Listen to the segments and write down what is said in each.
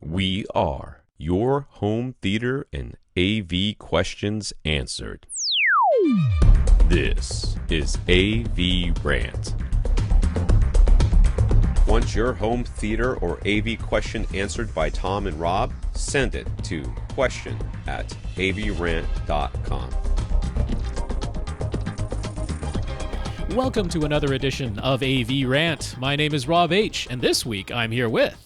We are your home theater and AV questions answered. This is AVRant. Want your home theater or AV question answered by Tom and Rob? Send it to question@avrant.com. Welcome to another edition of AV Rant. My name is Rob H., and this week I'm here with...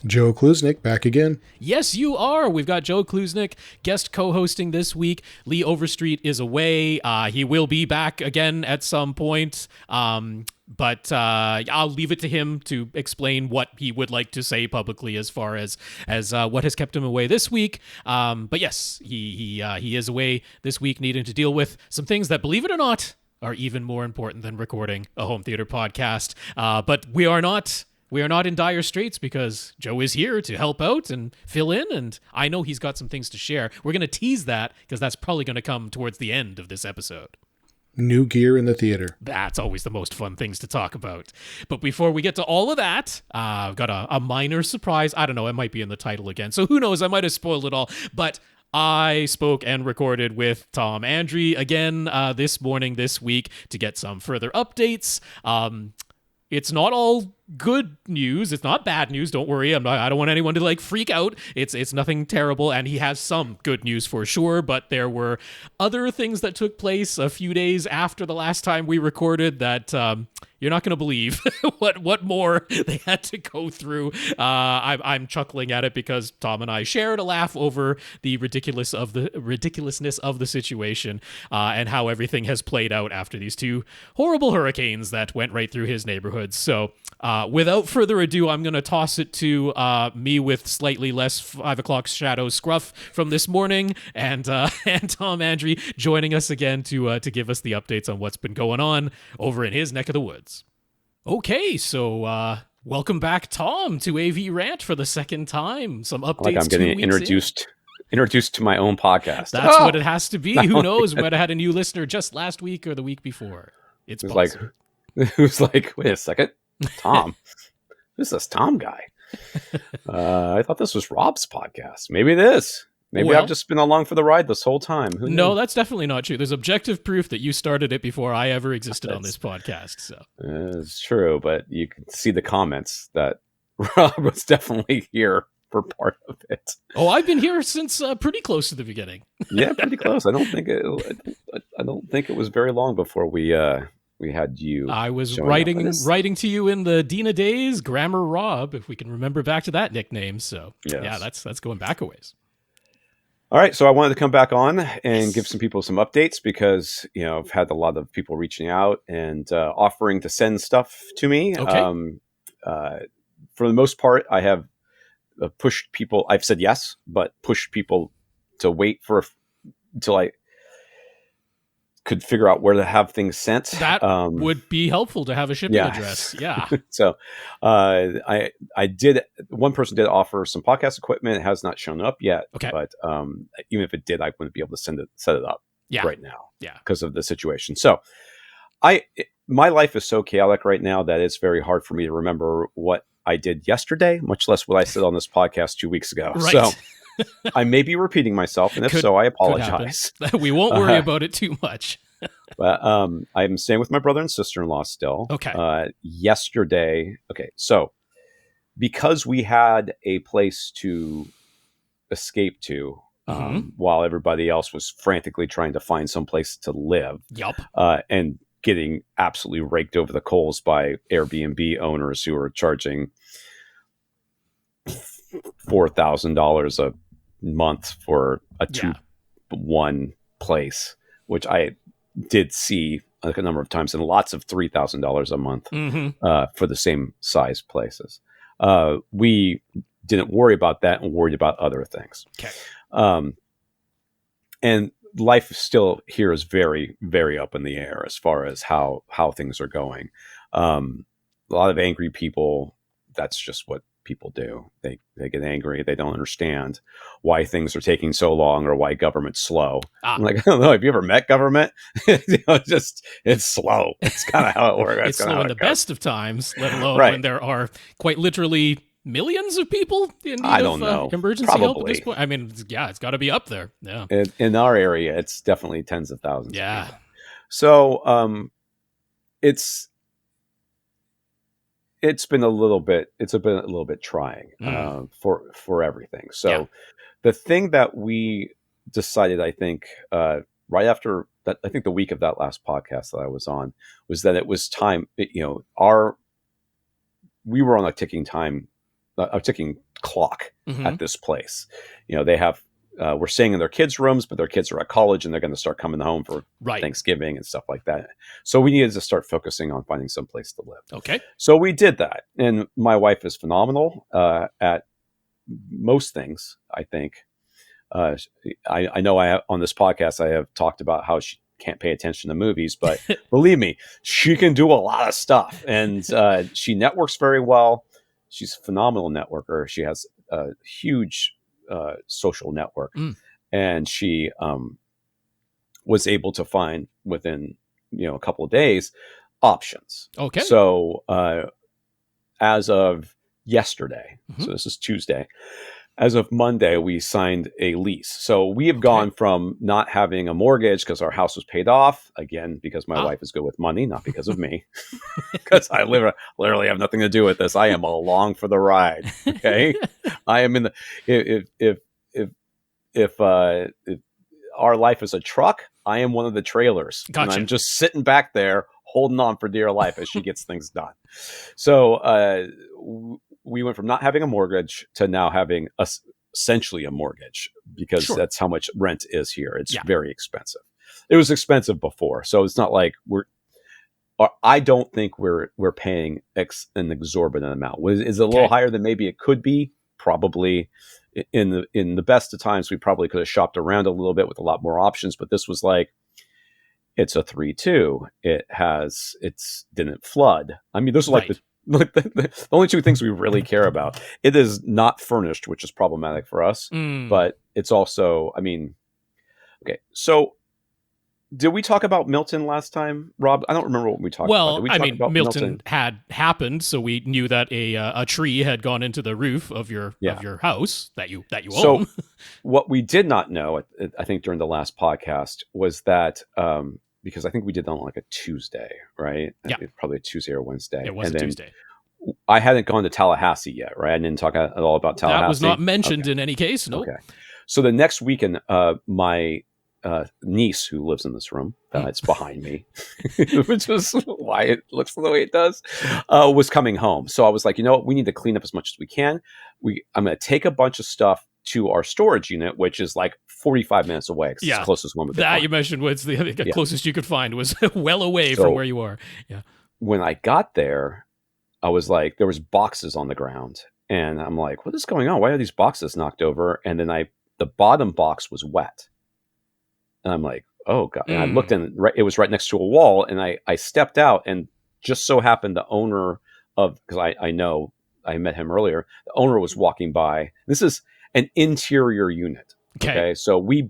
Joe Klusnick, back again. Yes, you are. We've got Joe Klusnick, guest co-hosting this week. Lee Overstreet is away. He will be back again at some point, but I'll leave it to him to explain what he would like to say publicly as far as what has kept him away this week. But yes, he is away this week, needing to deal with some things that, believe it or not, are even more important than recording a home theater podcast. But we are not in dire straits because Joe is here to help out and fill in, and I know he's got some things to share. We're going to tease that because that's probably going to come towards the end of this episode. New gear in the theater. That's always the most fun things to talk about. But before we get to all of that, I've got a minor surprise. I don't know, it might be in the title again, so who knows, I might have spoiled it all, but I spoke and recorded with Tom Andry again this morning, this week, to get some further updates. It's not all good news. It's not bad news. Don't worry. I don't want anyone to freak out. It's nothing terrible, and he has some good news for sure. But there were other things that took place a few days after the last time we recorded that you're not going to believe what more they had to go through. I'm chuckling at it because Tom and I shared a laugh over the ridiculousness of the situation and how everything has played out after these two horrible hurricanes that went right through his neighborhood. So without further ado, I'm going to toss it to me with slightly less 5 o'clock shadow scruff from this morning, and Tom Andry joining us again to give us the updates on what's been going on over in his neck of the woods. Okay, so welcome back, Tom, to AV Rant for the second time. Some updates. Like I'm getting introduced to my own podcast. That's what it has to be. Who knows? We might have had a new listener just last week or the week before. It's possible. Who's like, wait a second, Tom? Who's this Tom guy? I thought this was Rob's podcast. Maybe it is. Maybe I've just been along for the ride this whole time. No, that's definitely not true. There's objective proof that you started it before I ever existed on this podcast. So it's true, but you can see the comments that Rob was definitely here for part of it. Oh, I've been here since pretty close to the beginning. Yeah, pretty close. I don't think it was very long before we had you. I was writing to you in the Dina days, Grammar Rob, if we can remember back to that nickname. So yes. Yeah, that's going back a ways. All right, so I wanted to come back on and give some people some updates because I've had a lot of people reaching out and offering to send stuff to me. Okay. For the most part, I have pushed people. I've said yes, but pushed people to wait until I could figure out where to have things sent. That would be helpful to have a shipping address. Yeah. So I did. One person did offer some podcast equipment. It has not shown up yet. Okay. But even if it did, I wouldn't be able to set it up right now. Yeah. Because of the situation. So my life is so chaotic right now that it's very hard for me to remember what I did yesterday, much less what I said on this podcast 2 weeks ago. Right. So I may be repeating myself, and if so, I apologize. We won't worry about it too much. But I'm staying with my brother and sister-in-law still. Okay. Yesterday, so because we had a place to escape to while everybody else was frantically trying to find some place to live. Yup. And getting absolutely raked over the coals by Airbnb owners who are charging $4,000 a month for a 2-1 place, which I did see a number of times, and lots of $3,000 a month for the same size places. We didn't worry about that and worried about other things. Okay. And life still here is very, very up in the air as far as how things are going. A lot of angry people. That's just what people do. They get angry. They don't understand why things are taking so long or why government's slow. I'm like, I don't know. Have you ever met government? It's slow. It's kind of how it works. It's slow in the best of times, let alone when there are quite literally millions of people in need I don't of know. emergency help at this Probably. point? I mean, yeah, it's got to be up there. Yeah. In our area, it's definitely tens of thousands. Yeah. Of people. So it's been a little bit trying for everything. So Yeah. the thing that we decided, I think, right after that, I think the week of that last podcast that I was on, was that it was time. We were on a ticking clock Mhm. at this place. They have. We're staying in their kids' rooms, but their kids are at college and they're going to start coming home for Right. Thanksgiving and stuff like that. So we needed to start focusing on finding some place to live. Okay. So we did that. And my wife is phenomenal at most things, I think. I know on this podcast, I have talked about how she can't pay attention to movies, but believe me, she can do a lot of stuff. And she networks very well. She's a phenomenal networker. She has a huge social network, and she was able to find within a couple of days options. Okay. So as of yesterday, so this is Tuesday, as of Monday, we signed a lease. So we have gone from not having a mortgage because our house was paid off, again, because my wife is good with money, not because of me, because I literally have nothing to do with this. I am along for the ride. Okay. I am in the, if our life is a truck, I am one of the trailers. Gotcha. And I'm just sitting back there holding on for dear life as she gets things done. So we went from not having a mortgage to now having essentially a mortgage, because that's how much rent is here. It's very expensive. It was expensive before, so it's not like I don't think we're paying an exorbitant amount. Is it a little higher than maybe it could be? Probably. In the best of times, we probably could have shopped around a little bit with a lot more options, but this was like, it's a 3-2. It's didn't flood. I mean, those are like the only two things we really care about. It is not furnished, which is problematic for us, but it's also, I mean, okay. So did we talk about Milton last time, Rob? I don't remember what we talked about. Well, Milton had happened, so we knew that a tree had gone into the roof of your house that you own. So what we did not know, I think, during the last podcast was that because I think we did that on like a Tuesday, right? Yeah, probably a Tuesday or Wednesday. It was a Tuesday. I hadn't gone to Tallahassee yet, right? I didn't talk at all about Tallahassee. That was not mentioned in any case. No. Nope. Okay. So the next weekend, my niece, who lives in this room that's behind me, which is why it looks the way it does, was coming home. So I was like, you know what? We need to clean up as much as we can. I'm going to take a bunch of stuff to our storage unit, which is like 45 minutes away. It's the closest one. That you mentioned was the closest you could find was well away from where you are. Yeah. When I got there, I was like, there was boxes on the ground, and I'm like, what is going on? Why are these boxes knocked over? And then the bottom box was wet. And I'm like, oh God. And I looked, and it was right next to a wall. And I stepped out, and just so happened the owner because I know I met him earlier, the owner was walking by. This is an interior unit. Okay. So we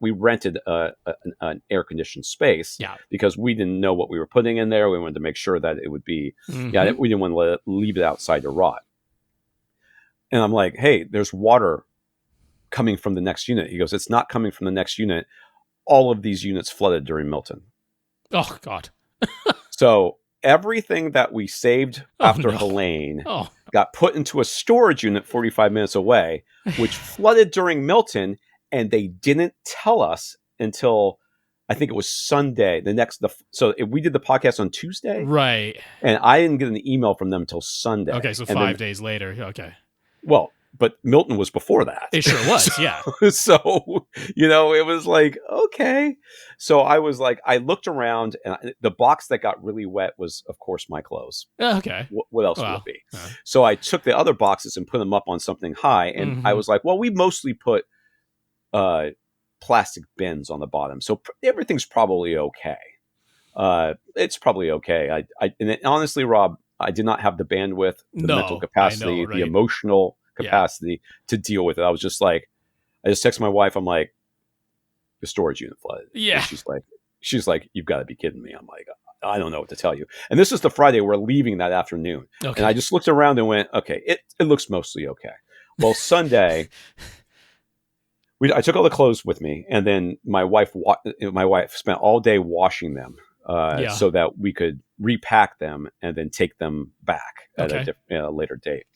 rented an air conditioned space because we didn't know what we were putting in there. We wanted to make sure that it would be, we didn't want to leave it outside to rot. And I'm like, hey, there's water coming from the next unit. He goes, it's not coming from the next unit. All of these units flooded during Milton. Oh God. So everything that we saved after Helene got put into a storage unit 45 minutes away, which flooded during Milton, and they didn't tell us until I think it was Sunday. So we did the podcast on Tuesday, right? And I didn't get an email from them until Sunday. Okay, so 5 days later. Okay. Well, but Milton was before that. It sure was, yeah. So, it was like, okay. So I was like, I looked around, and the box that got really wet was, of course, my clothes. Okay. What else would it be? So I took the other boxes and put them up on something high, and I was like, well, we mostly put plastic bins on the bottom. So everything's probably okay. It's probably okay. And honestly, Rob, I did not have the bandwidth, the mental capacity, the emotional capacity to deal with it. I was just like, I just texted my wife. I'm like, the storage unit flooded. Yeah. And she's like, you've got to be kidding me. I'm like, I don't know what to tell you. And this is the Friday we're leaving that afternoon. Okay. And I just looked around and went, okay, it looks mostly okay. Well, Sunday, I took all the clothes with me, and then my wife spent all day washing them so that we could repack them and then take them back at a later date.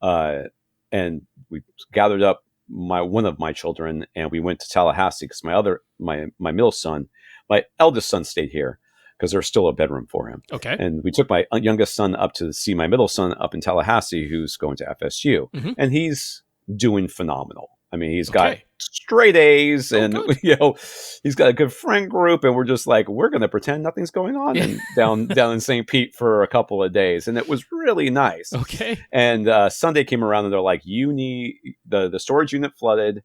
And we gathered up one of my children, and we went to Tallahassee because my middle son, my eldest son, stayed here because there's still a bedroom for him. Okay. And we took my youngest son up to see my middle son up in Tallahassee, who's going to FSU, and he's doing phenomenal. I mean, he's got straight A's, and he's got a good friend group, and we're just like, we're going to pretend nothing's going on down in St. Pete for a couple of days, and it was really nice. Okay. And Sunday came around, and they're like, you need the storage unit flooded.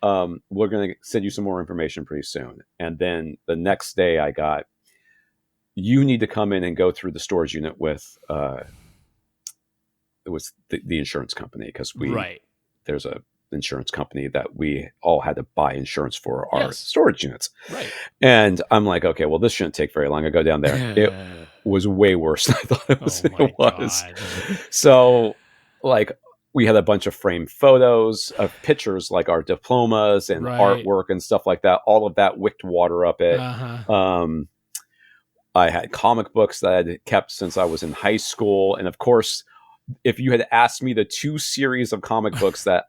We're going to send you some more information pretty soon. And then the next day, I got, you need to come in and go through the storage unit with it was the insurance company, because there's a insurance company that we all had to buy insurance for our storage units. Right. And I'm like, okay, well, this shouldn't take very long. I go down there. It was way worse than I thought it was. God. So, like, we had a bunch of framed photos of pictures, like our diplomas and artwork and stuff like that. All of that wicked water up it. I had comic books that I had kept since I was in high school. And of course, if you had asked me the 2 series of comic books that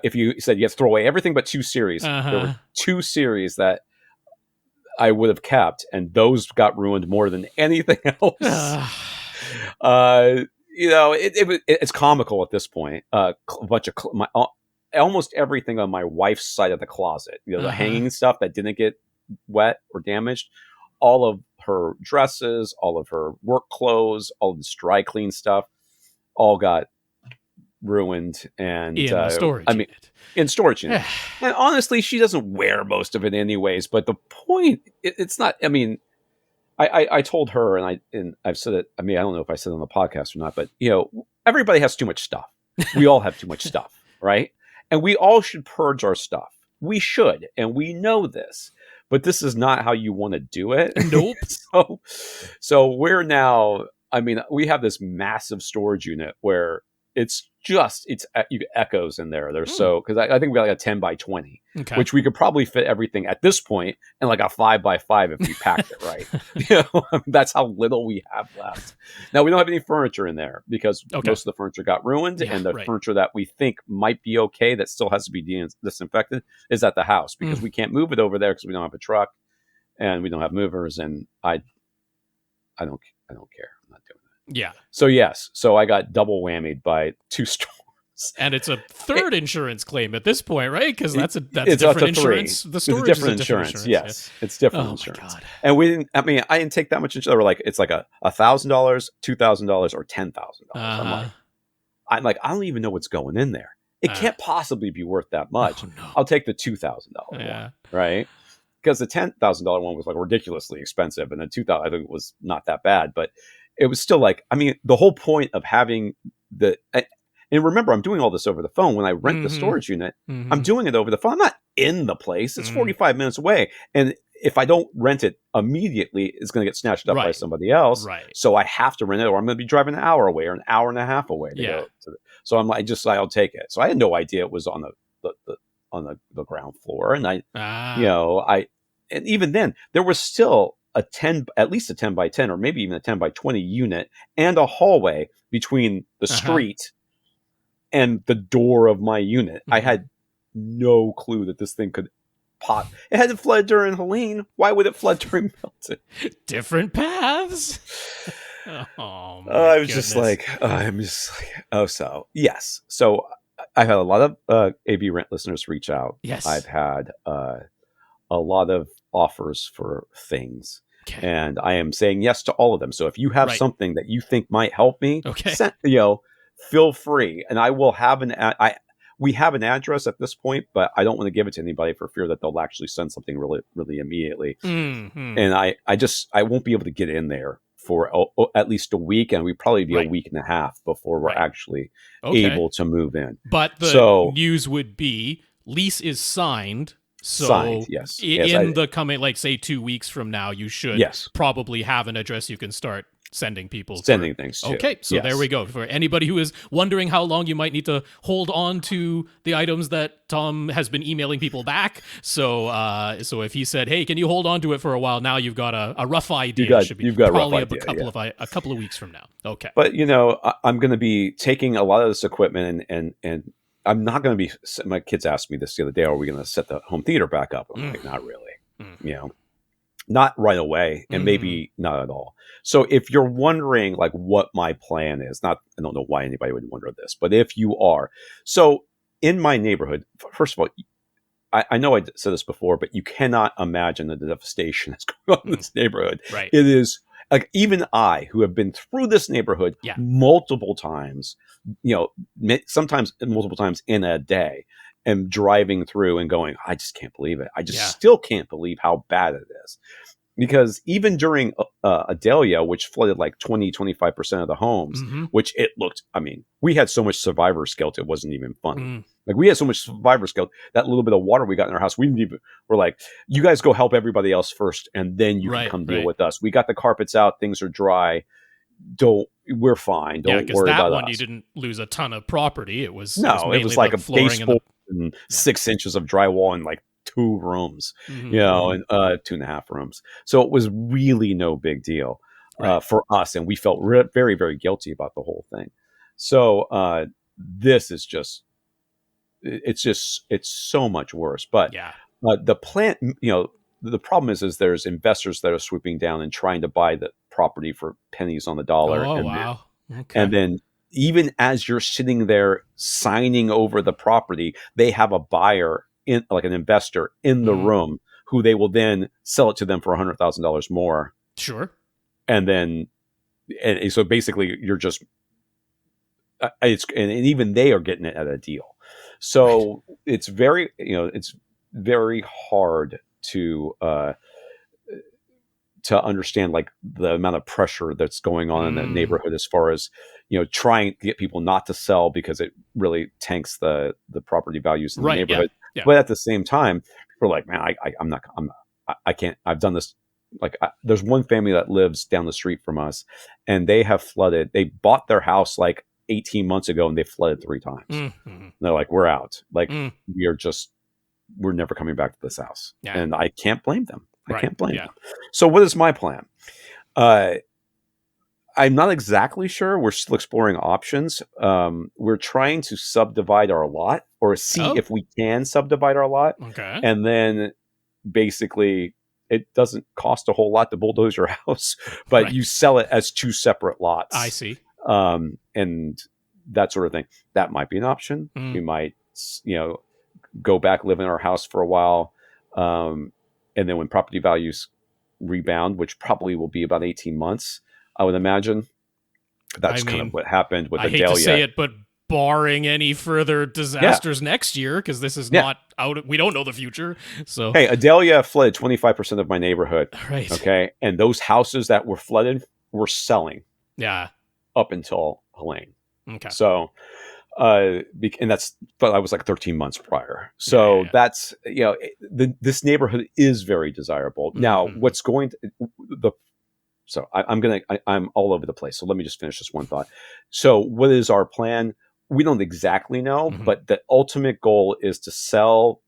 if you said you have to throw away everything but 2 series, there were 2 series that I would have kept, and those got ruined more than anything else. It's comical at this point. A bunch of almost everything on my wife's side of the closet, the hanging stuff that didn't get wet or damaged, all of her dresses, all of her work clothes, all of this dry clean stuff, all got ruined. And in the storage unit. In storage unit. And honestly, she doesn't wear most of it anyways. But the point, it's not. I mean, I told her, and I've said it. I mean, I don't know if I said it on the podcast or not, but everybody has too much stuff. We all have too much stuff, right? And we all should purge our stuff. We should, and we know this. But this is not how you want to do it. Nope. So we're now, I mean, we have this massive storage unit where it's echoes in there. They're because I think we got like a 10 by 20, which we could probably fit everything at this point in like a 5 by 5 if we packed it right. That's how little we have left. Now we don't have any furniture in there because most of the furniture got ruined, and the furniture that we think might be okay that still has to be disinfected is at the house because we can't move it over there because we don't have a truck and we don't have movers, and I don't care. I'm not doing that. Yeah. So yes. So I got double whammied by 2 storms. And it's a third insurance claim at this point, right? Because that's different insurance. The storage is a different insurance. Yes, it's different insurance. And I didn't take that much insurance. Like it's like $1,000, $2,000, or $10,000. I'm like, I don't even know what's going in there. It can't possibly be worth that much. I'll take the $2,000 one, right? Because the $10,000 one was like ridiculously expensive, and the $2,000 I think was not that bad, but it was still like, I mean, the whole point of having and remember, I'm doing all this over the phone. When I rent the storage unit, I'm doing it over the phone. I'm not in the place. It's 45 minutes away. And if I don't rent it immediately, it's going to get snatched up by somebody else. Right. So I have to rent it, or I'm going to be driving an hour away or an hour and a half away to go to so I'm like, I'll take it. So I had no idea it was on the ground floor. And and even then there was still at least a 10 by 10, or maybe even a 10 by 20 unit and a hallway between the street and the door of my unit. I had no clue that this thing could pop. It hadn't flooded during Helene. Why would it flood during Milton? Different paths. I was just like, so yes. So I've had a lot of AVRant listeners reach out. Yes. I've had a lot of offers for things. Okay. And I am saying yes to all of them. So if you have something that you think might help me, feel free. And I will have we have an address at this point, but I don't want to give it to anybody for fear that they'll actually send something really, really immediately. And I won't be able to get in there for at least a week, and we'd probably be a week and a half before we're actually able to move in. But the news would be lease is signed. So Signed, yes. in the coming, like, say 2 weeks from now, you should Yes. probably have an address you can start sending people. Sending things to. Okay, so Yes. there we go. For anybody who is wondering how long you might need to hold on to the items that Tom has been emailing people back. So if he said, hey, can you hold on to it for a while? Now you've got a rough idea. You've got probably a rough idea, a couple of weeks from now. Okay. But, I'm going to be taking a lot of this equipment and I'm not going to be, my kids asked me this the other day, are we going to set the home theater back up? I'm like, not really, not right away, and maybe not at all. So if you're wondering like what my plan is, I don't know why anybody would wonder this, but if you are, so in my neighborhood, first of all, I know I said this before, but you cannot imagine the devastation that's going on in this neighborhood. Right. It is like, even I, who have been through this neighborhood multiple times, sometimes multiple times in a day, am driving through and going, I just can't believe it. I just still can't believe how bad it is. Because even during Adelia, which flooded like 20-25% of the homes, which it looked, we had so much survivor's guilt, it wasn't even funny. Like, we had so much survivor's guilt, that little bit of water we got in our house, we're like, you guys go help everybody else first, and then you can come deal with us. We got the carpets out, things are dry. We're fine. Don't worry about that one, us. you didn't lose a ton of property. It was like a baseboard and 6 inches of drywall in like 2 rooms, and 2.5 rooms. So it was really no big deal for us, and we felt very, very guilty about the whole thing. So this is it's so much worse. But the plant, the problem is there's investors that are swooping down and trying to buy the property for pennies on the dollar. Oh, wow. And then even as you're sitting there signing over the property, they have a buyer, like an investor in the room, who they will then sell it to them for $100,000 more. Sure. And then, and so basically you're just, and even they are getting it at a deal. So it's very, it's very hard to understand like the amount of pressure that's going on in the neighborhood, as far as, trying to get people not to sell, because it really tanks the property values in the neighborhood. Yeah. But at the same time, we're like, man, I can't, I've done this. Like, there's one family that lives down the street from us, and they have flooded. They bought their house like 18 months ago, and they flooded 3 times. And they're like, we're out. Like, we're never coming back to this house. Yeah. And I can't blame them. I can't blame them. So what is my plan? I'm not exactly sure. We're still exploring options. We're trying to subdivide our lot, or see if we can subdivide our lot. Okay. And then basically it doesn't cost a whole lot to bulldoze your house, but you sell it as 2 separate lots. I see. And that sort of thing. That might be an option. We might, go back, live in our house for a while. And then when property values rebound, which probably will be about 18 months, I would imagine. That's kind of what happened with Adelia. I hate to say it, but barring any further disasters next year, because this is not out. We don't know the future. So hey, Adelia flooded 25% of my neighborhood. Right. Okay, and those houses that were flooded were selling. Yeah. Up until Helene. Okay. So, but I was like 13 months prior. So that's, this neighborhood is very desirable. Now, what's going to so I'm all over the place. So let me just finish this one thought. So what is our plan? We don't exactly know, but the ultimate goal is to sell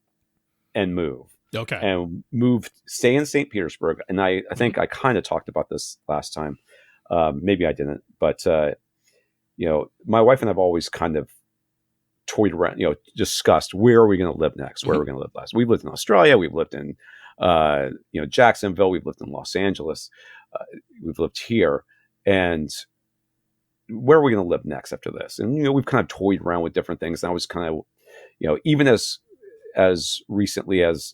and move. Okay. And stay in St. Petersburg. And I think I kind of talked about this last time. Maybe I didn't, but, my wife and I have always kind of toyed around, discussed where are we going to live next? Where are we going to live last? We've lived in Australia. We've lived in, Jacksonville. We've lived in Los Angeles. We've lived here, and where are we going to live next after this? And, we've kind of toyed around with different things. And I was kind of, even as recently as,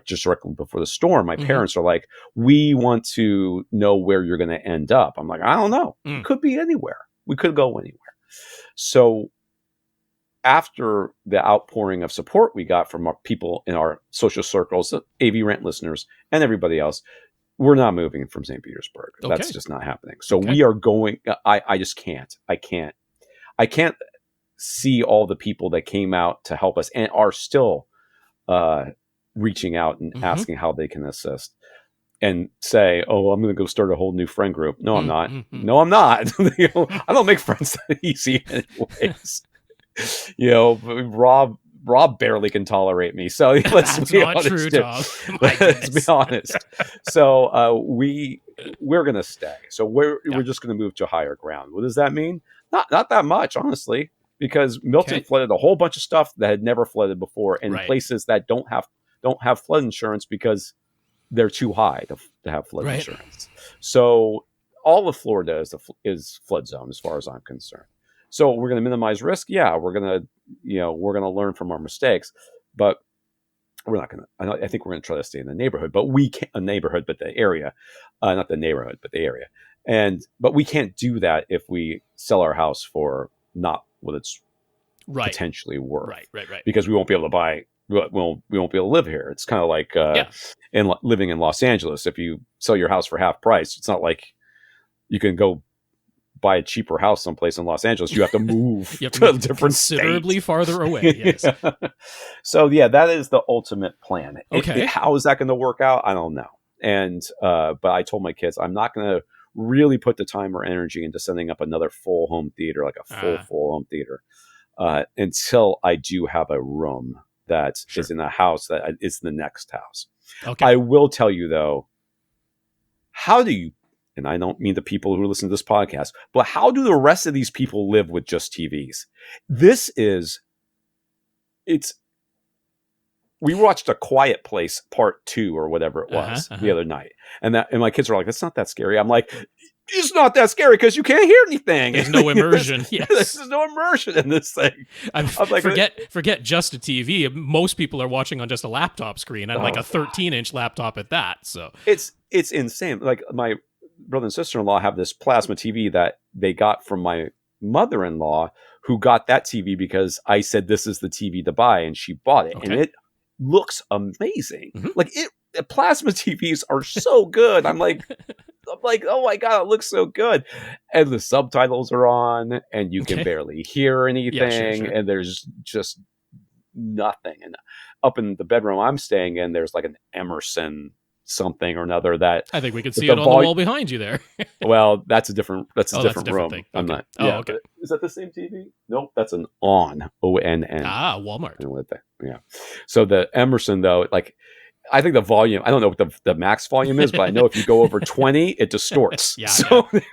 just directly before the storm, my parents are like, we want to know where you're going to end up. I'm like, I don't know. It could be anywhere. We could go anywhere. So after the outpouring of support we got from our people in our social circles, the AVRant listeners and everybody else, we're not moving from St. Petersburg. Okay. That's just not happening. So we are going, I just can't. I can't see all the people that came out to help us and are still reaching out and Mhm. asking how they can assist. And say, oh, I'm going to go start a whole new friend group. No, I'm not. Mhm. No, I'm not. You know, I don't make friends that easy anyways. You know, Rob barely can tolerate me. So let's That's be not honest. true, here. Tom. My Let's be goodness. honest. So we're going to stay. So we're Yeah. just going to move to higher ground. What does that mean? Not that much, honestly, because Milton Okay. flooded a whole bunch of stuff that had never flooded before, and Right. places that don't have flood insurance because they're too high to have flood Right. insurance. So all of Florida is flood zone as far as I'm concerned. So we're going to minimize risk. Yeah, we're going to learn from our mistakes, but we're not going to. I think we're going to try to stay in the neighborhood, but we can't. A neighborhood, but the area, not the neighborhood, but the area. But we can't do that if we sell our house for not what it's Right. potentially worth. Right. Because we won't be able to buy. We won't be able to live here. It's kind of like living in Los Angeles. If you sell your house for half price, it's not like you can go buy a cheaper house someplace in Los Angeles. You have to move You have to to a move different considerably state. farther away. Yes. So that is the ultimate plan. Okay. How is that going to work out? I don't know. And but I told my kids I'm not going to really put the time or energy into setting up another full home theater, like a full home theater, until I do have a room that is in a house that is the next house. Okay. I will tell you though, how do you, and I don't mean the people who listen to this podcast, but how do the rest of these people live with just TVs? We watched A Quiet Place Part 2 or whatever it was the other night. And my kids were like, that's not that scary. I'm like, it's not that scary because you can't hear anything. There's no immersion. Yes. There's no immersion in this thing. I'm like, forget just a TV. Most people are watching on just a laptop screen and like a 13-inch laptop at that. So it's insane. Like my brother and sister-in-law have this plasma TV that they got from my mother-in-law, who got that TV because I said this is the TV to buy, and she bought it. Okay. And it looks amazing. Mm-hmm. Like plasma TVs are so good. I'm like, oh my God, it looks so good. And the subtitles are on and you can barely hear anything. Yeah, sure. And there's just nothing. And up in the bedroom I'm staying in, there's like an Emerson something or another that I think we can see it on the wall behind you there. Well, that's a different room. Thing. I'm okay. not. Oh, yeah, okay. Is that the same TV? Nope, that's an ONN. Walmart. Yeah. So the Emerson though, like I think the volume, I don't know what the max volume is, but I know if you go over 20, it distorts. Yeah,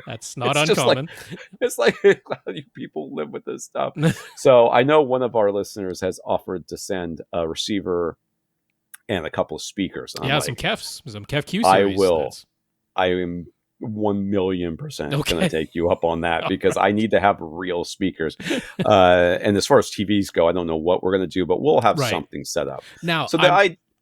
that's not uncommon. It's like how do people live with this stuff? So I know one of our listeners has offered to send a receiver and a couple of speakers. And some Kef Q series. I am 1,000,000% going to take you up on that because I need to have real speakers. And as far as TVs go, I don't know what we're going to do, but we'll have something set up. Now, so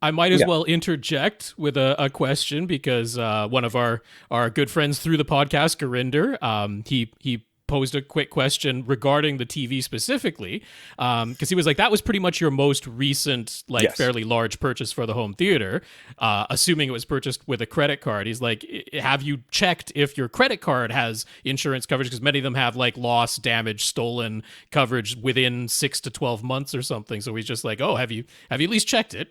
I might as well interject with a question because one of our good friends through the podcast, Gurinder, he posed a quick question regarding the TV specifically, because he was like, that was pretty much your most recent, fairly large purchase for the home theater, assuming it was purchased with a credit card. He's like, have you checked if your credit card has insurance coverage? Because many of them have like loss, damage, stolen coverage within 6 to 12 months or something. So he's just like, oh, have you at least checked it?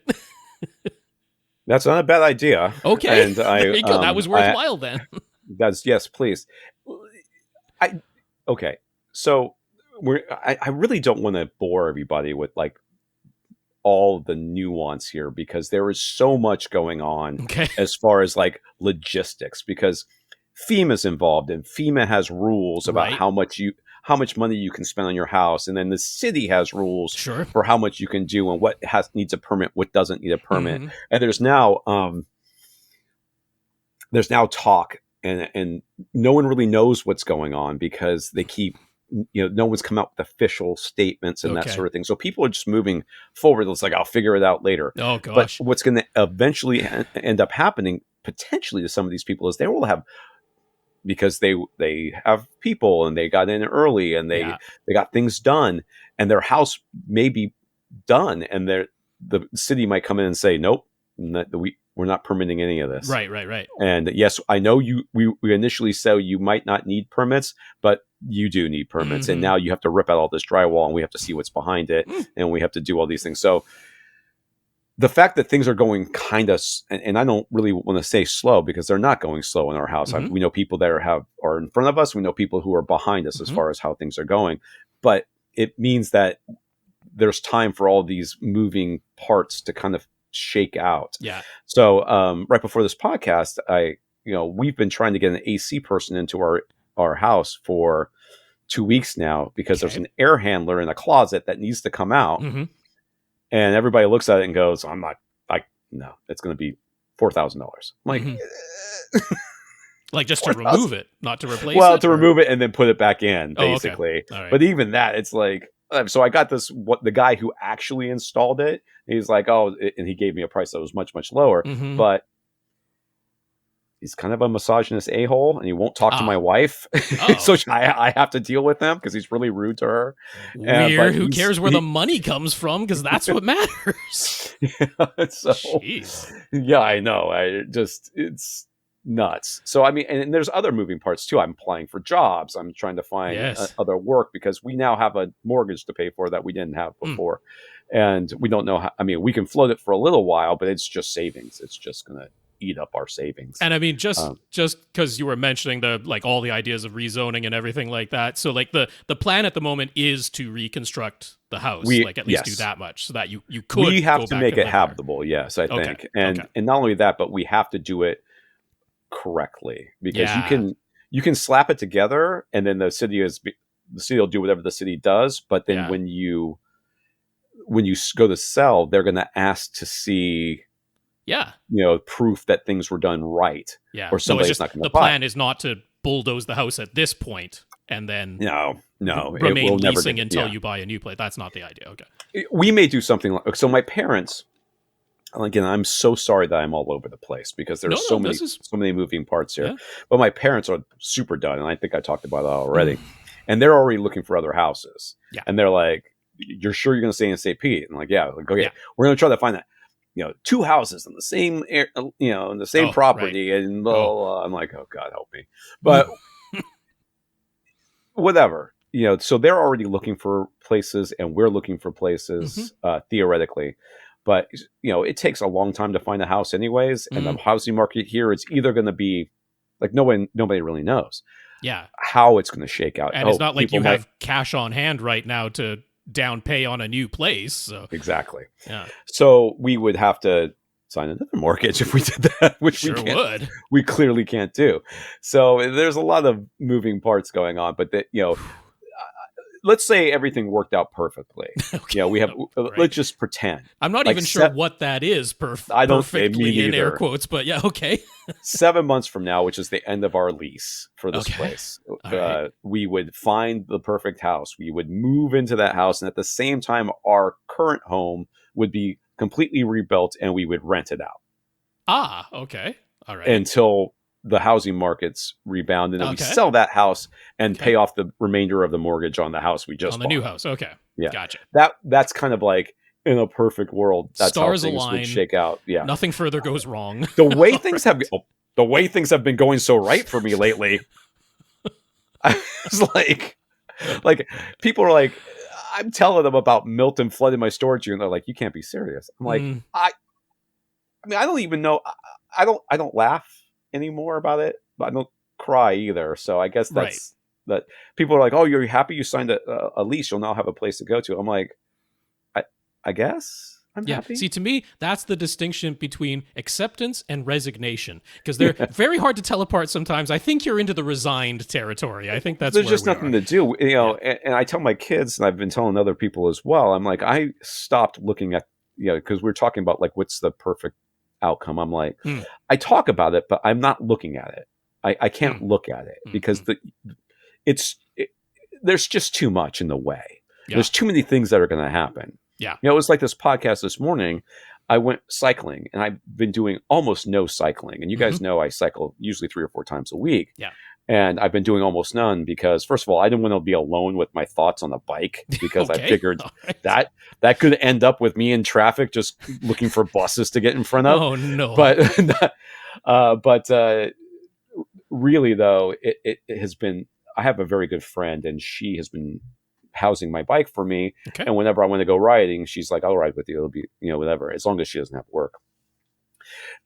That's not a bad idea. Okay, and there you go. That was worthwhile then. Yes, please. Okay, so I really don't want to bore everybody with like all the nuance here because there is so much going on as far as like logistics, because FEMA's involved and FEMA has rules about how much money you can spend on your house, and then the city has rules for how much you can do and what needs a permit, what doesn't need a permit. Mm-hmm. And there's now talk and no one really knows what's going on because they keep, no one's come out with official statements and that sort of thing. So people are just moving forward. It's like, I'll figure it out later. Oh gosh. But what's going to eventually end up happening potentially to some of these people is they will have, because they have people and they got in early and they got things done and their house may be done and the city might come in and say, nope, we're not permitting any of this. Right. And yes, I know we initially said you might not need permits, but you do need permits. Mm-hmm. And now you have to rip out all this drywall and we have to see what's behind it and we have to do all these things. So the fact that things are going kind of, and I don't really want to say slow because they're not going slow in our house. Mhm. We know people that are in front of us. We know people who are behind us as far as how things are going. But it means that there's time for all these moving parts to kind of shake out. Yeah. So right before this podcast, we've been trying to get an AC person into our house for 2 weeks now because there's an air handler in a closet that needs to come out. Mm-hmm. And everybody looks at it and goes, no, it's going to be $4,000. I'm like, like just to remove it, not to replace it? Well, to remove it and then put it back in, basically. All right. But even that, it's like, so I got the guy who actually installed it, he's like, and he gave me a price that was much, much lower. Mm-hmm. But he's kind of a misogynist a-hole, and he won't talk to my wife. So I have to deal with him because he's really rude to her. Weird. Who cares where the money comes from? Because that's what matters. Jeez. Yeah, I know. It's nuts. So, I mean, and there's other moving parts too. I'm applying for jobs. I'm trying to find other work because we now have a mortgage to pay for that we didn't have before. And we don't know how, I mean, we can float it for a little while, but it's just savings. It's just going to eat up our savings. And I mean, just because you were mentioning all the ideas of rezoning and everything like that. So like the plan at the moment is to reconstruct the house, at least do that much so that you could. We have to make it habitable. There. Yes, I think. And not only that, but we have to do it correctly because you can slap it together and then the city will do whatever the city does. But then when you go to sell, they're going to ask to see proof that things were done right. Yeah. Or somebody's not going to buy. The plan is not to bulldoze the house at this point and then it remain will leasing until you buy a new place. That's not the idea. Okay. We may do something like, so my parents, again, I'm so sorry that I'm all over the place because there's so many moving parts here. Yeah. But my parents are super done, and I think I talked about that already. And they're already looking for other houses. Yeah. And they're like, "You're sure you're going to stay in St. Pete?" And I'm like, "Yeah." Like, okay, we're going to try to find that. 2 houses in the same, in the same property, and blah, blah, blah. I'm like, oh God, help me. But whatever, so they're already looking for places, and we're looking for places theoretically. But it takes a long time to find a house, anyways. And the housing market here is either going to be like nobody really knows, how it's going to shake out. And it's not like you have cash on hand right now to down pay on a new place. So exactly. Yeah. So we would have to sign another mortgage if we did that, which we clearly can't do. So there's a lot of moving parts going on, but let's say everything worked out perfectly. We have. Let's just pretend. I'm not even sure what that is. I don't perfectly in air quotes, but yeah, okay. 7 months from now, which is the end of our lease for this place, we would find the perfect house. We would move into that house, and at the same time, our current home would be completely rebuilt, and we would rent it out. Ah, okay, all right. Until the housing markets rebound, and then we sell that house and pay off the remainder of the mortgage on the house we just bought. New house. Okay, yeah, gotcha. That's kind of like in a perfect world. That's Stars how things align, would shake out. Yeah, nothing further goes wrong. The way things have been going so right for me lately. I was like people are like, I'm telling them about Milton flooding my storage unit. They're like, you can't be serious. I'm like, I mean, I don't even know. I don't laugh anymore about it, but I don't cry either. So I guess that's that. People are like, "Oh, you're happy you signed a lease? You'll now have a place to go to." I'm like, I guess I'm happy. See, to me, that's the distinction between acceptance and resignation, because they're very hard to tell apart sometimes. I think you're into the resigned territory. I think there's just nothing to do, And I tell my kids, and I've been telling other people as well. I'm like, I stopped looking at because we're talking about like what's the perfect outcome. I'm like, I talk about it, but I'm not looking at it. I can't look at it because there's just too much in the way. Yeah. There's too many things that are going to happen. Yeah. It was like this podcast this morning. I went cycling, and I've been doing almost no cycling. And you guys know I cycle usually 3 or 4 times a week. Yeah. And I've been doing almost none because, first of all, I didn't want to be alone with my thoughts on the bike because I figured that could end up with me in traffic just looking for buses to get in front of. Oh, no. But really, though, it has been – I have a very good friend, and she has been housing my bike for me. Okay. And whenever I want to go riding, she's like, I'll ride with you. It'll be, whatever, as long as she doesn't have work.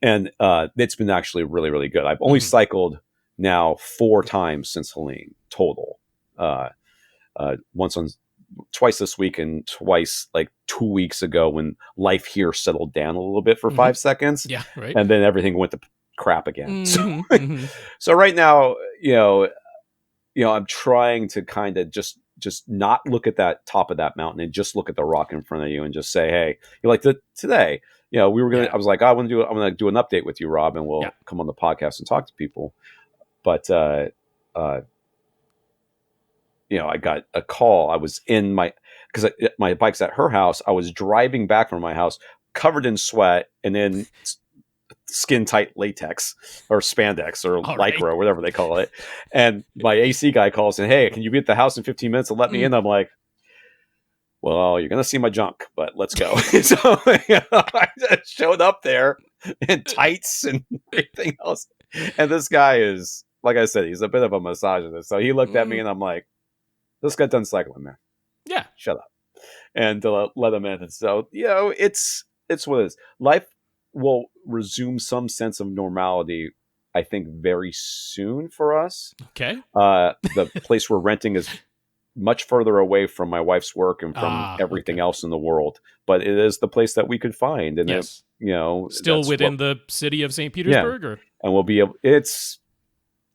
And it's been actually really, really good. I've only cycled now 4 times since Helene total. Twice this week and twice like 2 weeks ago when life here settled down a little bit for 5 seconds. Yeah, right. And then everything went to crap again. So right now, I'm trying to kind of just not look at that top of that mountain and just look at the rock in front of you and just say, hey, today, we were going to, I was like, I'm going to do an update with you, Rob, and we'll come on the podcast and talk to people. But, I got a call. I was in because my bike's at her house. I was driving back from my house covered in sweat and in skin tight latex or spandex or lycra or whatever they call it. And my AC guy calls and, hey, can you be at the house in 15 minutes and let me in? I'm like, well, you're going to see my junk, but let's go. So I just showed up there in tights and everything else. And this guy is, like I said, he's a bit of a misogynist. So he looked at me and I'm like, this got done cycling, man. Yeah. Shut up. And let him in. And so, it's what it is. Life will resume some sense of normality, I think, very soon for us. Okay. The place we're renting is much further away from my wife's work and from everything else in the world. But it is the place that we could find. And yes. Still within the city of St. Petersburg? Or? And we'll be able, it's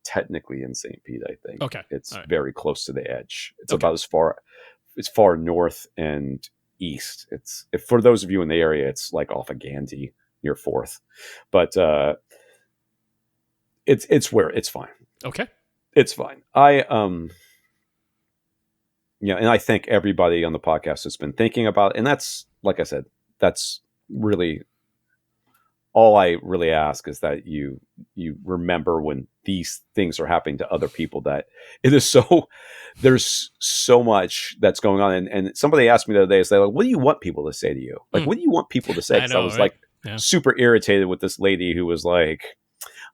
technically in St. Pete, I think. Okay. It's very close to the edge. It's about as far north and east. For those of you in the area, it's like off of Gandhi near 4th. But it's where it's fine. Okay. It's fine. And I thank everybody on the podcast that's been thinking about it. And that's, like I said, that's really all I really ask is that you remember when these things are happening to other people, that it is there's so much that's going on. And somebody asked me the other day, like, what do you want people to say to you? Like, what do you want people to say? 'Cause I was like super irritated with this lady who was like,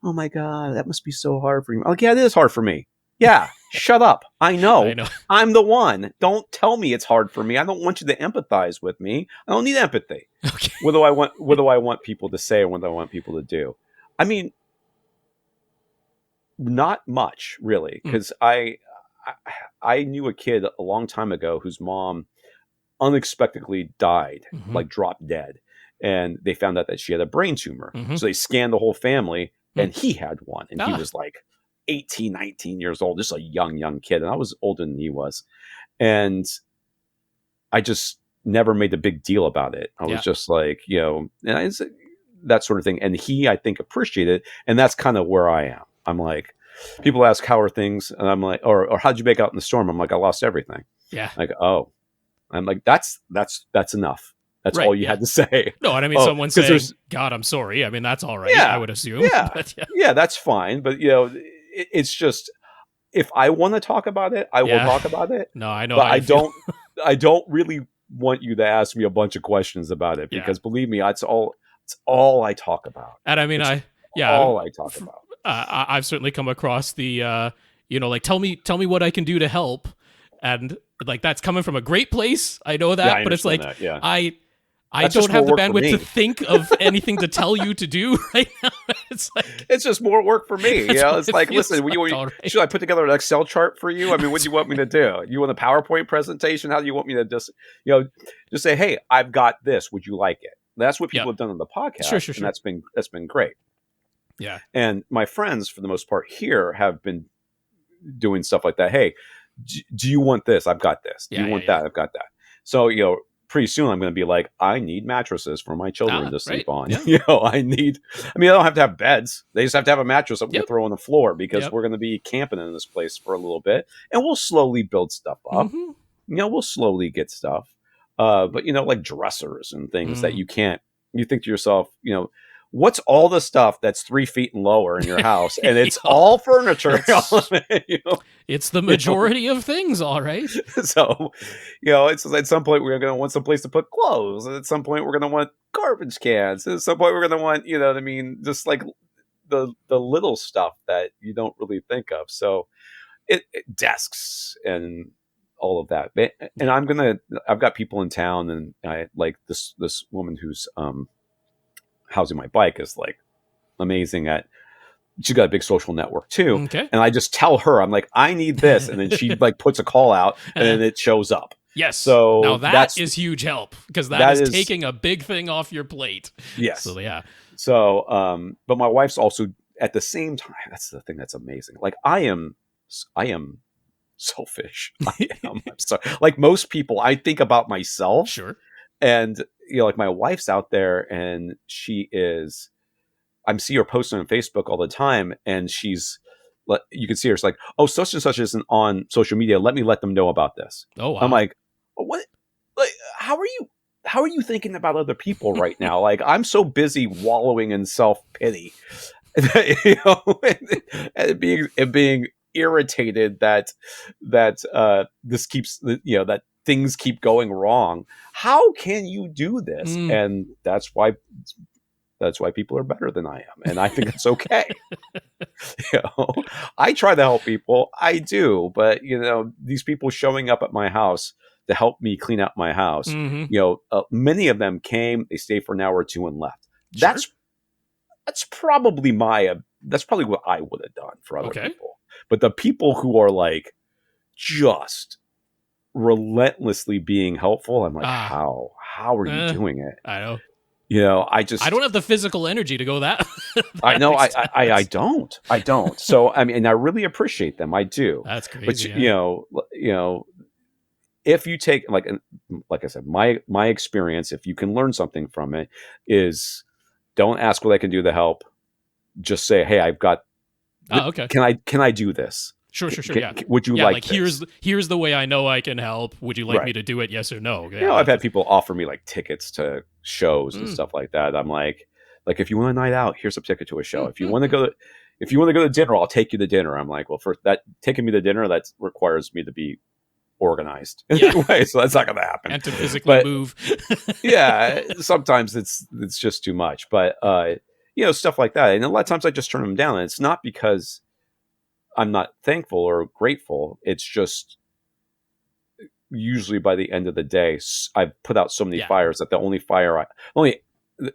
oh my God, that must be so hard for you. I'm like, yeah, it is hard for me. Yeah, shut up. I know. I'm the one. Don't tell me it's hard for me. I don't want you to empathize with me. I don't need empathy. Okay. What do I want people to say, or what do I want people to do? I mean, not much really, because I knew a kid a long time ago whose mom unexpectedly died, like dropped dead, and they found out that she had a brain tumor. So they scanned the whole family, and he had one, and he was like 18, 19 years old, just a young kid. And I was older than he was. And I just never made a big deal about it. I was just like, and that sort of thing. And he, I think, appreciated it. And that's kind of where I am. I'm like, people ask, how are things? And I'm like, or how'd you make out in the storm? I'm like, I lost everything. Yeah. Like, oh, I'm like, that's enough. That's all you had to say. No, and I mean, someone saying, God, I'm sorry. I mean, that's all right. I would assume. Yeah. But, yeah, that's fine. But, it's just, if I want to talk about it, I will talk about it. No, I know. But I don't really want you to ask me a bunch of questions about it, because believe me, it's all I talk about. And I mean, all I talk about. I've certainly come across the, like, tell me what I can do to help. And like, that's coming from a great place. I know that, but it's like, I don't have the bandwidth to think of anything to tell you to do right now. It's just more work for me. It's like, listen, should I put together an Excel chart for you? I mean, what do you want me to do? You want a PowerPoint presentation? How do you want me to just say, hey, I've got this. Would you like it? That's what people have done on the podcast. Sure. And that's been great. Yeah. And my friends, for the most part here, have been doing stuff like that. Hey, do you want this? I've got this. Do you want that? I've got that. So, pretty soon I'm going to be like, I need mattresses for my children to sleep on. Yeah. I don't have to have beds. They just have to have a mattress that we can throw on the floor, because we're going to be camping in this place for a little bit, and we'll slowly build stuff up. We'll slowly get stuff. But like dressers and things that you think to yourself, what's all the stuff that's 3 feet and lower in your house, and it's all furniture. It's the majority of things, all right. So, it's at some point we're going to want some place to put clothes. At some point we're going to want garbage cans. At some point we're going to want, just like the little stuff that you don't really think of. So, desks and all of that. And I've got people in town, and I like this woman who's housing my bike is like amazing at. She's got a big social network too. Okay. And I just tell her, I'm like, I need this. And then she like puts a call out and then it shows up. Yes. So now that is huge help, because that is taking a big thing off your plate. Yes. So yeah. So, but my wife's also at the same time, that's the thing that's amazing. Like I am selfish. I'm sorry. Like most people, I think about myself. Sure. And, like my wife's out there and I see her posting on Facebook all the time, and you can see her. It's like, oh, such and such isn't on social media. Let me let them know about this. Oh, wow. I'm like, what? Like, how are you thinking about other people right now? Like, I'm so busy wallowing in self-pity, and being irritated that this keeps, that things keep going wrong. How can you do this? And that's why people are better than I am. And I think it's okay. I try to help people. I do. But, these people showing up at my house to help me clean out my house, many of them came, they stayed for an hour or two and left. Sure. That's probably what I would have done for other people. But the people who are like just relentlessly being helpful, I'm like, how are you doing it? I know. I don't have the physical energy to go that. I know. I don't. So, I mean, and I really appreciate them. I do. That's crazy. But if you take, like I said, my experience, if you can learn something from it, is don't ask what I can do to help. Just say, hey, I've got, okay. Can I do this? Sure. Would you like this? Here's the way I know I can help. Would you like me to do it? Yes or no? Yeah, I've had people offer me like tickets to shows and stuff like that. I'm like if you want a night out, here's a ticket to a show. If you want to go to dinner, I'll take you to dinner. I'm like, well, for that taking me to dinner, that requires me to be organized anyway, so that's not going to happen. And to physically move. Yeah, sometimes it's just too much. But stuff like that, and a lot of times I just turn them down, and it's not because I'm not thankful or grateful. It's just usually by the end of the day, I've put out so many fires that the only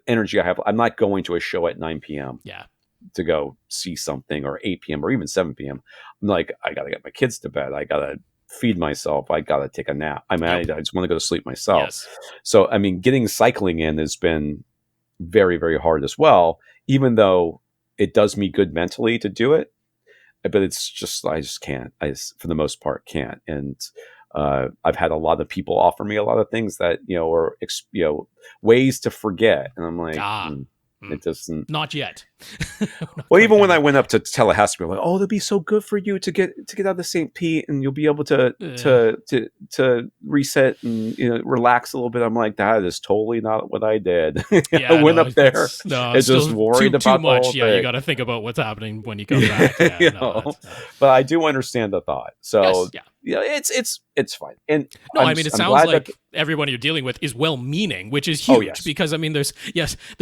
energy I have, I'm not going to a show at 9 p.m. To go see something, or 8 p.m. or even 7 p.m. I'm like, I got to get my kids to bed. I got to feed myself. I got to take a nap. I mean, I just want to go to sleep myself. Yes. So, I mean, getting cycling in has been very, very hard as well, even though it does me good mentally to do it. But it's just, I just can't. For the most part, can't. And I've had a lot of people offer me a lot of things that, are, ways to forget. And I'm like, it doesn't. Not yet. Well, even when I went up to Tallahassee, we were like, oh, it'll be so good for you to get out of St. Pete, and you'll be able to reset and relax a little bit. I'm like, that is totally not what I did. I went up there. It's just worried about too much. Yeah, you got to think about what's happening when you come back. But I do understand the thought. So it's fine. And it sounds like everyone you're dealing with is well-meaning, which is huge. Because I mean, there's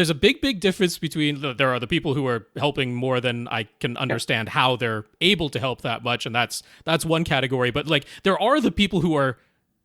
a big difference between there are the people who are helping more than I can understand how they're able to help that much, and that's one category. But like, there are the people who are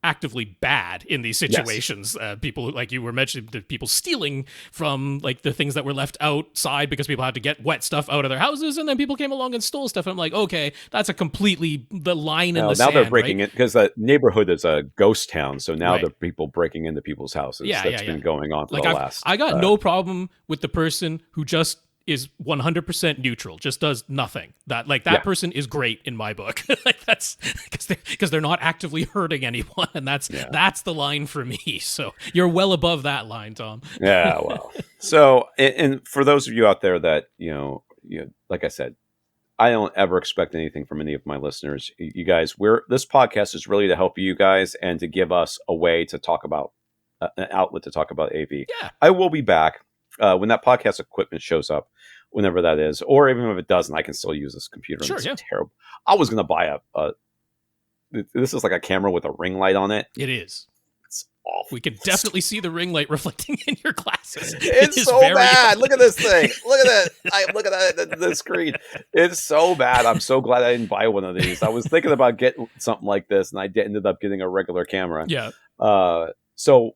actively bad in these situations. People who, like you were mentioning, the people stealing from like the things that were left outside because people had to get wet stuff out of their houses, and then people came along and stole stuff. And I'm like, okay, that's a completely the line in the sand. Now they're breaking it because the neighborhood is a ghost town, so now the people breaking into people's houses. That's been going on for the last. I got no problem with the person who just is 100% neutral, just does nothing. That person is great in my book. Like that's because they're not actively hurting anyone, and that's the line for me. So you're well above that line, Tom. Yeah, well. So, and for those of you out there that like I said, I don't ever expect anything from any of my listeners. You guys, this podcast is really to help you guys and to give us a way to talk about an outlet to talk about AV. Yeah, I will be back. When that podcast equipment shows up, whenever that is, or even if it doesn't, I can still use this computer. Sure, it's terrible. I was going to buy this is like a camera with a ring light on it. It is. It's awful. We can definitely see the ring light reflecting in your glasses. It's so bad. Look at this thing. Look at that. Look at that, the screen. It's so bad. I'm so glad I didn't buy one of these. I was thinking about getting something like this, and I ended up getting a regular camera. Yeah. So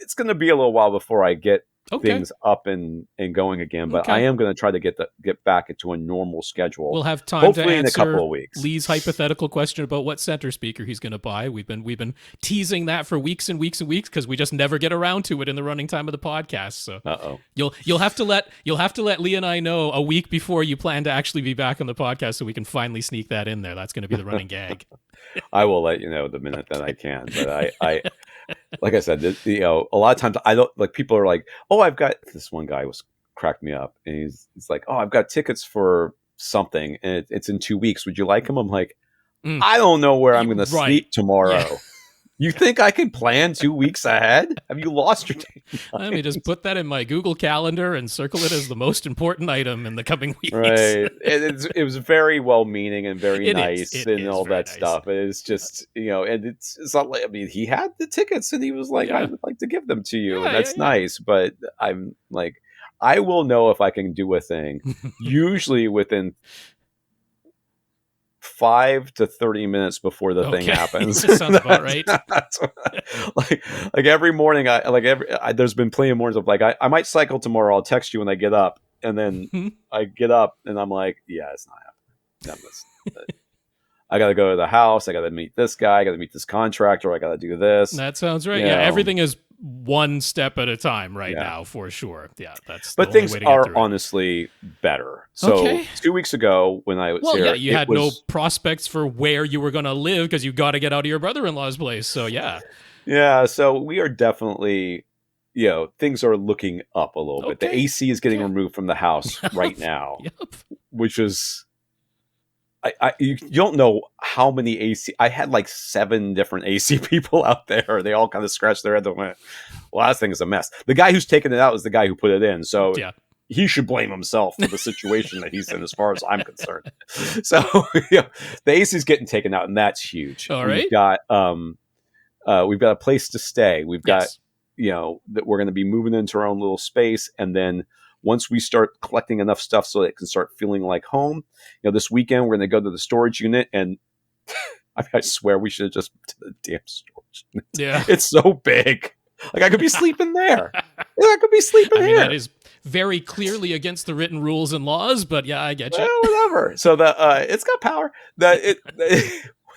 it's going to be a little while before I get things up and going again, but I am going to try to get back into a normal schedule. We'll have time hopefully to answer in a couple of weeks. Lee's hypothetical question about what center speaker he's going to buy. We've been teasing that for weeks and weeks and weeks because we just never get around to it in the running time of the podcast. So you'll have to let Lee and I know a week before you plan to actually be back on the podcast so we can finally sneak that in there. That's going to be the running gag. I will let you know the minute that I can, but I like I said, a lot of times I don't like people are like, oh, I've got this one guy was cracked me up and he's like, oh, I've got tickets for something and it's in 2 weeks. Would you like them? I'm like, I don't know where I'm going to sleep tomorrow. Yeah. You think I can plan 2 weeks ahead? Have you lost your day? Let me just put that in my Google Calendar and circle it as the most important item in the coming weeks. Right. It was very well-meaning and very nice and all that stuff. It's just, and it's not like, I mean, he had the tickets and he was like, I would like to give them to you. And that's nice. But I'm like, I will know if I can do a thing, usually within 5 to 30 minutes before the thing happens. Sounds about right. like every morning, there's been plenty of mornings of like, I might cycle tomorrow. I'll text you when I get up. And then I get up and I'm like, yeah, it's not happening. I got to go to the house. I got to meet this guy. I got to meet this contractor. I got to do this. That sounds right. Yeah. Everything is one step at a time now for sure. Yeah. But things are honestly better. So 2 weeks ago when I was here, you had no prospects for where you were going to live because you got to get out of your brother-in-law's place. So yeah. So we are definitely, things are looking up a little bit. The AC is getting removed from the house right now, which is, you don't know how many AC. I had like 7 different AC people out there. They all kind of scratched their head and went, well, that thing is a mess. The guy who's taking it out is the guy who put it in. So he should blame himself for the situation that he's in as far as I'm concerned. So the AC is getting taken out and that's huge. All right. We've got a place to stay. We've got, that we're going to be moving into our own little space. And then once we start collecting enough stuff so that it can start feeling like home, this weekend we're going to go to the storage unit and I swear we should have just to the damn storage unit. Yeah. It's so big. Like I could be sleeping there. I could be sleeping here. That is very clearly against the written rules and laws, but yeah, I get you. Well, whatever. So it's got power. What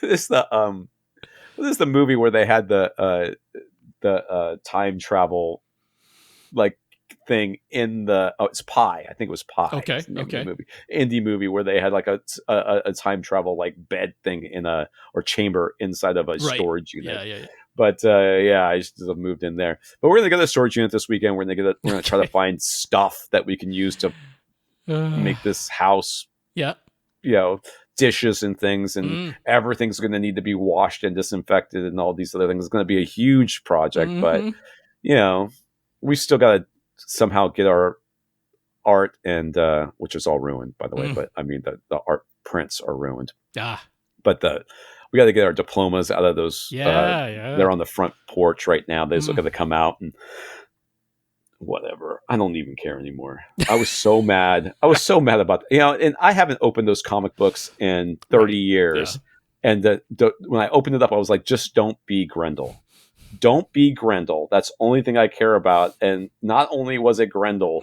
is the movie where they had the time travel like thing in it's Pi. I think it was Pi. Okay. Indie movie where they had like a time travel like bed thing in or chamber inside of a storage unit. Yeah. But I just moved in there. But we're gonna go to the storage unit this weekend. We're gonna try to find stuff that we can use to make this house. Yeah. Dishes and things, and everything's going to need to be washed and disinfected, and all these other things. It's going to be a huge project, but we still got to somehow get our art, and which is all ruined, by the way. But I mean, the art prints are ruined. But we got to get our diplomas out of those. They're on the front porch right now. They're going to come out and. Whatever. I don't even care anymore. I was so mad. I was so mad about and I haven't opened those comic books in 30 years. Yeah. And when I opened it up, I was like, just don't be Grendel. Don't be Grendel. That's the only thing I care about. And not only was it Grendel,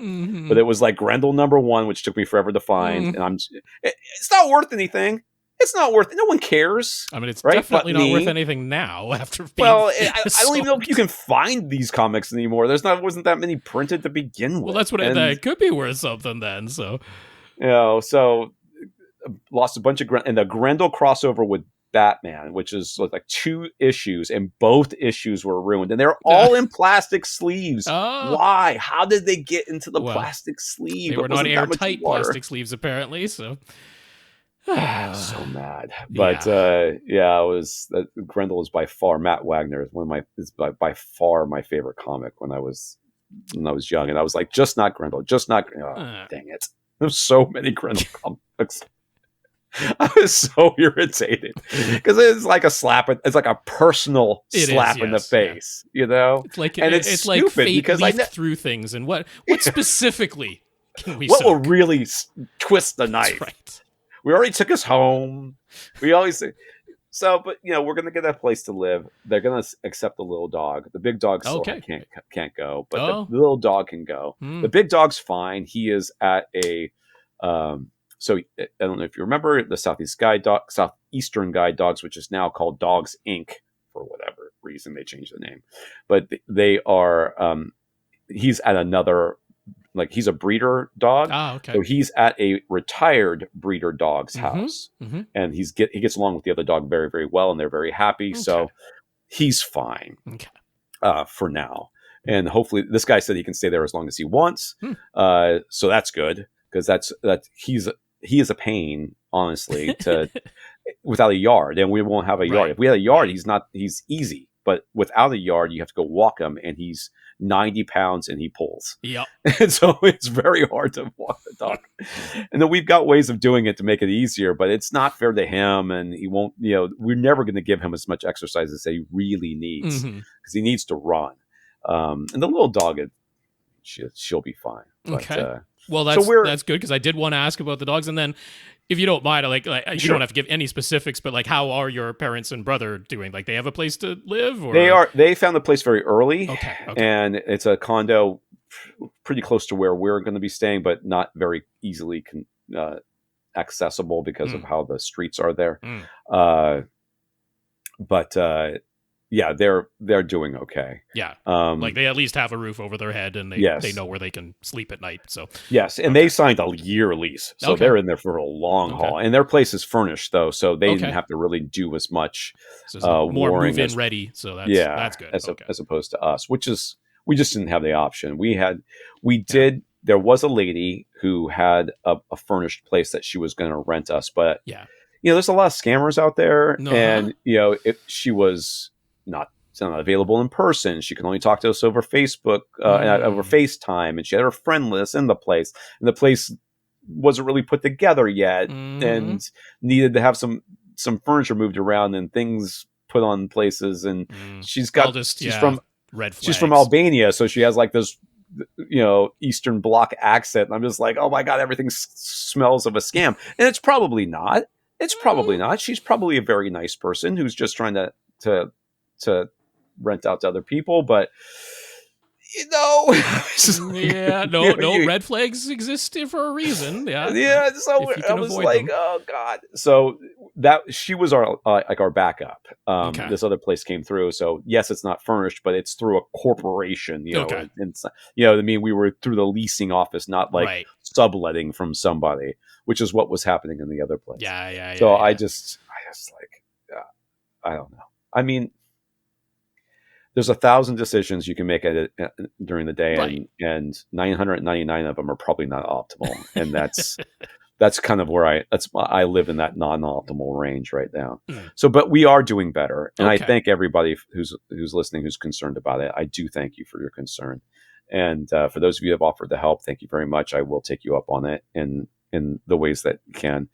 but it was like Grendel #1, which took me forever to find. And it's not worth anything. It's not worth it. No one cares. I mean, it's definitely not worth anything now after being I don't even know if you can find these comics anymore. Wasn't that many printed to begin with. Well, that's what it could be worth something then. So, so lost a bunch of and the Grendel crossover with Batman, which is like 2 issues, and both issues were ruined, and they're all in plastic sleeves. Why? How did they get into the plastic sleeve? They were not airtight plastic sleeves, apparently. So. So mad, but it was Grendel is by far Matt Wagner is by far my favorite comic when I was young, and I was like, just not Grendel, dang it! There's so many Grendel comics. I was so irritated because it's like a slap. It's like a personal It slap is, in the yes, face, you know. It's like And it's like stupid fate because leafed through things, and what specifically can we? what will soak? really twist the That's knife? right. We already took us home. We always say so, but we're gonna get a place to live. They're gonna accept the little dog. The big dog still Okay. can't go, but Oh. the little dog can go. Hmm. The big dog's fine. He is at a so I don't know if you remember the Southeastern Guide Dogs, which is now called Dogs Inc. for whatever reason they changed the name, but they are. He's at another, like he's a breeder dog, Okay. so he's at a retired breeder dog's house, and he gets along with the other dog very, very well, and they're very happy. Okay. So he's fine Okay. for now, and hopefully this guy said he can stay there as long as he wants. So that's good because he is a pain, honestly, to without a yard, and we won't have a yard. Right. If we had a yard, he's easy, but without a yard, you have to go walk him, and he's 90 pounds and he pulls. Yep. And so it's very hard to walk the dog. And then we've got ways of doing it to make it easier, but it's not fair to him, and he won't, we're never going to give him as much exercise as he really needs because he needs to run. And the little dog, she'll be fine. Okay. But, well, that's good because I did want to ask about the dogs, and then if you don't mind, like you Sure. don't have to give any specifics, but like how are your parents and brother doing? Like they have a place to live, or they found the place very early, okay. And it's a condo pretty close to where we're going to be staying, but not very easily accessible because of how the streets are there. But yeah, they're doing okay. Yeah, like they at least have a roof over their head, and they know where they can sleep at night. So yes, and they signed a year lease, so they're in there for a long haul. And their place is furnished though, so they didn't have to really do as much. So more move-in ready. So that's good. As opposed to us, we just didn't have the option. There was a lady who had a furnished place that she was going to rent us, but there's a lot of scammers out there, and she was not available in person. She can only talk to us over Facebook, over FaceTime, and she had her friend list in the place, and the place wasn't really put together yet, and needed to have some furniture moved around and things put on places. And she's from red flags. She's from Albania, so she has like this Eastern Bloc accent. And I'm just like, oh my god, everything smells of a scam, and it's probably not. It's probably not. She's probably a very nice person who's just trying to rent out to other people, but no, red flags exist for a reason. So I was like, oh god. So that she was our our backup. This other place came through, so yes, it's not furnished, but it's through a corporation. And I mean, we were through the leasing office, not like subletting from somebody, which is what was happening in the other place. So I just like, I don't know. I mean, there's 1,000 decisions you can make during the day, and 999 of them are probably not optimal. And that's kind of where I live in that non-optimal range right now. So, but we are doing better. And I thank everybody who's listening, who's concerned about it. I do thank you for your concern. And for those of you who have offered the help, thank you very much. I will take you up on it in the ways that you can.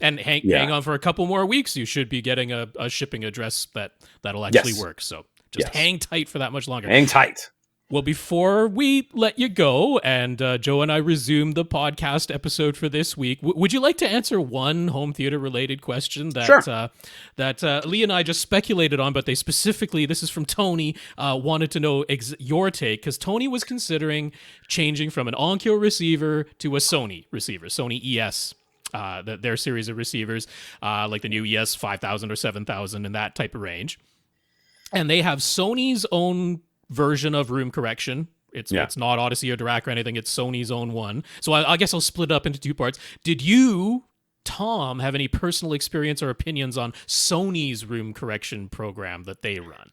And hang on for a couple more weeks. You should be getting a shipping address that'll actually work. So just hang tight for that much longer. Hang tight. Well, before we let you go and Joe and I resume the podcast episode for this week, would you like to answer one home theater related question that Lee and I just speculated on, but they specifically, this is from Tony, wanted to know your take, because Tony was considering changing from an Onkyo receiver to a Sony receiver, Sony ES. Their series of receivers, like the new ES 5000 or 7000 in that type of range. And they have Sony's own version of room correction. It's not Odyssey or Dirac or anything. It's Sony's own one. So I guess I'll split up into two parts. Did you, Tom, have any personal experience or opinions on Sony's room correction program that they run?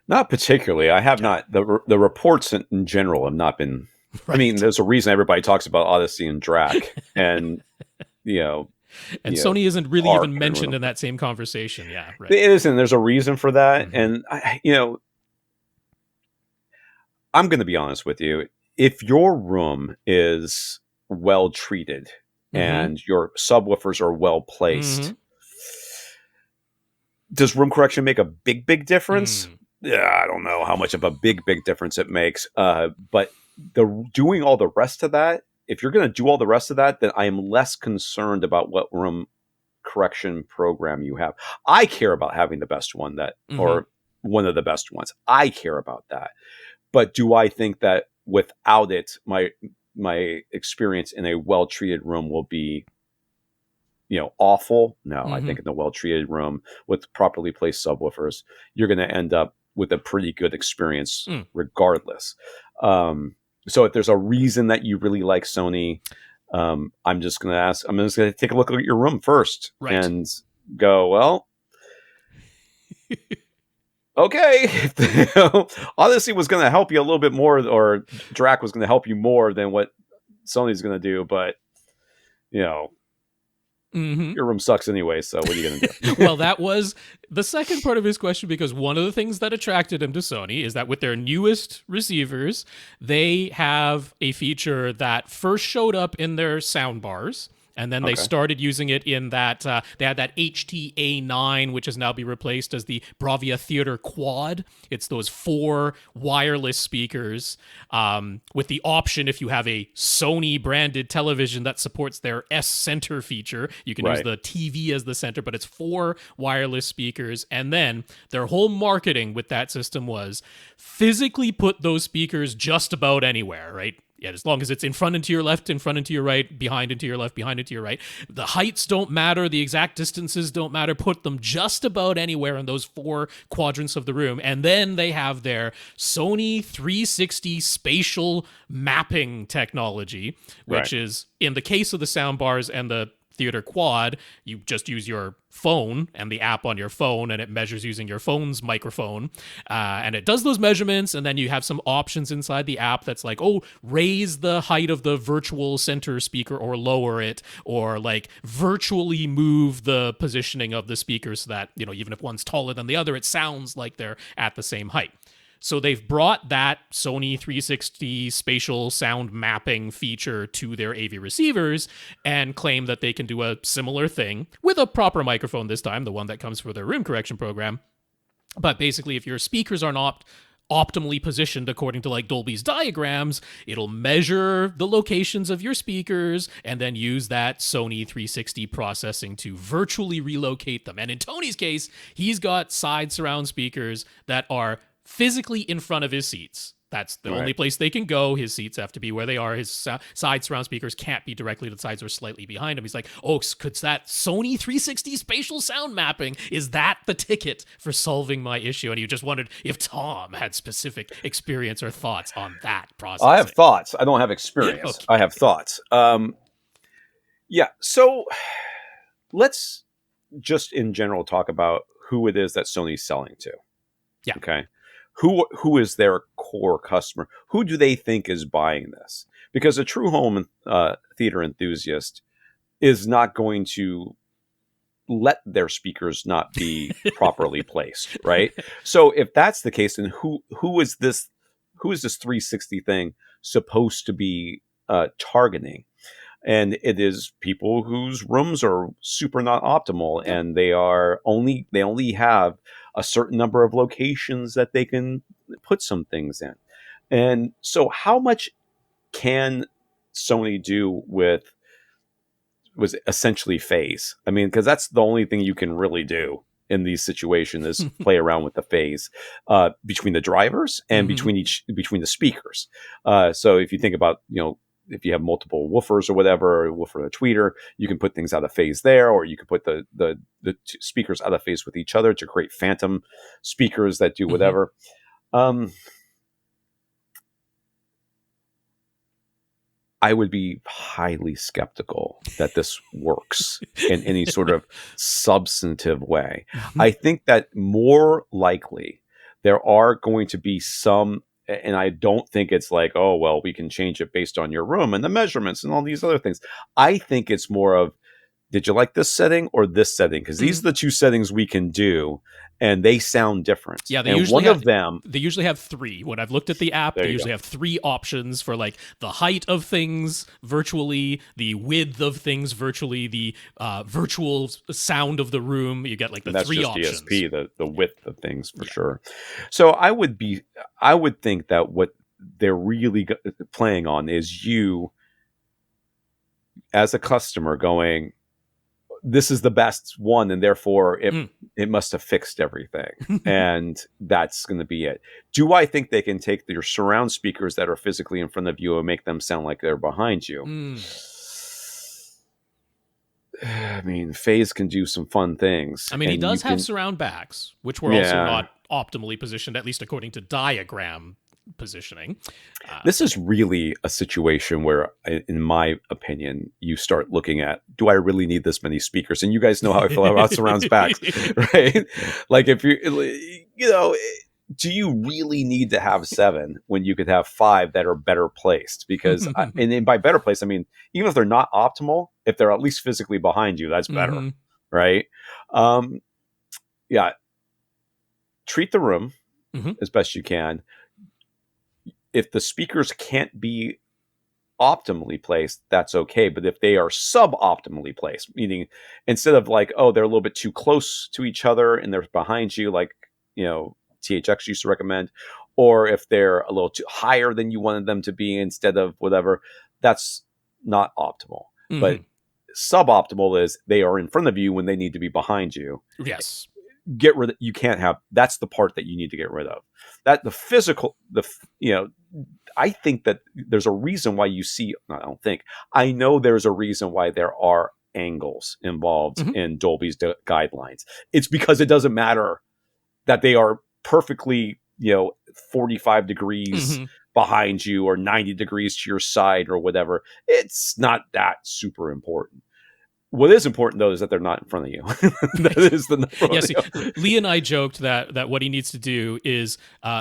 Not particularly. I have not. The reports in general have not been... Right. I mean, there's a reason everybody talks about Odyssey and Dirac, and... Sony isn't really even mentioned in that same conversation. Yeah, right. It isn't. There's a reason for that, and I'm going to be honest with you. If your room is well treated and your subwoofers are well placed. Mm-hmm. Does room correction make a big difference? Yeah, I don't know how much of a big difference it makes. But doing all the rest of that, if you're going to do all the rest of that, then I am less concerned about what room correction program you have. I care about having the best one or one of the best ones. I care about that. But do I think that without it, my experience in a well-treated room will be, awful? No, I think in a well-treated room with properly placed subwoofers, you're going to end up with a pretty good experience regardless. So if there's a reason that you really like Sony, I'm just going to take a look at your room first and go, well, okay. Odyssey was going to help you a little bit more, or Drac was going to help you more than what Sony's going to do, but your room sucks anyway, so what are you going to do? Well, that was the second part of his question, because one of the things that attracted him to Sony is that with their newest receivers, they have a feature that first showed up in their sound bars. And then they started using it in that, they had that HT-A9, which has now been replaced as the Bravia Theater Quad. It's those 4 wireless speakers with the option, if you have a Sony-branded television that supports their S-Center feature, you can use the TV as the center, but it's 4 wireless speakers. And then their whole marketing with that system was physically put those speakers just about anywhere, right? Yeah, as long as it's in front and to your left, in front and to your right, behind and to your left, behind and to your right. The heights don't matter. The exact distances don't matter. Put them just about anywhere in those 4 quadrants of the room. And then they have their Sony 360 spatial mapping technology, which is, in the case of the soundbars and the Theater Quad, you just use your phone and the app on your phone, and it measures using your phone's microphone, and it does those measurements. And then you have some options inside the app that's like, raise the height of the virtual center speaker or lower it, or like virtually move the positioning of the speaker so that, even if one's taller than the other, it sounds like they're at the same height. So they've brought that Sony 360 spatial sound mapping feature to their AV receivers and claim that they can do a similar thing with a proper microphone this time, the one that comes for their room correction program. But basically, if your speakers are not optimally positioned according to like Dolby's diagrams, it'll measure the locations of your speakers and then use that Sony 360 processing to virtually relocate them. And in Tony's case, he's got side surround speakers that are physically in front of his seats. That's the only place they can go. His seats have to be where they are. His side surround speakers can't be directly to the sides or slightly behind him. He's like, could that Sony 360 spatial sound mapping, is that the ticket for solving my issue? And he just wondered if Tom had specific experience or thoughts on that process. I have thoughts. I don't have experience. Okay. I have thoughts. So let's just in general talk about who it is that Sony's selling to. Yeah. Okay. Who is their core customer? Who do they think is buying this? Because a true home theater enthusiast is not going to let their speakers not be properly placed, right? So if that's the case, then who is this 360 thing supposed to be targeting? And it is people whose rooms are super not optimal, and they only have a certain number of locations that they can put some things in. And so how much can Sony do was essentially phase? I mean, because that's the only thing you can really do in these situations is play around with the phase between the drivers and between the speakers. So if you think about, if you have multiple woofers or whatever, a woofer and a tweeter, you can put things out of phase there, or you can put the two speakers out of phase with each other to create phantom speakers that do whatever. I would be highly skeptical that this works in any sort of substantive way. I think that more likely there are going to be some, and I don't think it's like, we can change it based on your room and the measurements and all these other things. I think it's more of, did you like this setting or this setting? Because these are the two settings we can do. and they sound different. Yeah, and one of them, they usually have 3. When I've looked at the app, they usually have 3 options for like the height of things virtually, the width of things virtually, the virtual sound of the room. You get like the 3 options. DSP, the width of things for sure. So I would think that what they're really playing on is you as a customer going, this is the best one, and therefore it must have fixed everything. And that's going to be it. Do I think they can take your surround speakers that are physically in front of you and make them sound like they're behind you? I mean, Phase can do some fun things. I mean, he does have surround backs, which were also not optimally positioned, at least according to diagram positioning. This is really a situation where, in my opinion, you start looking at, do I really need this many speakers? And you guys know how I feel about surround backs, right? Like if do you really need to have 7 when you could have 5 that are better placed? Because, and by better placed, I mean, even if they're not optimal, if they're at least physically behind you, that's better, right? Treat the room as best you can. If the speakers can't be optimally placed, that's okay. But if they are suboptimally placed, meaning instead of like, oh, they're a little bit too close to each other and they're behind you, like, THX used to recommend, or if they're a little too higher than you wanted them to be instead of whatever, that's not optimal. But suboptimal is they are in front of you when they need to be behind you. Yes. Get rid of, you can't have, that's the part that you need to get rid of. That the physical, I think that there's a reason why you see, I know there's a reason why there are angles involved in Dolby's guidelines. It's because it doesn't matter that they are perfectly, 45 degrees behind you or 90 degrees to your side or whatever. It's not that super important. What is important, though, is that they're not in front of you. That is the number one. Yes, Lee and I joked that what he needs to do is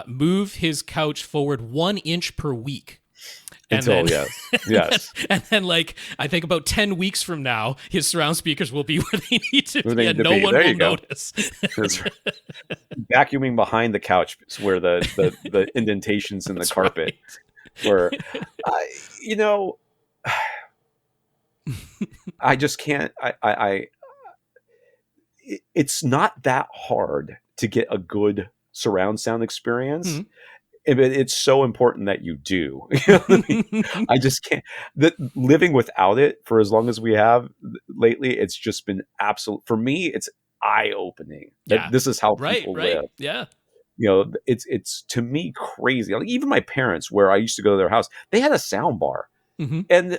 move his couch forward 1 inch per week. Yes. And then, like, I think about 10 weeks from now, his surround speakers will be where they need to be, and no one will notice. That's right. Vacuuming behind the couch where the indentations in the carpet. Right. Where, I just can't. It's not that hard to get a good surround sound experience. It's so important that you do. I just can't. Living without it for as long as we have lately, it's just been absolute. For me, it's eye-opening. Yeah. This is how people live. Yeah. It's to me crazy. Like even my parents, where I used to go to their house, they had a sound bar, and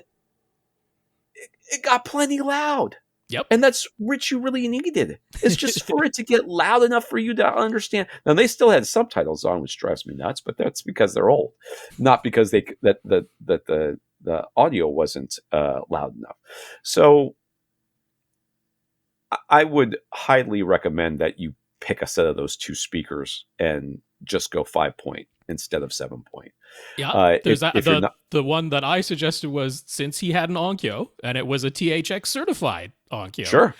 it got plenty loud. Yep. And that's what you really needed. It's just for it to get loud enough for you to understand. Now they still had subtitles on, which drives me nuts, but that's because they're old, not because the audio wasn't loud enough. So I would highly recommend that you pick a set of those 2 speakers and just go 5-point instead of 7-point. Yeah, there's the one that I suggested was, since he had an Onkyo and it was a THX certified Onkyo. Sure.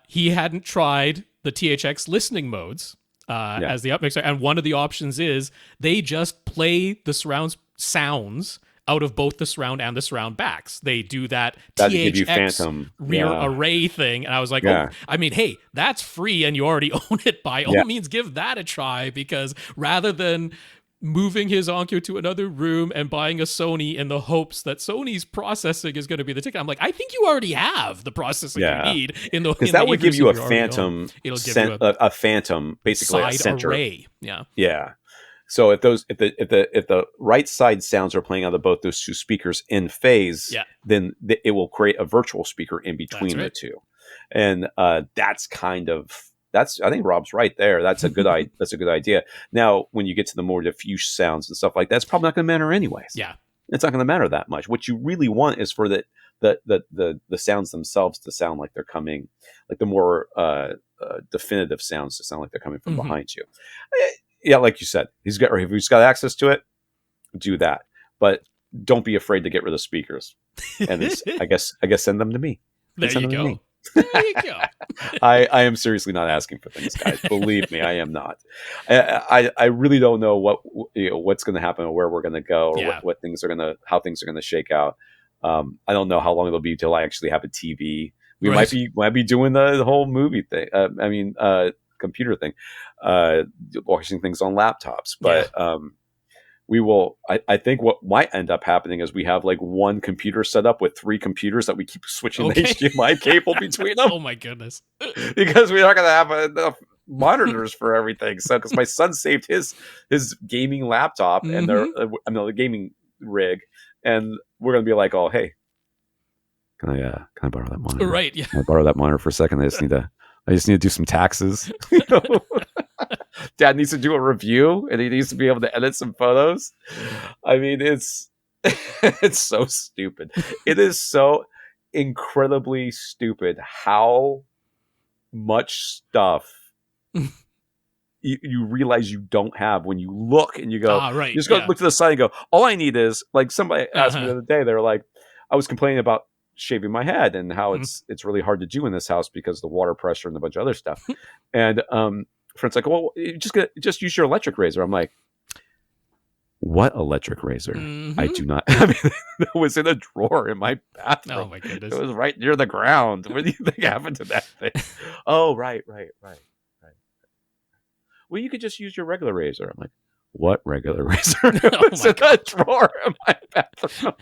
He hadn't tried the THX listening modes as the upmixer, and one of the options is they just play the surround sounds out of both the surround and the surround backs. They do that THX phantom rear array thing, and I was like, oh, I mean, hey, that's free and you already own it. By all means, give that a try, because rather than moving his Onkyo to another room and buying a Sony in the hopes that Sony's processing is going to be the ticket, I'm like, I think you already have the processing you need in the, because that would give you a phantom. It'll give you a phantom, basically side a center array. Yeah. So if the right side sounds are playing out of both those 2 speakers in phase, then it will create a virtual speaker in between the 2, and I think Rob's right there. That's a good idea. Now, when you get to the more diffuse sounds and stuff like that, it's probably not going to matter anyways. Yeah, it's not going to matter that much. What you really want is for the sounds themselves to sound like they're coming, like the more definitive sounds to sound like they're coming from behind you. Yeah, like you said, if he's got access to it, do that. But don't be afraid to get rid of speakers. And I guess send them to me. There you go. There you go. I am seriously not asking for things, guys. Believe me, I am not. I really don't know what's going to happen or where we're going to go or Yeah. how things are going to shake out. I don't know how long it'll be till I actually have a TV. We Right. might be doing the whole movie thing. Computer thing, watching things on laptops. But we will. I think what might end up happening is we have like one computer set up with 3 computers that we keep switching the HDMI cable between them. Oh my goodness. Because we're not going to have enough monitors for everything. So, because my son saved his gaming laptop and the gaming rig, and we're going to be like, oh, hey, can I borrow that monitor? Right. Yeah. Can I borrow that monitor for a second? I just need to do some taxes. Dad needs to do a review, and he needs to be able to edit some photos. I mean, it's so stupid. It is so incredibly stupid how much stuff you realize you don't have when you look and you go, right. You just go look to the side and go, all I need is, like, somebody asked me the other day, they were like, I was complaining about shaving my head and how it's really hard to do in this house because of the water pressure and a bunch of other stuff. And friend's like, well, you just use your electric razor. I'm like, what electric razor? I do not. I mean, it was in a drawer in my bathroom. Oh my goodness. It was right near the ground. What do you think happened to that thing? Oh, right. Well, you could just use your regular razor. I'm like, what regular razor? It was in a drawer in my bathroom.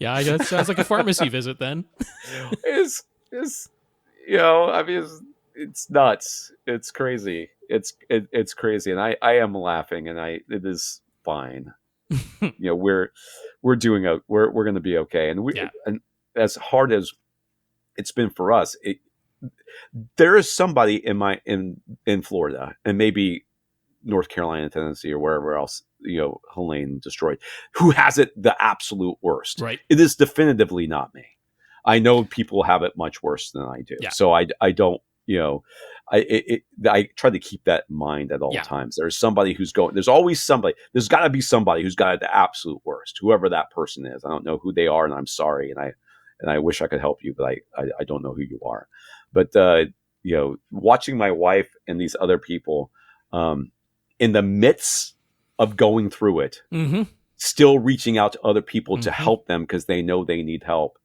Yeah, I guess sounds like a pharmacy visit then. It's I mean, it's nuts. It's crazy. It's crazy, and I am laughing, and it is fine. We're doing we're going to be okay, and and as hard as it's been for us, there is somebody in Florida and maybe North Carolina, Tennessee, or wherever else, Helene destroyed, who has it the absolute worst. Right. It is definitively not me. I know people have it much worse than I do. Yeah. So I don't, I try to keep that in mind at all times. There's always somebody, there's got to be somebody who's got it the absolute worst, whoever that person is. I don't know who they are, and I'm sorry. And I wish I could help you, but I don't know who you are. But, watching my wife and these other people, in the midst of going through it, still reaching out to other people to help them because they know they need help,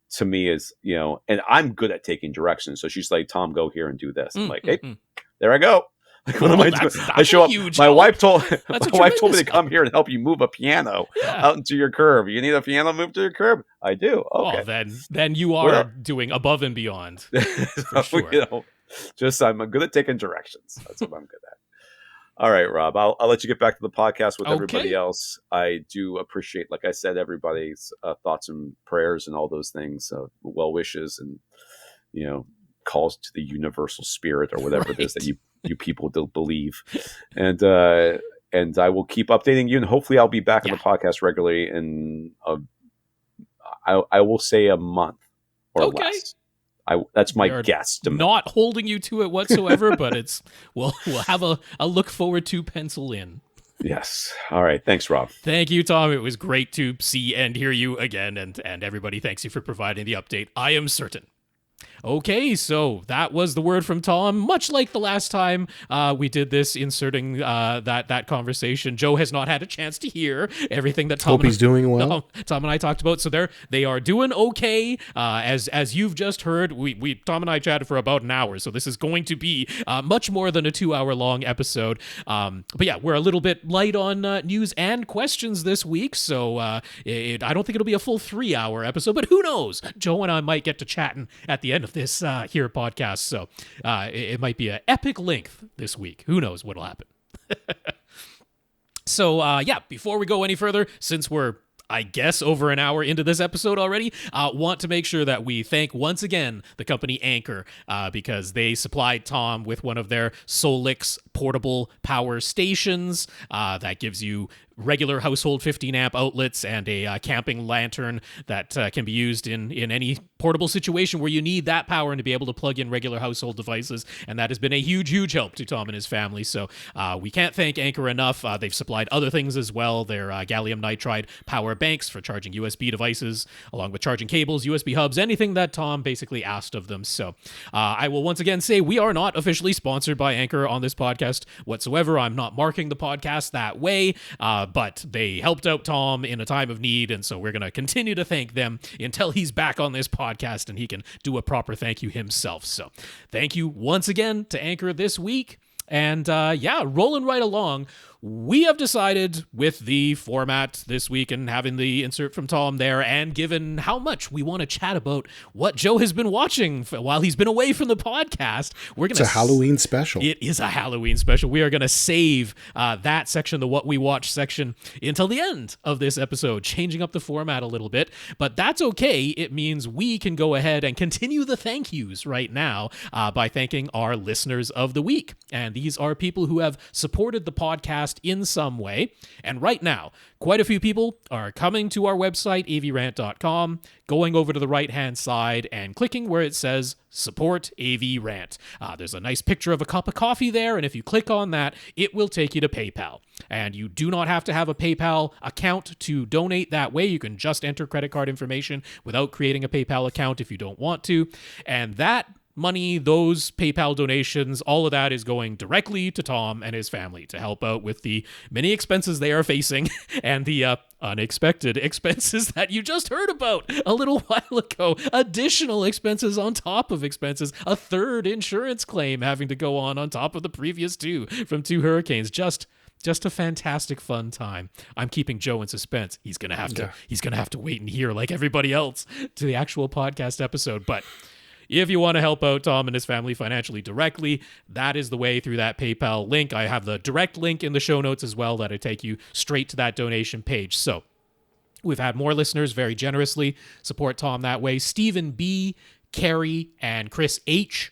to me is, and I'm good at taking directions. So she's like, Tom, go here and do this. I'm like, hey, there I go. Like, what am I doing? I show up. My wife told me to come here and help you move a piano out into your curb. You need a piano moved to your curb? I do. Okay. Oh, then you are doing above and beyond. For sure. I'm good at taking directions. That's what I'm good at. All right, Rob, I'll let you get back to the podcast with everybody else. I do appreciate, like I said, everybody's thoughts and prayers and all those things, well wishes and, calls to the universal spirit or whatever it is that you people do believe. And I will keep updating you, and hopefully I'll be back on the podcast regularly in, I will say a month or less. That's my guess. Not holding you to it whatsoever, but we'll have a look forward to pencil in. Yes. All right. Thanks, Rob. Thank you, Tom. It was great to see and hear you again, and everybody, thanks you for providing the update. I am certain. Okay, so that was the word from Tom. Much like the last time we did this, inserting that conversation, Joe has not had a chance to hear everything that Tom. Hope he's doing well. Tom and I talked about. So they are doing okay. As you've just heard, we Tom and I chatted for about an hour. So this is going to be much more than a 2-hour long episode. But yeah, we're a little bit light on news and questions this week. So I don't think it'll be a full 3-hour episode. But who knows? Joe and I might get to chatting at the end of this here podcast, so it might be an epic length this week. Who knows what'll happen? So before we go any further, since we're I guess over an hour into this episode already, want to make sure that we thank once again the company Anchor, because they supplied Tom with one of their Solix portable power stations that gives you regular household 15 amp outlets and a camping lantern that can be used in any portable situation where you need that power and to be able to plug in regular household devices. And that has been a huge help to Tom and his family. So we can't thank Anchor enough. They've supplied other things as well. Their gallium nitride power banks for charging USB devices, along with charging cables, USB hubs, anything that Tom basically asked of them. So I will once again say we are not officially sponsored by Anchor on this podcast whatsoever. I'm not marking the podcast that way, but they helped out Tom in a time of need, and so we're going to continue to thank them until he's back on this podcast and he can do a proper thank you himself. So thank you once again to Anchor this week. And rolling right along, we have decided with the format this week and having the insert from Tom there, and given how much we want to chat about what Joe has been watching while he's been away from the podcast, we're going to... It's a Halloween special. It is a Halloween special. We are going to save that section, the What We Watch section, until the end of this episode, changing up the format a little bit. But that's okay. It means we can go ahead and continue the thank yous right now by thanking our listeners of the week. And these are people who have supported the podcast in some way. And right now, quite a few people are coming to our website, avrant.com, going over to the right-hand side and clicking where it says Support AVRant. There's a nice picture of a cup of coffee there, and if you click on that, it will take you to PayPal. And you do not have to have a PayPal account to donate that way. You can just enter credit card information without creating a PayPal account if you don't want to. And that money, those PayPal donations, all of that is going directly to Tom and his family to help out with the many expenses they are facing and the unexpected expenses that you just heard about a little while ago. Additional expenses on top of expenses. A third insurance claim having to go on top of the previous two from two hurricanes. Just a fantastic fun time. I'm keeping Joe in suspense. He's gonna have to wait and hear like everybody else to the actual podcast episode. But if you want to help out Tom and his family financially directly, that is the way through that PayPal link. I have the direct link in the show notes as well that'll take you straight to that donation page. So we've had more listeners very generously support Tom that way. Stephen B., Carrie, and Chris H.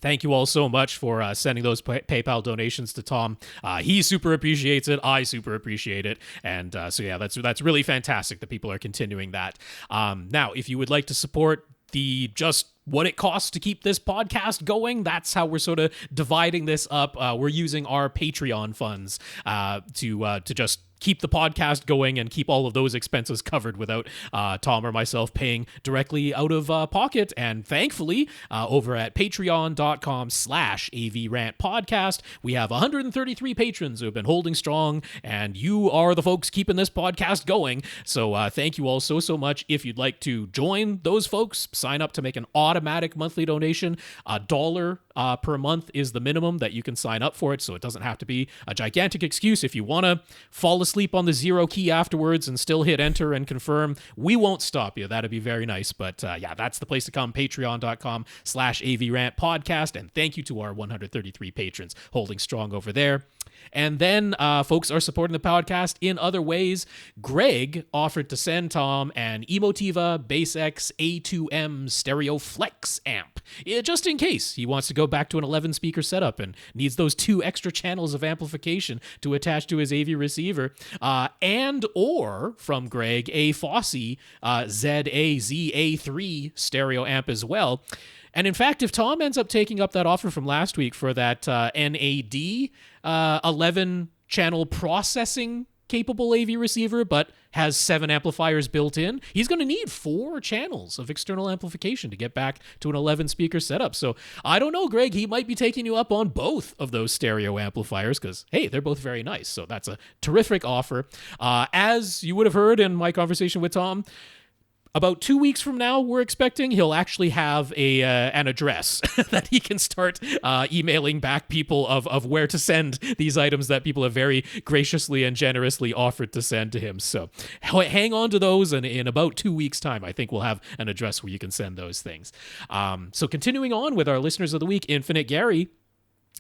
Thank you all so much for sending those PayPal donations to Tom. He super appreciates it. I super appreciate it. And that's really fantastic that people are continuing that. Now, if you would like to support just what it costs to keep this podcast going, that's how we're sort of dividing this up. We're using our Patreon funds to just keep the podcast going and keep all of those expenses covered without Tom or myself paying directly out of pocket. And thankfully, over at patreon.com/AVRant podcast, we have 133 patrons who have been holding strong, and you are the folks keeping this podcast going. So thank you all so much. If you'd like to join those folks, sign up to make an automatic monthly donation. $1 per month is the minimum that you can sign up for it, so it doesn't have to be a gigantic excuse. If you want to fall asleep on the 0 key afterwards and still hit enter and confirm, we won't stop you. That'd be very nice. But that's the place to come, patreon.com/AVRant podcast. And thank you to our 133 patrons holding strong over there. And then folks are supporting the podcast in other ways. Greg offered to send Tom an Emotiva BassX A2M Stereo Flex amp, just in case he wants to go back to an 11 speaker setup and needs those 2 extra channels of amplification to attach to his AV receiver. And or from Greg, a Fosse ZA-ZA3 stereo amp as well. And in fact, if Tom ends up taking up that offer from last week for that NAD 11 channel processing capable AV receiver, but has 7 amplifiers built in, he's going to need 4 channels of external amplification to get back to an 11 speaker setup. So I don't know, Greg, he might be taking you up on both of those stereo amplifiers because, hey, they're both very nice. So that's a terrific offer. As you would have heard in my conversation with Tom, about 2 weeks from now, we're expecting he'll actually have an address that he can start emailing back people of where to send these items that people have very graciously and generously offered to send to him. So hang on to those, and in about 2 weeks' time, I think we'll have an address where you can send those things. So continuing on with our listeners of the week, Infinite Gary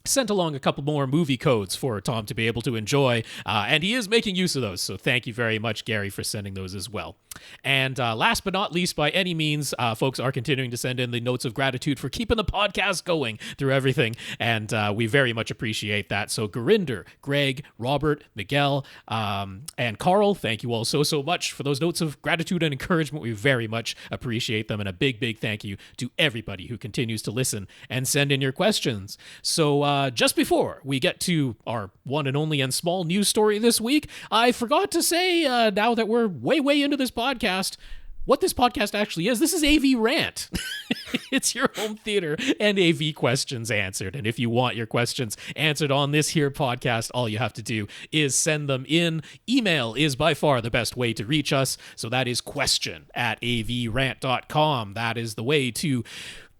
sent along a couple more movie codes for Tom to be able to enjoy, and he is making use of those. So thank you very much, Gary, for sending those as well. And last but not least, by any means, folks are continuing to send in the notes of gratitude for keeping the podcast going through everything, and we very much appreciate that. So Gurinder, Greg, Robert, Miguel, and Carl, thank you all so much for those notes of gratitude and encouragement. We very much appreciate them, and a big thank you to everybody who continues to listen and send in your questions. So just before we get to our one and only and small news story this week, I forgot to say, now that we're way into this podcast, what this podcast actually is. This is AVRant. It's your home theater and AV questions answered. And if you want your questions answered on this here podcast, all you have to do is send them in. Email is by far the best way to reach us. So that is question@avrant.com. That is the way to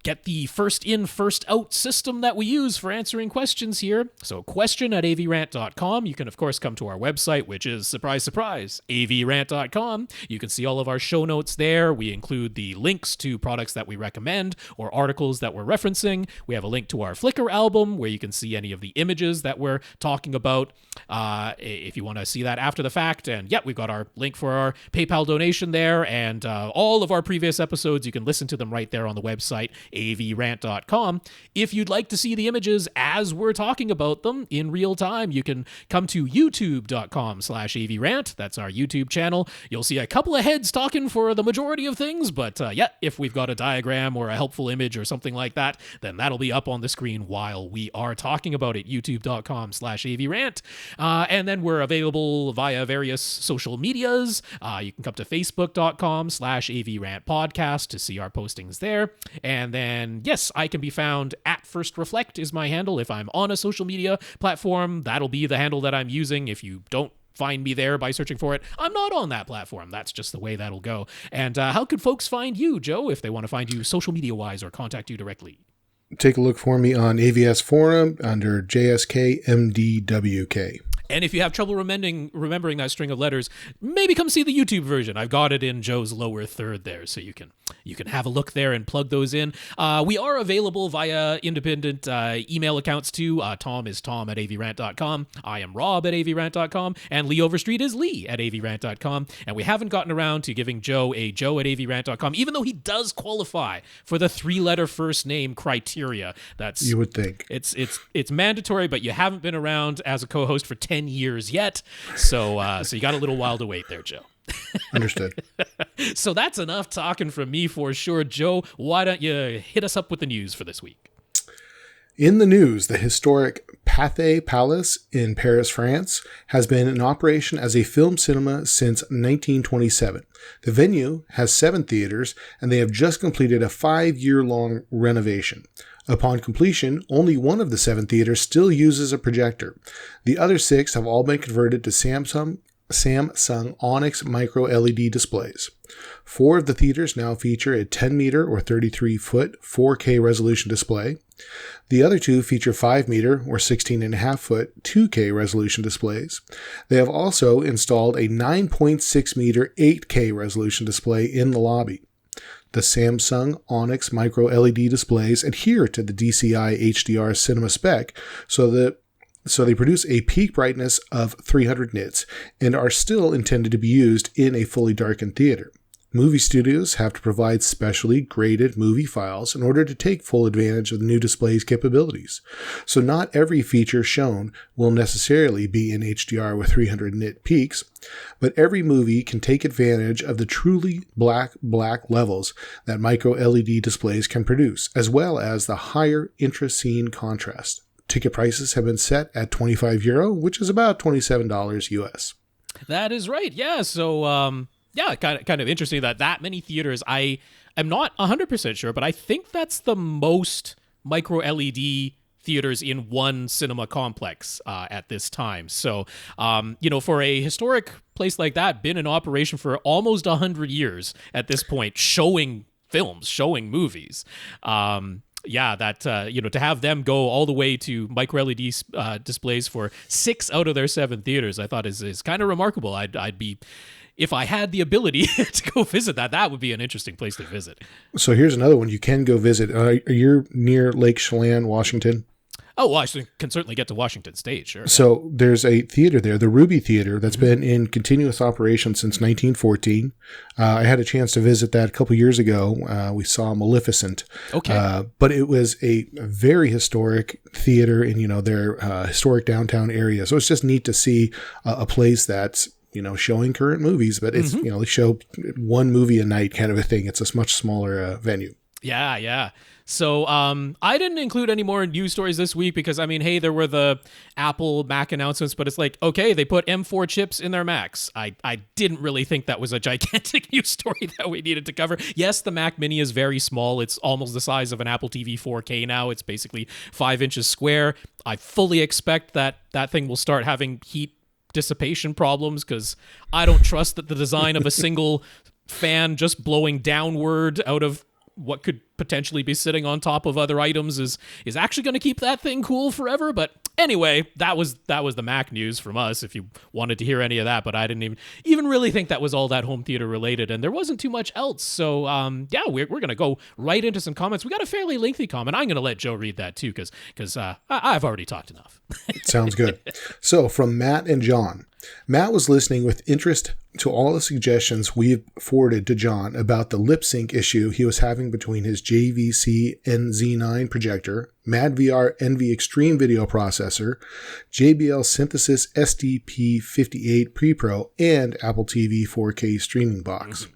get the first in, first out system that we use for answering questions here. So question@avrant.com. You can, of course, come to our website, which is, surprise, avrant.com. You can see all of our show notes there. We include the links to products that we recommend or articles that we're referencing. We have a link to our Flickr album where you can see any of the images that we're talking about if you want to see that after the fact. And yeah, we've got our link for our PayPal donation there, and all of our previous episodes, you can listen to them right there on the website, avrant.com. If you'd like to see the images as we're talking about them in real time, you can come to youtube.com/avrant. That's our YouTube channel. You'll see a couple of heads talking for the majority of things, but yeah, if we've got a diagram or a helpful image or something like that, then that'll be up on the screen while we are talking about it, youtube.com/avrant. And then we're available via various social medias. You can come to facebook.com/avrant podcast to see our postings there. And then, yes, I can be found at First Reflect is my handle. If I'm on a social media platform, that'll be the handle that I'm using. If you don't find me there by searching for it, I'm not on that platform. That's just the way that'll go. And how could folks find you, Joe, if they want to find you social media-wise or contact you directly? Take a look for me on AVS Forum under JSKMDWK. And if you have trouble remembering that string of letters, maybe come see the YouTube version. I've got it in Joe's lower third there, so you can have a look there and plug those in. We are available via independent email accounts too. Tom is tom@avrant.com. I am rob@avrant.com. And Lee Overstreet is lee@avrant.com. And we haven't gotten around to giving Joe a joe@avrant.com, even though he does qualify for the 3-letter first name criteria. That's, you would think. It's mandatory, but you haven't been around as a co-host for 10 years yet, so you got a little while to wait there, Joe. Understood. So that's enough talking from me for sure. Joe, why don't you hit us up with the news for this week? In the news, the historic Pathé Palace in Paris, France, has been in operation as a film cinema since 1927. The venue has 7 theaters, and they have just completed a 5-year-long renovation. Upon completion, only one of the 7 theaters still uses a projector. The other 6 have all been converted to Samsung Onyx MicroLED displays. 4 of the theaters now feature a 10-meter or 33-foot 4K resolution display. The other 2 feature 5-meter or 16.5-foot 2K resolution displays. They have also installed a 9.6-meter 8K resolution display in the lobby. The Samsung Onyx MicroLED displays adhere to the DCI HDR cinema spec, so they produce a peak brightness of 300 nits and are still intended to be used in a fully darkened theater. Movie studios have to provide specially graded movie files in order to take full advantage of the new display's capabilities. So not every feature shown will necessarily be in HDR with 300 nit peaks, but every movie can take advantage of the truly black levels that micro-LED displays can produce, as well as the higher intra-scene contrast. Ticket prices have been set at €25, which is about $27 US. That is right. Yeah. So, yeah, kind of interesting that many theaters. I am not 100% sure, but I think that's the most micro LED theaters in one cinema complex at this time. So, for a historic place like that, been in operation for almost 100 years at this point, showing films, showing movies. To have them go all the way to micro LED displays for 6 out of their 7 theaters, I thought is kind of remarkable. I'd be, if I had the ability to go visit that would be an interesting place to visit. So here's another one you can go visit. You're near Lake Chelan, Washington. Oh, well, I can certainly get to Washington State, sure. So there's a theater there, the Ruby Theater, that's been in continuous operation since 1914. I had a chance to visit that a couple years ago. We saw Maleficent. Okay. But it was a very historic theater in, their historic downtown area. So it's just neat to see a place that's, showing current movies, but it's, they show one movie a night kind of a thing. It's a much smaller venue. Yeah. So I didn't include any more news stories this week because, hey, there were the Apple Mac announcements, but it's like, okay, they put M4 chips in their Macs. I didn't really think that was a gigantic news story that we needed to cover. Yes, the Mac Mini is very small. It's almost the size of an Apple TV 4K now. It's basically 5 inches square. I fully expect that thing will start having heat dissipation problems because I don't trust that the design of a single fan just blowing downward out of what could potentially be sitting on top of other items is actually going to keep that thing cool forever. But anyway, that was the Mac news from us, if you wanted to hear any of that. But I didn't even really think that was all that home theater related, and there wasn't too much else. So yeah, we're going to go right into some comments. We got a fairly lengthy comment. I'm going to let Joe read that too because I've already talked enough. Sounds good. So from Matt and John. Matt was listening with interest to all the suggestions we've forwarded to John about the lip sync issue he was having between his JVC NZ9 projector, MadVR NV Extreme video processor, JBL Synthesis SDP58 Pre-Pro, and Apple TV 4K streaming box.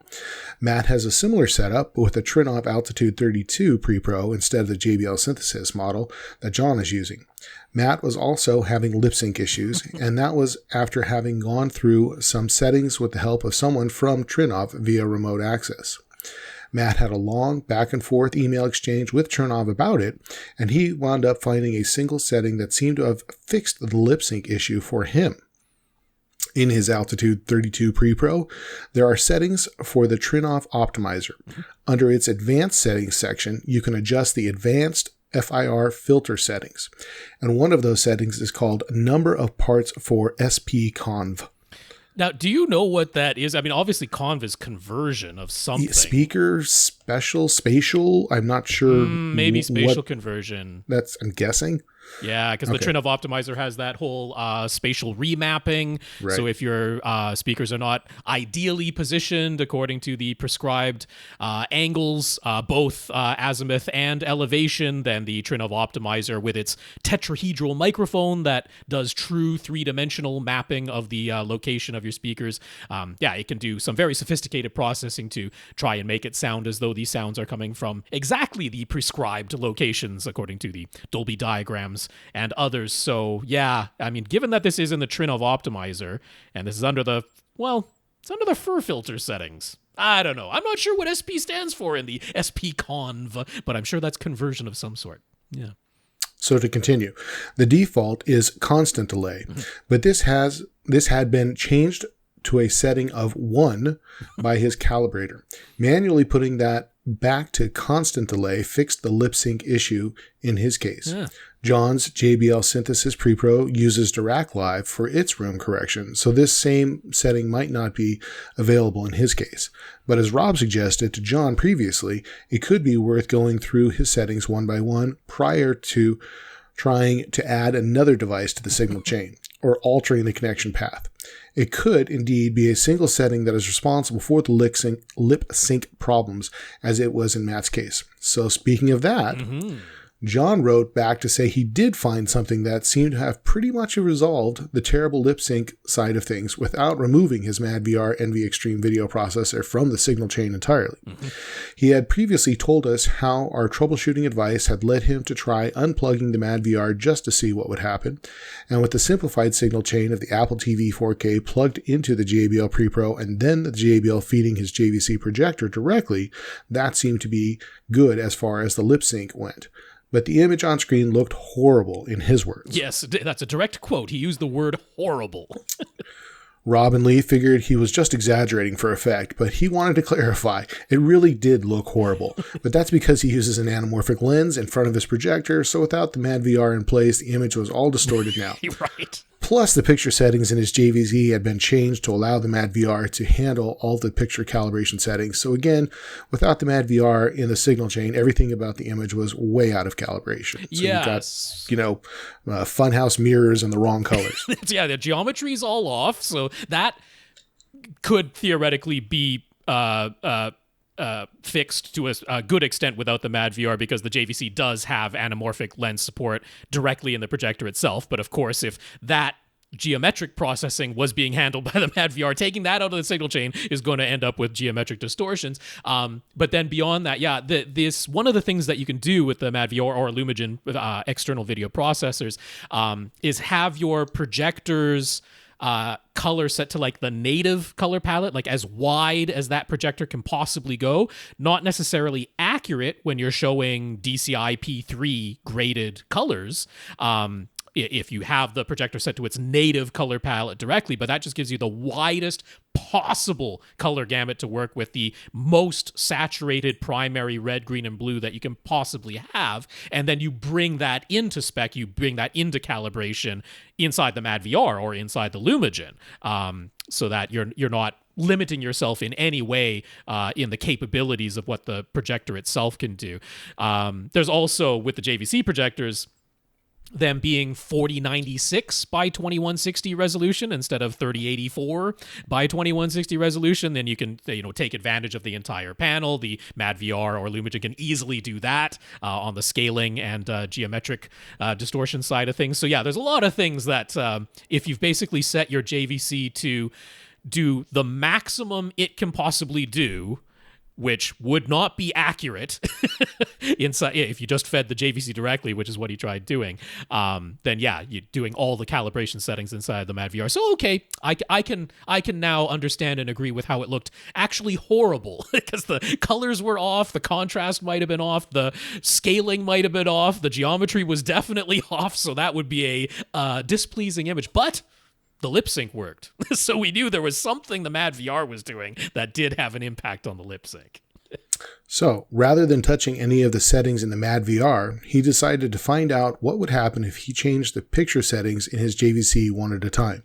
Matt has a similar setup, but with a Trinnov Altitude 32 Pre-Pro instead of the JBL Synthesis model that John is using. Matt was also having lip sync issues, and that was after having gone through some settings with the help of someone from Trinnov via remote access. Matt had a long back and forth email exchange with Trinnov about it, and he wound up finding a single setting that seemed to have fixed the lip sync issue for him. In his Altitude 32 Pre-Pro, there are settings for the Trinnov optimizer. Under its advanced settings section, you can adjust the advanced FIR filter settings. And one of those settings is called number of parts for SP-Conv. Now, do you know what that is? Obviously conv is conversion of something. Speaker, spatial, I'm not sure. Maybe spatial conversion. I'm guessing. Yeah, because the Trinnov optimizer has that whole spatial remapping. Right. So if your speakers are not ideally positioned according to the prescribed angles, both azimuth and elevation, then the Trinnov optimizer with its tetrahedral microphone that does true three-dimensional mapping of the location of your speakers. It can do some very sophisticated processing to try and make it sound as though these sounds are coming from exactly the prescribed locations according to the Dolby diagrams and others. So yeah, given that this is in the Trinnov optimizer and this is under the fur filter settings, I don't know. I'm not sure what SP stands for in the SP-Conv, but I'm sure that's conversion of some sort. Yeah. So to continue, the default is constant delay, but this had been changed to a setting of 1 by his calibrator. Manually putting that back to constant delay fixed the lip sync issue in his case. Yeah. John's JBL Synthesis Pre-Pro uses Dirac Live for its room correction, so this same setting might not be available in his case. But as Rob suggested to John previously, it could be worth going through his settings one by one prior to trying to add another device to the signal chain or altering the connection path. It could indeed be a single setting that is responsible for the lip sync problems, as it was in Matt's case. So speaking of that, John wrote back to say he did find something that seemed to have pretty much resolved the terrible lip sync side of things without removing his MadVR NV Extreme video processor from the signal chain entirely. He had previously told us how our troubleshooting advice had led him to try unplugging the MadVR just to see what would happen, and with the simplified signal chain of the Apple TV 4K plugged into the JBL Pre-Pro and then the JBL feeding his JVC projector directly, that seemed to be good as far as the lip sync went. But the image on screen looked horrible, in his words. Yes, that's a direct quote. He used the word horrible. Rob and Lee figured he was just exaggerating for effect, but he wanted to clarify. It really did look horrible. But that's because he uses an anamorphic lens in front of his projector, so without the MadVR in place, the image was all distorted now. Right. Plus, the picture settings in his JVZ had been changed to allow the MadVR to handle all the picture calibration settings. So again, without the MadVR in the signal chain, everything about the image was way out of calibration. So yes. you got, funhouse mirrors in the wrong colors. Yeah, the geometry's all off, so that could theoretically be fixed to a good extent without the MadVR, because the JVC does have anamorphic lens support directly in the projector itself. But of course, if that geometric processing was being handled by the MadVR, taking that out of the signal chain is going to end up with geometric distortions. But then beyond that, this one of the things that you can do with the MadVR or Lumagen external video processors is have your projectors color set to like the native color palette, like as wide as that projector can possibly go. Not necessarily accurate when you're showing DCI P3 graded colors, if you have the projector set to its native color palette directly, but that just gives you the widest possible color gamut to work with, the most saturated primary red, green, and blue that you can possibly have. And then you bring that into spec, you bring that into calibration inside the MadVR or inside the Lumagen, so that you're not limiting yourself in any way in the capabilities of what the projector itself can do. There's also, with the JVC projectors, them being 4096 by 2160 resolution instead of 3084 by 2160 resolution, then you can take advantage of the entire panel. The MadVR or Lumagen can easily do that on the scaling and geometric distortion side of things. So yeah, there's a lot of things that if you've basically set your JVC to do the maximum it can possibly do, which would not be accurate inside if you just fed the JVC directly, which is what he tried doing, then yeah, you're doing all the calibration settings inside the MadVR. So okay, I can now understand and agree with how it looked actually horrible, because the colors were off, the contrast might have been off, the scaling might have been off, the geometry was definitely off, so that would be a displeasing image. But the lip sync worked. So we knew there was something the MadVR was doing that did have an impact on the lip sync. So, rather than touching any of the settings in the MadVR, he decided to find out what would happen if he changed the picture settings in his JVC one at a time.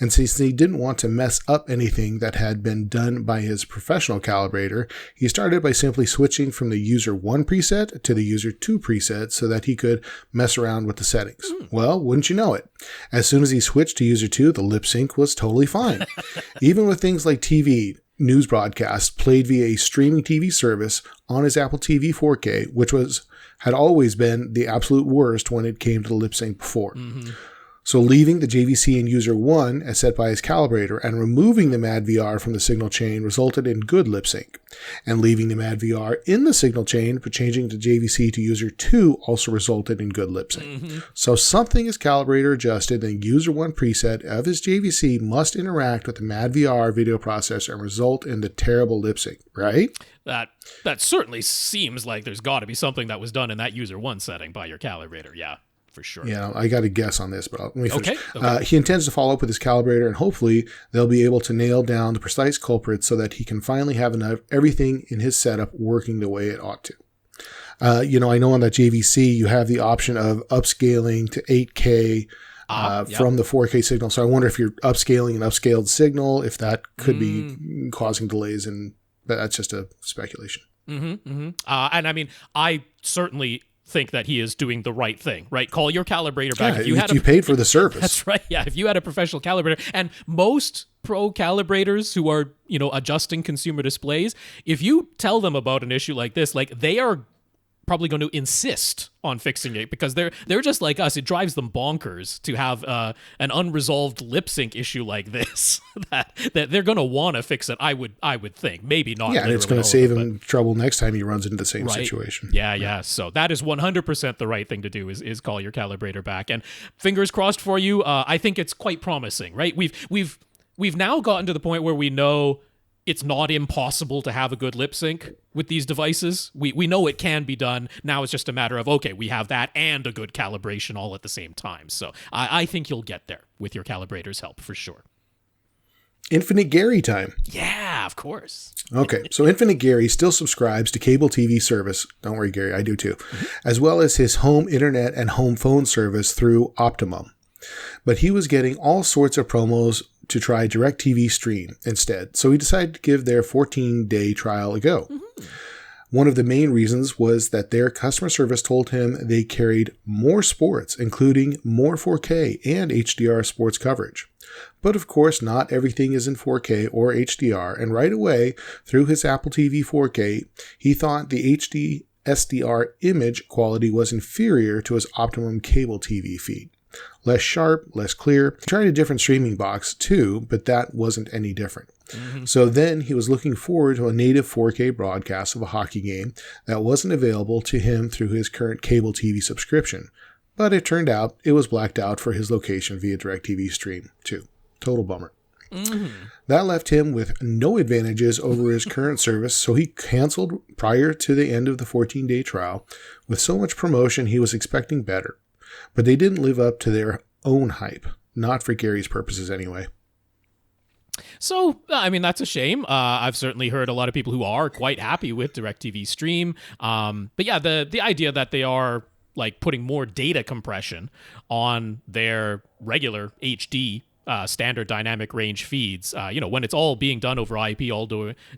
And since he didn't want to mess up anything that had been done by his professional calibrator, he started by simply switching from the user 1 preset to the user 2 preset so that he could mess around with the settings. Well, wouldn't you know it? As soon as he switched to user 2, the lip sync was totally fine. Even with things like TV, news broadcasts played via a streaming TV service on his Apple TV 4K, which had always been the absolute worst when it came to the lip sync before. Mm-hmm. So leaving the JVC in user 1 as set by his calibrator and removing the MadVR from the signal chain resulted in good lip sync. And leaving the MadVR in the signal chain but changing the JVC to user 2 also resulted in good lip sync. Mm-hmm. So something is calibrator adjusted, and user 1 preset of his JVC must interact with the MadVR video processor and result in the terrible lip sync, right? That certainly seems like there's got to be something that was done in that user 1 setting by your calibrator, yeah. For sure. Yeah, I got to guess on this, but let me finish. Okay. He intends to follow up with his calibrator, and hopefully they'll be able to nail down the precise culprit so that he can finally have everything in his setup working the way it ought to. I know on that JVC you have the option of upscaling to 8K from the 4K signal. So I wonder if you're upscaling an upscaled signal, if that could be causing delays, but that's just a speculation. Mm-hmm, mm-hmm. And I mean, I certainly think that he is doing the right thing, right? Call your calibrator back. Yeah, if you paid for the service. That's right. Yeah, if you had a professional calibrator, and most pro calibrators who are, adjusting consumer displays, if you tell them about an issue like this, like they are probably going to insist on fixing it, because they're just like us. It drives them bonkers to have an unresolved lip sync issue like this that they're going to want to fix it. I would think, maybe not. Yeah, and it's going to save him trouble next time he runs into the same situation. Yeah. So that is 100% the right thing to do is call your calibrator back. And fingers crossed for you. I think it's quite promising, right? We've now gotten to the point where we know it's not impossible to have a good lip sync with these devices. We know it can be done. Now it's just a matter of, okay, we have that and a good calibration all at the same time. So I think you'll get there with your calibrator's help for sure. Infinite Gary time. Yeah, of course. Okay, so Infinite Gary still subscribes to cable TV service. Don't worry, Gary, I do too. As well as his home internet and home phone service through Optimum. But he was getting all sorts of promos to try DirecTV Stream instead, so he decided to give their 14-day trial a go. One of the main reasons was that their customer service told him they carried more sports, including more 4K and HDR sports coverage. But of course, not everything is in 4K or HDR, and right away, through his Apple TV 4K, he thought the HD SDR image quality was inferior to his Optimum cable TV feed. Less sharp, less clear. He tried a different streaming box too, but that wasn't any different. So then he was looking forward to a native 4K broadcast of a hockey game that wasn't available to him through his current cable TV subscription. But it turned out it was blacked out for his location via DirecTV Stream too. Total bummer. That left him with no advantages over his current service, so he canceled prior to the end of the 14-day trial. With so much promotion, he was expecting better. But they didn't live up to their own hype. Not for Gary's purposes anyway. So, I mean, that's a shame. I've certainly heard a lot of people who are quite happy with DirecTV Stream. But yeah, the idea that they are like putting more data compression on their regular HD standard dynamic range feeds, when it's all being done over IP,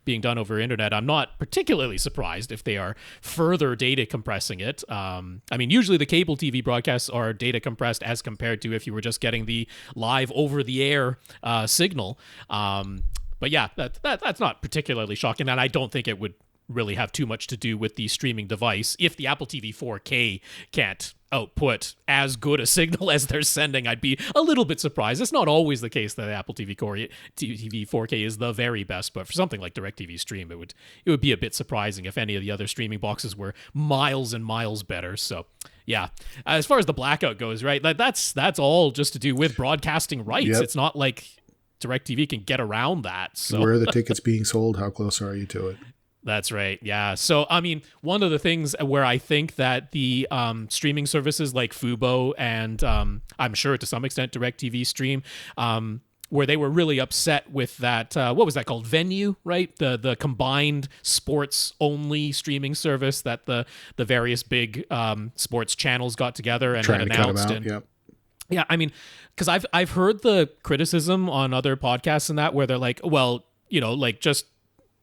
being done over internet, I'm not particularly surprised if they are further data compressing it. I mean, usually the cable TV broadcasts are data compressed as compared to if you were just getting the live over the air signal. But yeah, that's not particularly shocking, and I don't think it would really have too much to do with the streaming device. If the Apple TV 4K can't output as good a signal as they're sending, I'd be a little bit surprised. It's not always the case that the Apple TV 4K is the very best, but for something like DirecTV Stream, it would be a bit surprising if any of the other streaming boxes were miles and miles better. So yeah, as far as the blackout goes, right, that's all just to do with broadcasting rights. Yep. It's not like DirecTV can get around that. So Where are the tickets being sold? How close are you to it? That's right. Yeah. So, I mean, one of the things where I think that the streaming services like Fubo and I'm sure to some extent DirecTV Stream, where they were really upset with that, what was that called? Venue, right? The combined sports only streaming service that the various big sports channels got together and Trying had to cut announced. them out, Yeah, I mean, because I've heard the criticism on other podcasts and that where they're like, well, like just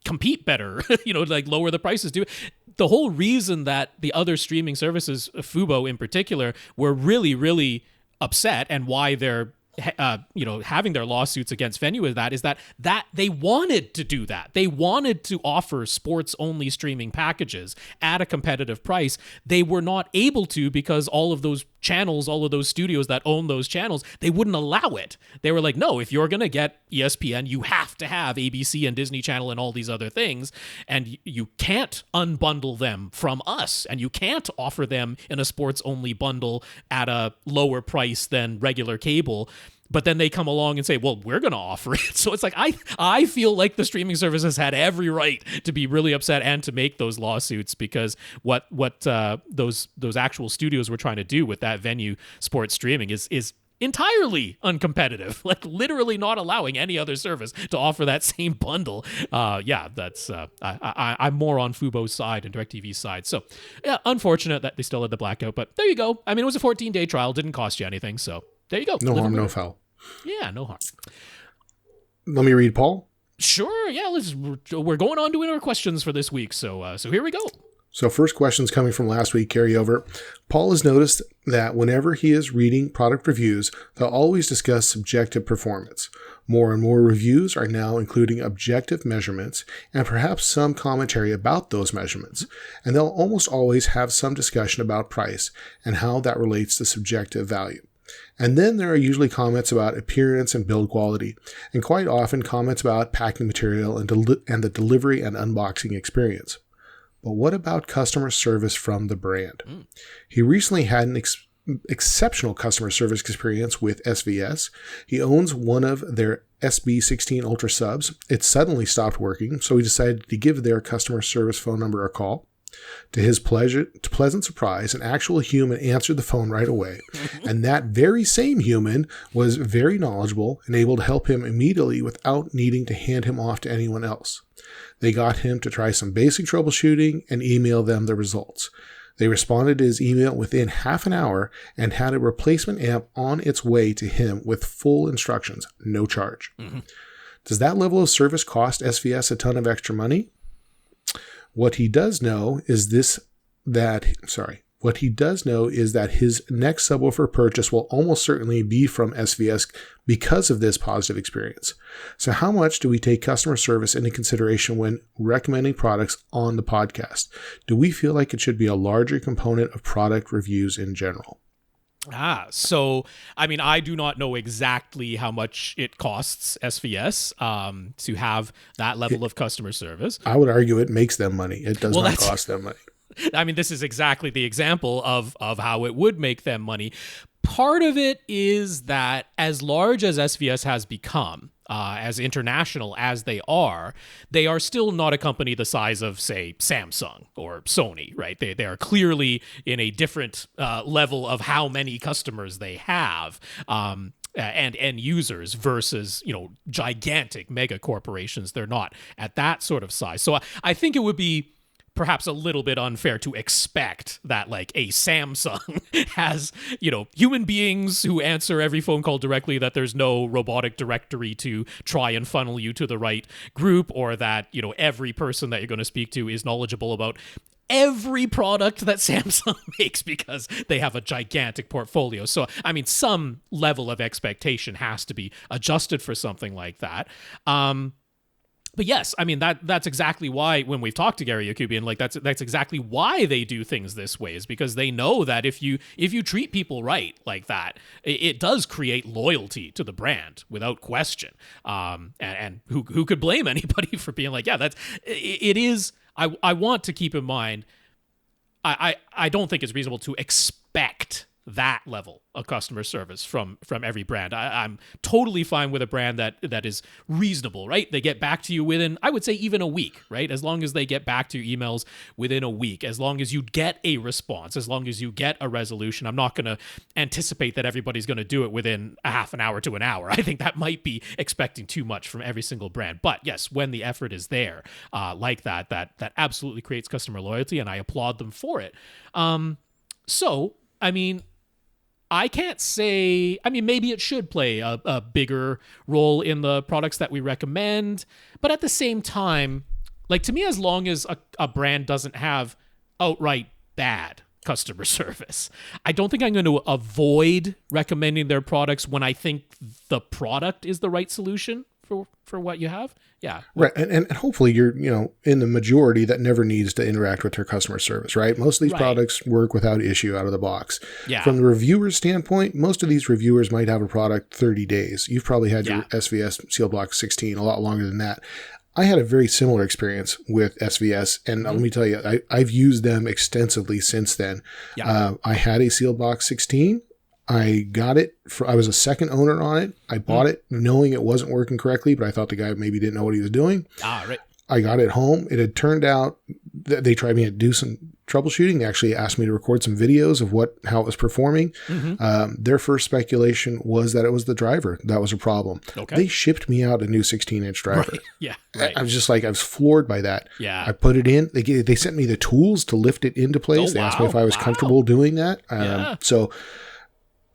compete better, like lower the prices. The whole reason that the other streaming services, Fubo in particular, were really, really upset and why they're having their lawsuits against Venue is that they wanted to do that. They wanted to offer sports only streaming packages at a competitive price. They were not able to because all of those channels, all of those studios that own those channels, they wouldn't allow it. They were like, no, if you're going to get ESPN, you have to have ABC and Disney Channel and all these other things. And you can't unbundle them from us. And you can't offer them in a sports only bundle at a lower price than regular cable. But then they come along and say, well, we're going to offer it. So it's like, I feel like the streaming services had every right to be really upset and to make those lawsuits because what those actual studios were trying to do with that Venue sports streaming is entirely uncompetitive, like literally not allowing any other service to offer that same bundle. That's I'm more on Fubo's side and DirecTV's side. So yeah, unfortunate that they still had the blackout, but there you go. I mean, it was a 14-day trial, didn't cost you anything. So there you go. No harm, no foul. Yeah, no harm. Let me read Paul. Sure. Yeah, we're going on to our questions for this week. So here we go. So first question's coming from last week, carryover. Paul has noticed that whenever he is reading product reviews, they'll always discuss subjective performance. More and more reviews are now including objective measurements and perhaps some commentary about those measurements. And they'll almost always have some discussion about price and how that relates to subjective value. And then there are usually comments about appearance and build quality, and quite often comments about packing material and the delivery and unboxing experience. But what about customer service from the brand? He recently had an exceptional customer service experience with SVS. He owns one of their SB16 Ultra subs. It suddenly stopped working, so he decided to give their customer service phone number a call. To his pleasant surprise, an actual human answered the phone right away, and that very same human was very knowledgeable and able to help him immediately without needing to hand him off to anyone else. They got him to try some basic troubleshooting and email them the results. They responded to his email within half an hour and had a replacement amp on its way to him with full instructions, no charge. Mm-hmm. Does that level of service cost SVS a ton of extra money? What he does know is that his next subwoofer purchase will almost certainly be from SVS because of this positive experience. So how much do we take customer service into consideration when recommending products on the podcast? Do we feel like it should be a larger component of product reviews in general? So, I mean, I do not know exactly how much it costs SVS to have that level of customer service. I would argue it makes them money. It does not cost them money. I mean, this is exactly the example of how it would make them money. Part of it is that as large as SVS has become, as international as they are still not a company the size of, say, Samsung or Sony, right? They are clearly in a different level of how many customers they have. And end users versus, gigantic mega corporations. They're not at that sort of size. So I think it would be perhaps a little bit unfair to expect that like a Samsung has, human beings who answer every phone call directly, that there's no robotic directory to try and funnel you to the right group, or that, every person that you're going to speak to is knowledgeable about every product that Samsung makes because they have a gigantic portfolio. So, I mean, some level of expectation has to be adjusted for something like that. But yes, I mean, that's exactly why when we've talked to Gary Yakubian, like that's exactly why they do things this way, is because they know that if you treat people right like that, it does create loyalty to the brand without question. And who could blame anybody for being like, yeah, it is. I want to keep in mind, I don't think it's reasonable to expect that level of customer service from every brand. I'm totally fine with a brand that is reasonable, right? They get back to you within, I would say, even a week, right? As long as they get back to your emails within a week, as long as you get a response, as long as you get a resolution. I'm not going to anticipate that everybody's going to do it within a half an hour to an hour. I think that might be expecting too much from every single brand. But yes, when the effort is there, like that absolutely creates customer loyalty, and I applaud them for it. So, I mean, I can't say, maybe it should play a bigger role in the products that we recommend, but at the same time, like, to me, as long as a brand doesn't have outright bad customer service, I don't think I'm going to avoid recommending their products when I think the product is the right solution for what you have. Yeah. Right. And hopefully you're, in the majority that never needs to interact with their customer service, right? Most of these products work without issue out of the box. Yeah. From the reviewer's standpoint, most of these reviewers might have a product 30 days. You've probably had your SVS Seal Block 16 a lot longer than that. I had a very similar experience with SVS, and let me tell you, I've used them extensively since then. Yeah. I had a Seal Block 16. I got it. I was a second owner on it. I bought it knowing it wasn't working correctly, but I thought the guy maybe didn't know what he was doing. Right. I got it home. It had turned out that they tried me to do some troubleshooting. They actually asked me to record some videos of how it was performing. Their first speculation was that it was the driver that was a problem. Okay. They shipped me out a new 16-inch driver. Right. Yeah. Right. I was just like, I was floored by that. Yeah. I put it in. They sent me the tools to lift it into place. They asked me if I was comfortable doing that. So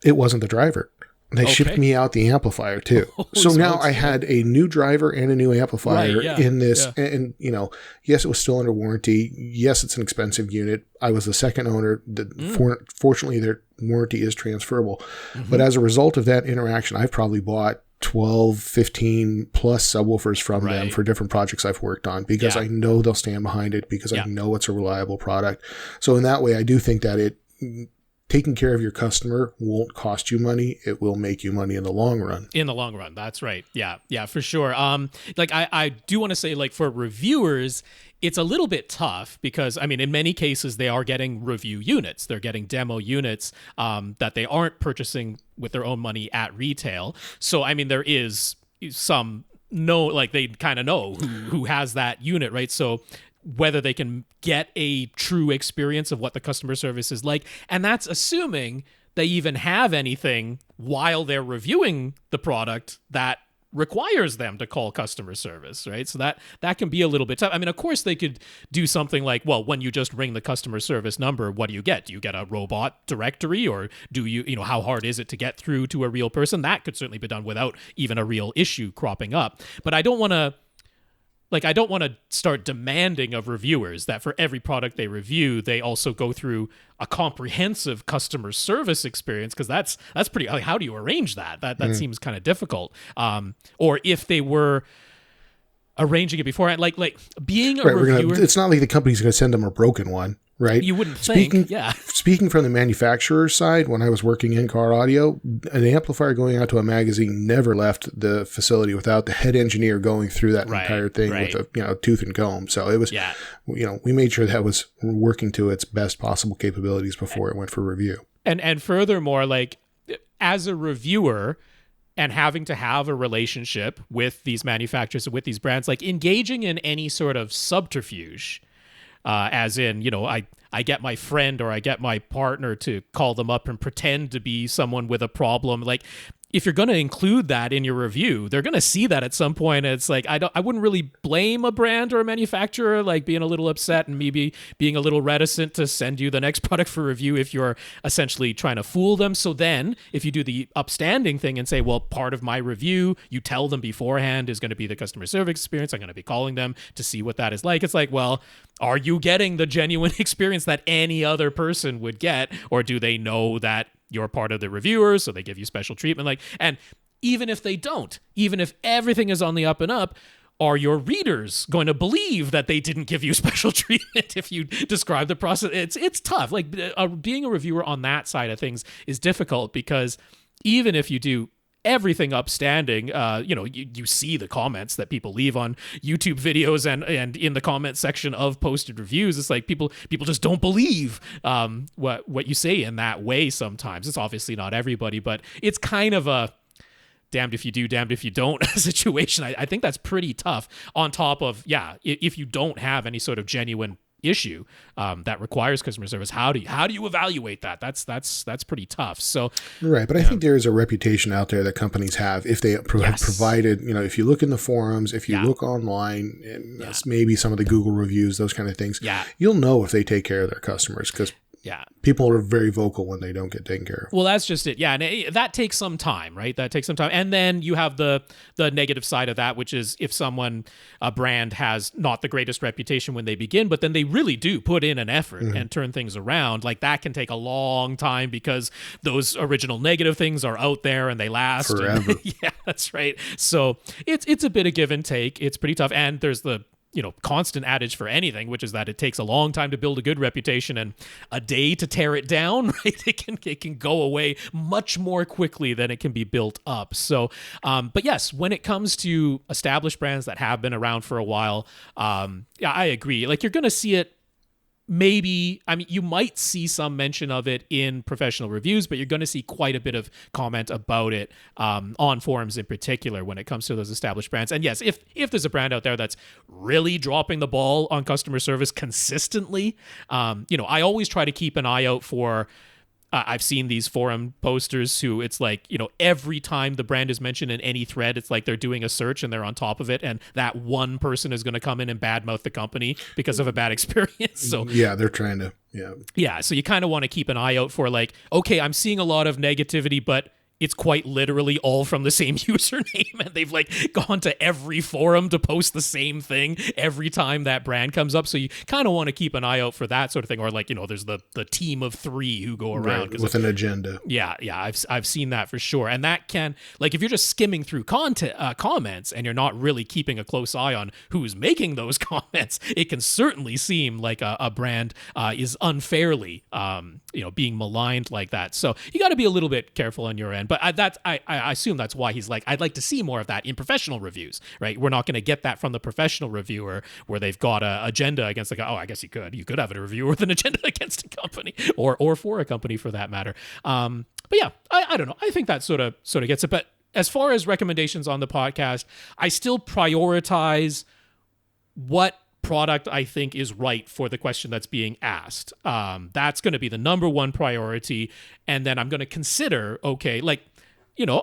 it wasn't the driver. They shipped me out the amplifier too. So now I had a new driver and a new amplifier in this. Yeah. And, yes, it was still under warranty. Yes, it's an expensive unit. I was the second owner. Fortunately, their warranty is transferable. But as a result of that interaction, I've probably bought 12, 15 plus subwoofers from them for different projects I've worked on because I know they'll stand behind it, because I know it's a reliable product. So in that way, I do think that taking care of your customer won't cost you money. It will make you money in the long run. In the long run. That's right. Yeah. Yeah, for sure. I do want to say, like, for reviewers, it's a little bit tough because, in many cases, they are getting review units. They're getting demo units that they aren't purchasing with their own money at retail. So, there is some they kind of know who has that unit, right? So whether they can get a true experience of what the customer service is like. And that's assuming they even have anything while they're reviewing the product that requires them to call customer service, right? So that can be a little bit tough. I mean, of course they could do something like, well, when you just ring the customer service number, what do you get? Do you get a robot directory, or do you how hard is it to get through to a real person? That could certainly be done without even a real issue cropping up. But I don't want to start demanding of reviewers that for every product they review, they also go through a comprehensive customer service experience, because that's pretty. Like, how do you arrange that? That seems kind of difficult. Or if they were arranging it beforehand, like being a reviewer, it's not like the company's going to send them a broken one. Right. You wouldn't think. Speaking from the manufacturer's side, when I was working in car audio, an amplifier going out to a magazine never left the facility without the head engineer going through that entire thing with a tooth and comb. So it was, we made sure that was working to its best possible capabilities before it went for review. And furthermore, like, as a reviewer, and having to have a relationship with these manufacturers and with these brands, like engaging in any sort of subterfuge. As in, I get my friend or I get my partner to call them up and pretend to be someone with a problem. Like, if you're going to include that in your review, they're going to see that at some point. And it's like, I wouldn't really blame a brand or a manufacturer, like being a little upset and maybe being a little reticent to send you the next product for review if you're essentially trying to fool them. So then if you do the upstanding thing and say, well, part of my review, you tell them beforehand, is going to be the customer service experience. I'm going to be calling them to see what that is like. It's like, well, are you getting the genuine experience that any other person would get? Or do they know that you're part of the reviewers, so they give you special treatment? Like, and even if they don't, even if everything is on the up and up, are your readers going to believe that they didn't give you special treatment if you describe the process? It's tough. Like, being a reviewer on that side of things is difficult, because even if you do everything upstanding, you see the comments that people leave on YouTube videos and in the comment section of posted reviews. It's like people just don't believe what you say in that way sometimes. It's obviously not everybody, but it's kind of a damned if you do, damned if you don't situation. I think that's pretty tough, on top of, if you don't have any sort of genuine issue that requires customer service, how do you evaluate that? That's pretty tough. So right, but I think there is a reputation out there that companies have if they provided, if you look in the forums, if you look online, and maybe some of the Google reviews, those kind of things, you'll know if they take care of their customers, because people are very vocal when they don't get taken care of. Well, that's just it. Yeah, and that takes some time, right? That takes some time. And then you have the negative side of that, which is if a brand has not the greatest reputation when they begin, but then they really do put in an effort and turn things around, like, that can take a long time, because those original negative things are out there and they last forever. Yeah, that's right. So it's a bit of give and take. It's pretty tough. And there's the constant adage for anything, which is that it takes a long time to build a good reputation and a day to tear it down, right? It can go away much more quickly than it can be built up. So, but yes, when it comes to established brands that have been around for a while, I agree. Like, you're going to see it. Maybe, you might see some mention of it in professional reviews, but you're going to see quite a bit of comment about it on forums in particular when it comes to those established brands. And yes, if there's a brand out there that's really dropping the ball on customer service consistently, I always try to keep an eye out for I've seen these forum posters who it's like, every time the brand is mentioned in any thread, it's like they're doing a search and they're on top of it. And that one person is going to come in and badmouth the company because of a bad experience. So yeah, they're trying to, Yeah. So you kind of want to keep an eye out for, like, okay, I'm seeing a lot of negativity, but it's quite literally all from the same username, and they've like gone to every forum to post the same thing every time that brand comes up. So you kind of want to keep an eye out for that sort of thing. Or like, there's the team of 3 who go around with an agenda. Yeah. I've seen that for sure. And that can, like, if you're just skimming through comments and you're not really keeping a close eye on who's making those comments, it can certainly seem like a brand is unfairly, being maligned like that. So you got to be a little bit careful on your end. But I assume that's why he's like, I'd like to see more of that in professional reviews, right? We're not going to get that from the professional reviewer where they've got an agenda against, like, oh, I guess you could have a reviewer with an agenda against a company or for a company for that matter. But yeah, I don't know. I think that sort of gets it. But as far as recommendations on the podcast, I still prioritize what product I think is right for the question that's being asked. That's going to be the number one priority. And then I'm going to consider, okay, like,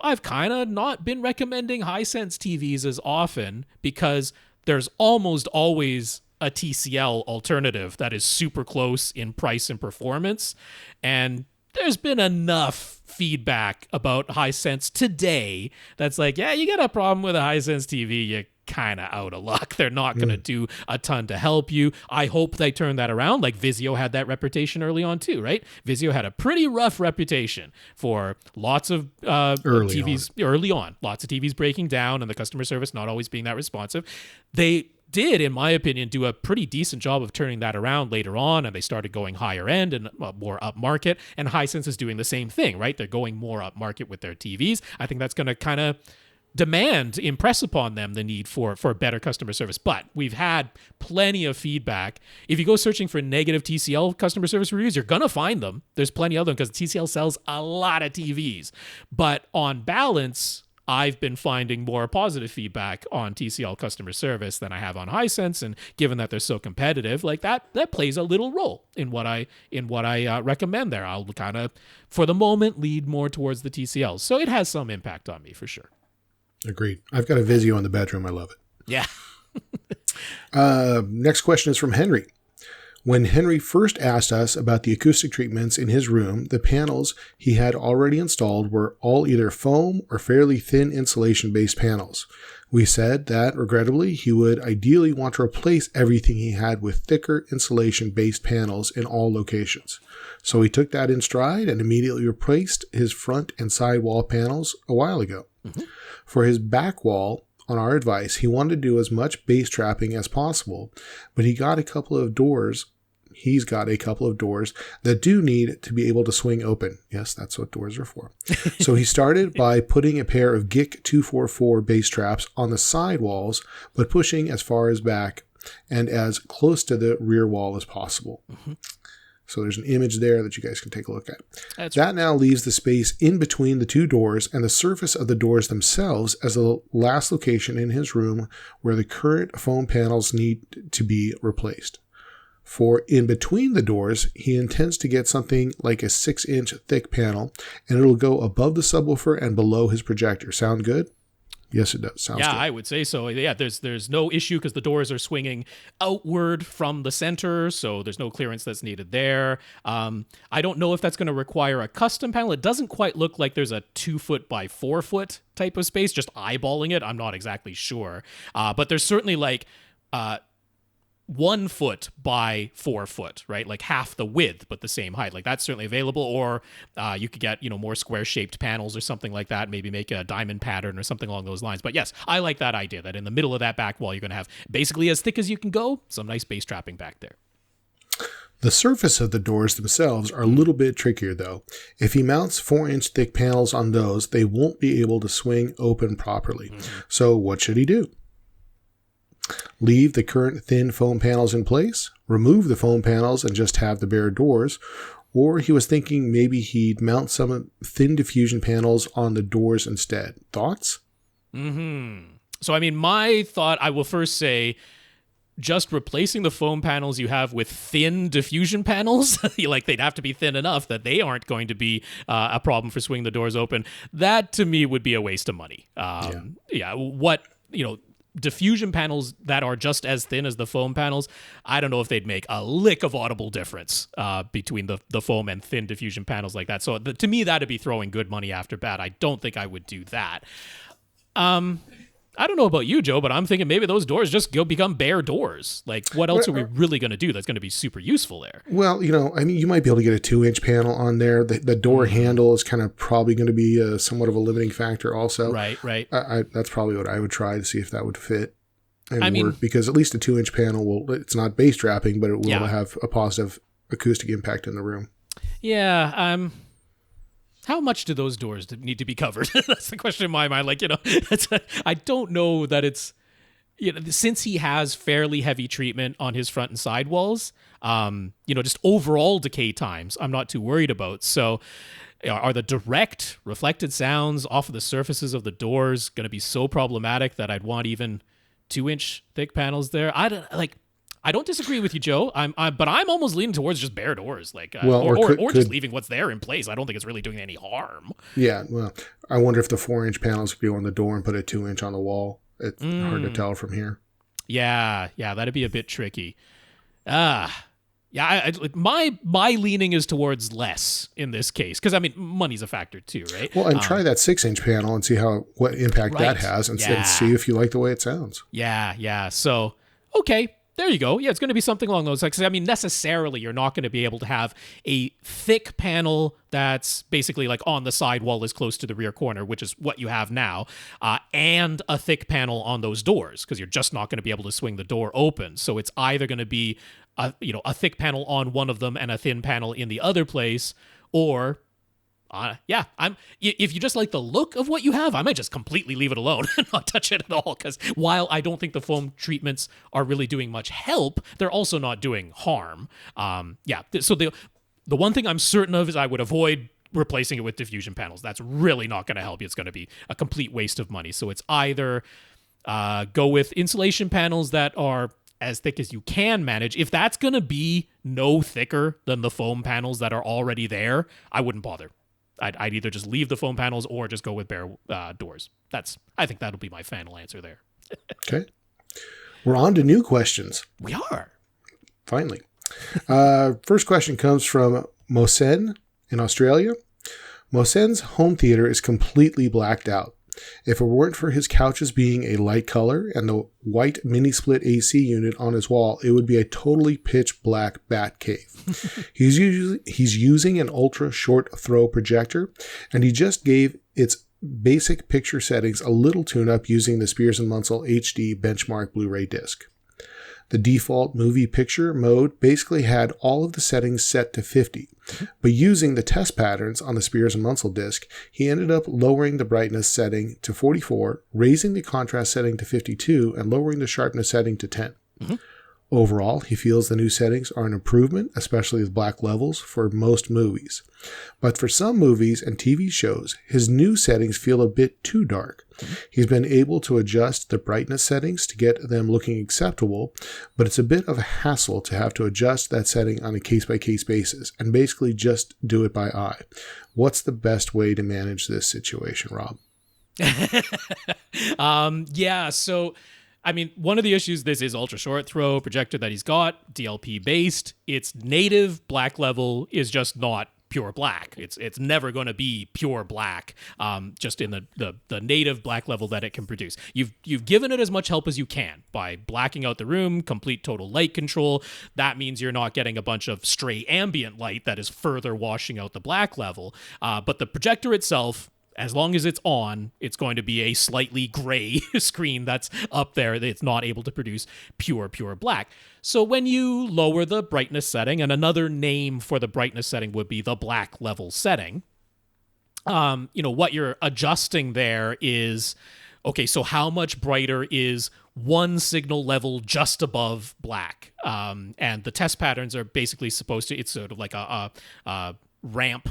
I've kind of not been recommending Hisense TVs as often because there's almost always a TCL alternative that is super close in price and performance. And there's been enough feedback about Hisense today that's like, yeah, you got a problem with a Hisense TV, you're kind of out of luck. They're not going to do a ton to help you. I hope they turn that around. Like Vizio had that reputation early on too, right? Vizio had a pretty rough reputation for lots of TVs early on. Lots of TVs breaking down and the customer service not always being that responsive. They did, in my opinion, do a pretty decent job of turning that around later on, and they started going higher end and more upmarket, and Hisense is doing the same thing, right? They're going more upmarket with their TVs. I think that's going to kind of impress upon them the need for better customer service. But we've had plenty of feedback. If you go searching for negative TCL customer service reviews, you're going to find them. There's plenty of them because TCL sells a lot of TVs. But on balance, I've been finding more positive feedback on TCL customer service than I have on Hisense, and given that they're so competitive, like that plays a little role in what I recommend there. I'll kind of, for the moment, lead more towards the TCLs. So it has some impact on me for sure. Agreed. I've got a Vizio in the bedroom. I love it. Yeah. Next question is from Henry. When Henry first asked us about the acoustic treatments in his room, the panels he had already installed were all either foam or fairly thin insulation-based panels. We said that, regrettably, he would ideally want to replace everything he had with thicker insulation-based panels in all locations. So he took that in stride and immediately replaced his front and side wall panels a while ago. Mm-hmm. For his back wall, on our advice, he wanted to do as much bass trapping as possible, but he's got a couple of doors that do need to be able to swing open. Yes, that's what doors are for. So he started by putting a pair of GIC 244 bass traps on the side walls, but pushing as far as back and as close to the rear wall as possible. Mm-hmm. So there's an image there that you guys can take a look at. That now leaves the space in between the two doors and the surface of the doors themselves as the last location in his room where the current foam panels need to be replaced. For in between the doors, he intends to get something like a 6-inch thick panel, and it'll go above the subwoofer and below his projector. Sound good? Yes, it does. Sounds good. I would say so. Yeah, there's no issue because the doors are swinging outward from the center, so there's no clearance that's needed there. I don't know if that's going to require a custom panel. It doesn't quite look like there's a 2-foot by 4-foot type of space. Just eyeballing it, I'm not exactly sure. But there's certainly like 1 foot by 4 foot, right? Like half the width, but the same height. Like that's certainly available. Or you could get, more square shaped panels or something like that. Maybe make a diamond pattern or something along those lines. But yes, I like that idea that in the middle of that back wall, you're going to have basically as thick as you can go, some nice bass trapping back there. The surface of the doors themselves are a little bit trickier though. If he mounts 4-inch thick panels on those, they won't be able to swing open properly. Mm-hmm. So what should he do? Leave the current thin foam panels in place, remove the foam panels and just have the bare doors, or he was thinking maybe he'd mount some thin diffusion panels on the doors instead. Thoughts? So, I mean, my thought, I will first say, just replacing the foam panels you have with thin diffusion panels, like they'd have to be thin enough that they aren't going to be a problem for swinging the doors open. That, to me, would be a waste of money. Diffusion panels that are just as thin as the foam panels, I don't know if they'd make a lick of audible difference between the foam and thin diffusion panels like that. So to me, that'd be throwing good money after bad. I don't think I would do that. I don't know about you, Joe, but I'm thinking maybe those doors just become bare doors. Like, what else are we really going to do that's going to be super useful there? Well, you might be able to get a 2-inch panel on there. The door handle is kind of probably going to be somewhat of a limiting factor also. Right. That's probably what I would try to see if that would fit and work, because at least a 2-inch panel it's not bass trapping, but it will have a positive acoustic impact in the room. Yeah, how much do those doors need to be covered? That's the question in my mind. Like, I don't know that it's, since he has fairly heavy treatment on his front and side walls, just overall decay times, I'm not too worried about. So are the direct reflected sounds off of the surfaces of the doors going to be so problematic that I'd want even 2-inch thick panels there? I don't disagree with you, Joe. But I'm almost leaning towards just bare doors, like, Well, or just leaving what's there in place. I don't think it's really doing any harm. Yeah, well, I wonder if the 4-inch panels could go on the door and put a 2-inch on the wall. It's hard to tell from here. Yeah, that'd be a bit tricky. My leaning is towards less in this case, because I mean money's a factor too, right? Well, and try that 6-inch panel and see what impact that has, and see if you like the way it sounds. Yeah. So okay, there you go. Yeah, it's going to be something along those lines. I mean, necessarily, you're not going to be able to have a thick panel that's basically like on the side wall as close to the rear corner, which is what you have now, and a thick panel on those doors, because you're just not going to be able to swing the door open. So it's either going to be a thick panel on one of them and a thin panel in the other place, or if you just like the look of what you have, I might just completely leave it alone and not touch it at all. Because while I don't think the foam treatments are really doing much help, they're also not doing harm. So the one thing I'm certain of is I would avoid replacing it with diffusion panels. That's really not going to help you. It's going to be a complete waste of money. So it's either go with insulation panels that are as thick as you can manage. If that's going to be no thicker than the foam panels that are already there, I wouldn't bother. I'd either just leave the foam panels or just go with bare doors. I think that'll be my final answer there. Okay. We're on to new questions. We are. Finally. First question comes from Mohsen in Australia. Mohsen's home theater is completely blacked out. If it weren't for his couches being a light color and the white mini-split AC unit on his wall, it would be a totally pitch black bat cave. He's using an ultra short throw projector, and he just gave its basic picture settings a little tune-up using the Spears & Munsell HD benchmark Blu-ray disc. The default movie picture mode basically had all of the settings set to 50, but using the test patterns on the Spears & Munsell disc, he ended up lowering the brightness setting to 44, raising the contrast setting to 52, and lowering the sharpness setting to 10. Mm-hmm. Overall, he feels the new settings are an improvement, especially with black levels, for most movies. But for some movies and TV shows, his new settings feel a bit too dark. He's been able to adjust the brightness settings to get them looking acceptable, but it's a bit of a hassle to have to adjust that setting on a case-by-case basis, and basically just do it by eye. What's the best way to manage this situation, Rob? So I mean, one of the issues, this is ultra short throw projector that he's got, DLP based. Its native black level is just not pure black. It's never going to be pure black, just in the native black level that it can produce. You've given it as much help as you can by blacking out the room, complete total light control. That means you're not getting a bunch of stray ambient light that is further washing out the black level. But the projector itself, as long as it's on, it's going to be a slightly gray screen that's up there. It's not able to produce pure black. So when you lower the brightness setting, and another name for the brightness setting would be the black level setting, what you're adjusting there is, okay, so how much brighter is one signal level just above black? And the test patterns are basically supposed to, it's sort of like a ramp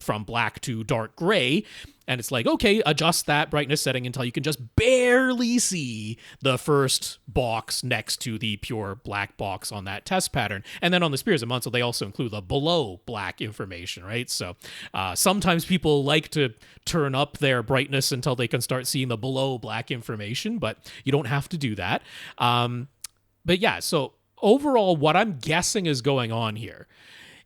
from black to dark gray, and it's like, okay, adjust that brightness setting until you can just barely see the first box next to the pure black box on that test pattern. And then on the Spears & Munsell, they also include the below black information, right? So sometimes people like to turn up their brightness until they can start seeing the below black information, but you don't have to do that. But yeah, so overall, what I'm guessing is going on here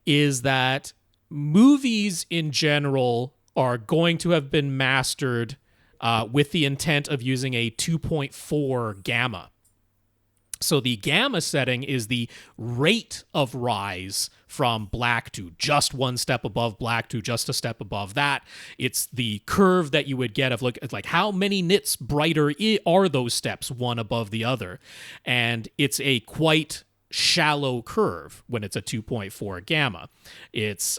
is that movies in general are going to have been mastered with the intent of using a 2.4 gamma. So the gamma setting is the rate of rise from black to just one step above black to just a step above that. It's the curve that you would get of like how many nits brighter are those steps one above the other. And it's a quite shallow curve when it's a 2.4 gamma. It's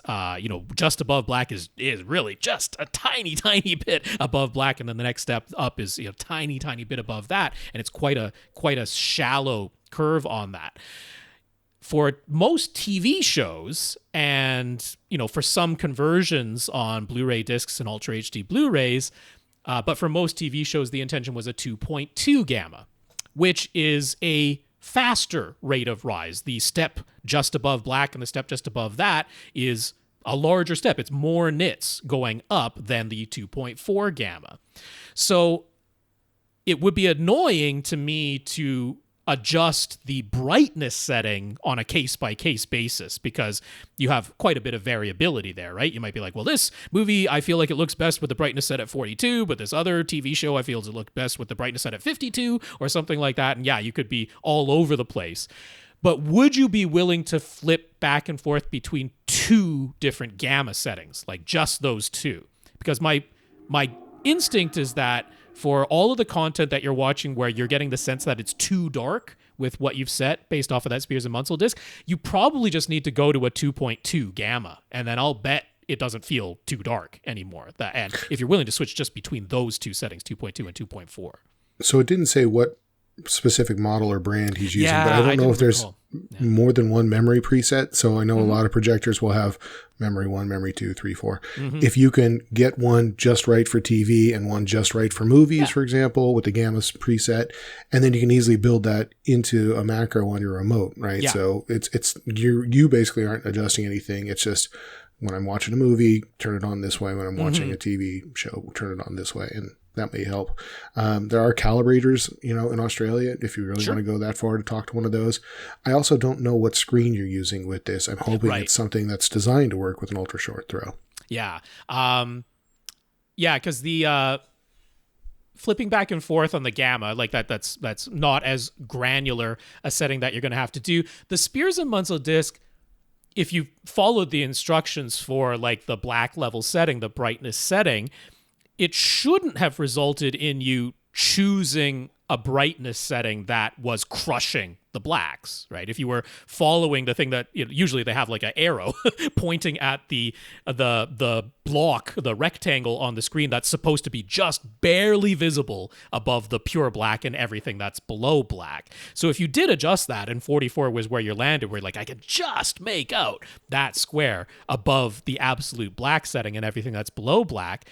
just above black is really just a tiny bit above black, and then the next step up is tiny bit above that, and it's quite a shallow curve on that. For most TV shows, and for some conversions on Blu-ray discs and Ultra HD Blu-rays, but for most TV shows the intention was a 2.2 gamma, which is a faster rate of rise. The step just above black and the step just above that is a larger step. It's more nits going up than the 2.4 gamma. So it would be annoying to me to adjust the brightness setting on a case-by-case basis because you have quite a bit of variability there, right? You might be like, well, this movie, I feel like it looks best with the brightness set at 42, but this other TV show, I feel it looks best with the brightness set at 52 or something like that. And yeah, you could be all over the place. But would you be willing to flip back and forth between two different gamma settings, like just those two? Because my instinct is that for all of the content that you're watching where you're getting the sense that it's too dark with what you've set based off of that Spears and Munsell disc, you probably just need to go to a 2.2 gamma, and then I'll bet it doesn't feel too dark anymore. And if you're willing to switch just between those two settings, 2.2 and 2.4. So it didn't say what specific model or brand he's using, Yeah, but I don't know if there's recall. more than one memory preset. So I know a lot of projectors will have memory 1, memory 2, 3, 4. If you can get one just right for TV and one just right for movies, for example, with the gamma preset, and then you can easily build that into a macro on your remote, right? Yeah. So it's you basically aren't adjusting anything. It's just when I'm watching a movie, turn it on this way. When I'm watching a TV show, turn it on this way. And that may help. There are calibrators, in Australia, if you really want to go that far to talk to one of those. I also don't know what screen you're using with this. I'm hoping it's something that's designed to work with an ultra short throw. Yeah. Because the flipping back and forth on the gamma, like that's not as granular a setting that you're going to have to do. The Spears and Munsell disc, if you followed the instructions for like the black level setting, the brightness setting, it shouldn't have resulted in you choosing a brightness setting that was crushing the blacks, right? If you were following the thing that usually they have like an arrow pointing at the block, the rectangle on the screen that's supposed to be just barely visible above the pure black and everything that's below black. So if you did adjust that and 44 was where you landed, where like I could just make out that square above the absolute black setting and everything that's below black,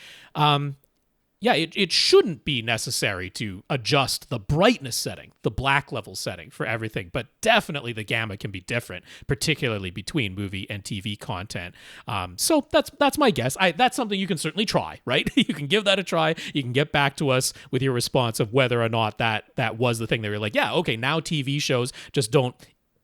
it shouldn't be necessary to adjust the brightness setting, the black level setting for everything, but definitely the gamma can be different, particularly between movie and TV content. So that's my guess. That's something you can certainly try, right? You can give that a try. You can get back to us with your response of whether or not that was the thing that you're like, yeah, okay, now TV shows just don't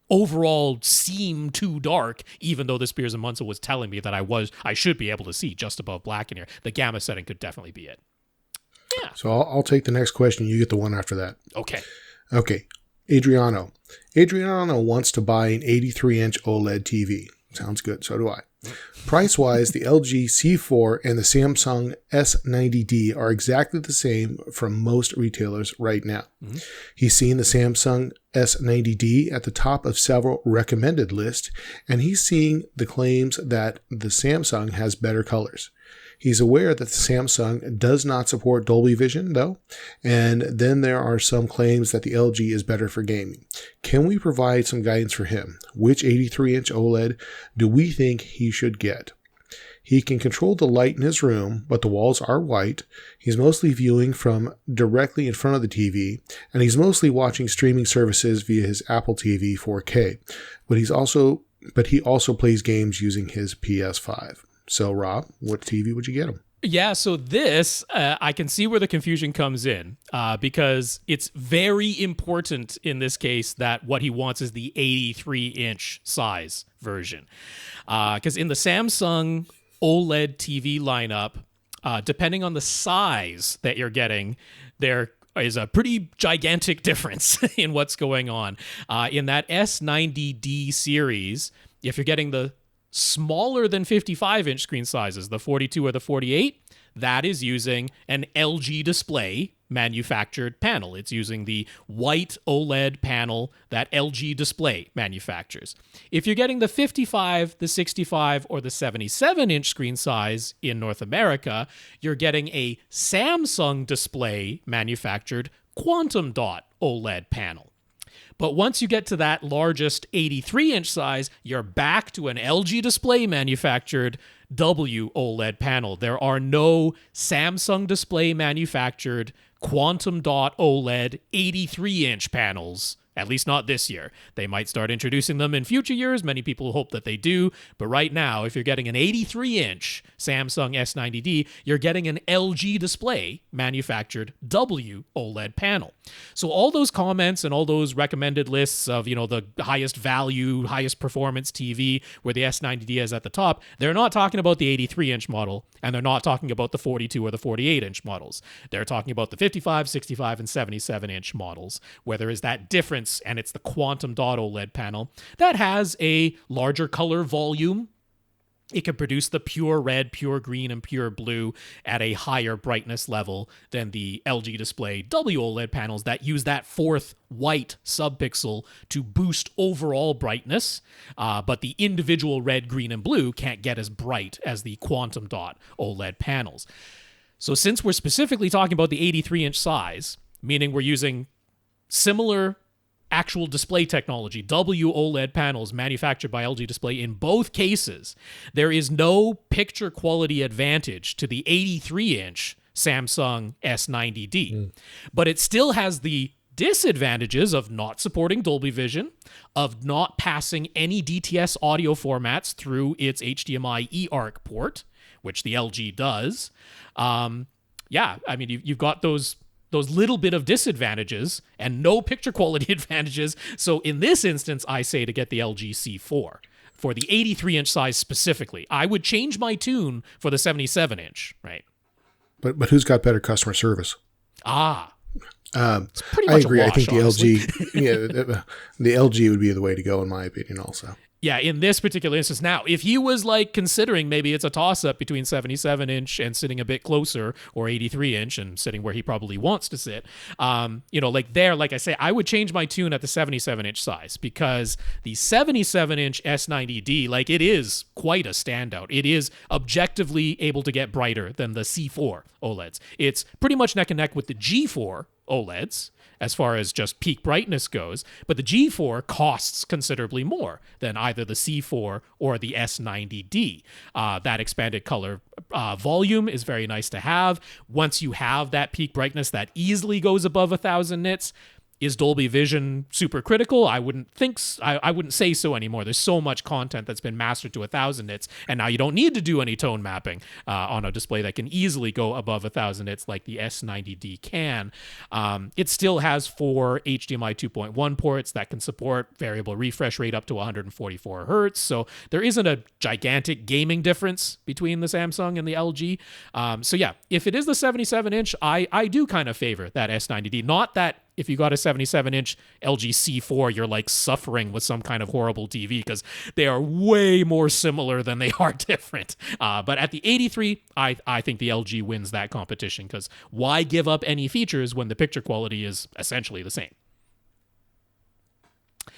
overall seem too dark, even though the Spears and Munsell was telling me that I should be able to see just above black in here. The gamma setting could definitely be it. Yeah. So I'll take the next question. You get the one after that. Okay. Adriano. Adriano wants to buy an 83-inch OLED TV. Sounds good. So do I. Price-wise, the LG C4 and the Samsung S90D are exactly the same from most retailers right now. He's seen the Samsung S90D at the top of several recommended lists, and he's seeing the claims that the Samsung has better colors. He's aware that the Samsung does not support Dolby Vision, though, and then there are some claims that the LG is better for gaming. Can we provide some guidance for him? Which 83-inch OLED do we think he should get? He can control the light in his room, but the walls are white. He's mostly viewing from directly in front of the TV, and he's mostly watching streaming services via his Apple TV 4K. But he also plays games using his PS5. So, Rob, what TV would you get him? Yeah, so this, I can see where the confusion comes in because it's very important in this case that what he wants is the 83-inch size version. Because in the Samsung OLED TV lineup, depending on the size that you're getting, there is a pretty gigantic difference in what's going on. In that S90D series, if you're getting the smaller than 55-inch screen sizes, the 42 or the 48, that is using an LG display manufactured panel. It's using the white OLED panel that LG display manufactures. If you're getting the 55, the 65, or the 77-inch screen size in North America, you're getting a Samsung display manufactured quantum dot OLED panel. But once you get to that largest 83-inch size, you're back to an LG display manufactured W OLED panel. There are no Samsung display manufactured quantum dot OLED 83-inch panels At least not this year. They might start introducing them in future years. Many people hope that they do. But right now, if you're getting an 83-inch Samsung S90D, you're getting an LG display manufactured W OLED panel. So all those comments and all those recommended lists of, the highest value, highest performance TV where the S90D is at the top, they're not talking about the 83-inch model, and they're not talking about the 42 or the 48-inch models. They're talking about the 55, 65, and 77-inch models, where there is that difference, and it's the quantum dot OLED panel that has a larger color volume. It can produce the pure red, pure green, and pure blue at a higher brightness level than the LG display W OLED panels that use that fourth white subpixel to boost overall brightness, but the individual red, green, and blue can't get as bright as the quantum dot OLED panels. So since we're specifically talking about the 83-inch size, meaning we're using similar actual display technology, W OLED panels manufactured by LG Display in both cases, there is no picture quality advantage to the 83-inch Samsung S90D. But it still has the disadvantages of not supporting Dolby Vision, of not passing any DTS audio formats through its HDMI eARC port, which the LG does. You've got those little bit of disadvantages and no picture quality advantages. So in this instance, I say to get the LG C4 for the 83-inch size specifically. I would change my tune for the 77-inch, right? But who's got better customer service? It's pretty I much agree. a wash, I think the honestly. LG, the LG would be the way to go in my opinion. Also, Yeah, in this particular instance. Now, if he was considering maybe it's a toss-up between 77-inch and sitting a bit closer, or 83-inch and sitting where he probably wants to sit, like I say, I would change my tune at the 77-inch size, because the 77-inch S90D, it is quite a standout. It is objectively able to get brighter than the C4 OLEDs. It's pretty much neck and neck with the G4 OLEDs as far as just peak brightness goes, but the G4 costs considerably more than either the C4 or the S90D. That expanded color volume is very nice to have. Once you have that peak brightness that easily goes above 1,000 nits, is Dolby Vision super critical? I wouldn't think I wouldn't say so anymore. There's so much content that's been mastered to 1,000 nits, and now you don't need to do any tone mapping on a display that can easily go above 1,000 nits like the S90D can. It still has 4 HDMI 2.1 ports that can support variable refresh rate up to 144 hertz, so there isn't a gigantic gaming difference between the Samsung and the LG. If it is the 77-inch, I do kind of favor that S90D. Not that if you got a 77-inch LG C4, you're suffering with some kind of horrible TV, because they are way more similar than they are different. But at the 83, I think the LG wins that competition, because why give up any features when the picture quality is essentially the same?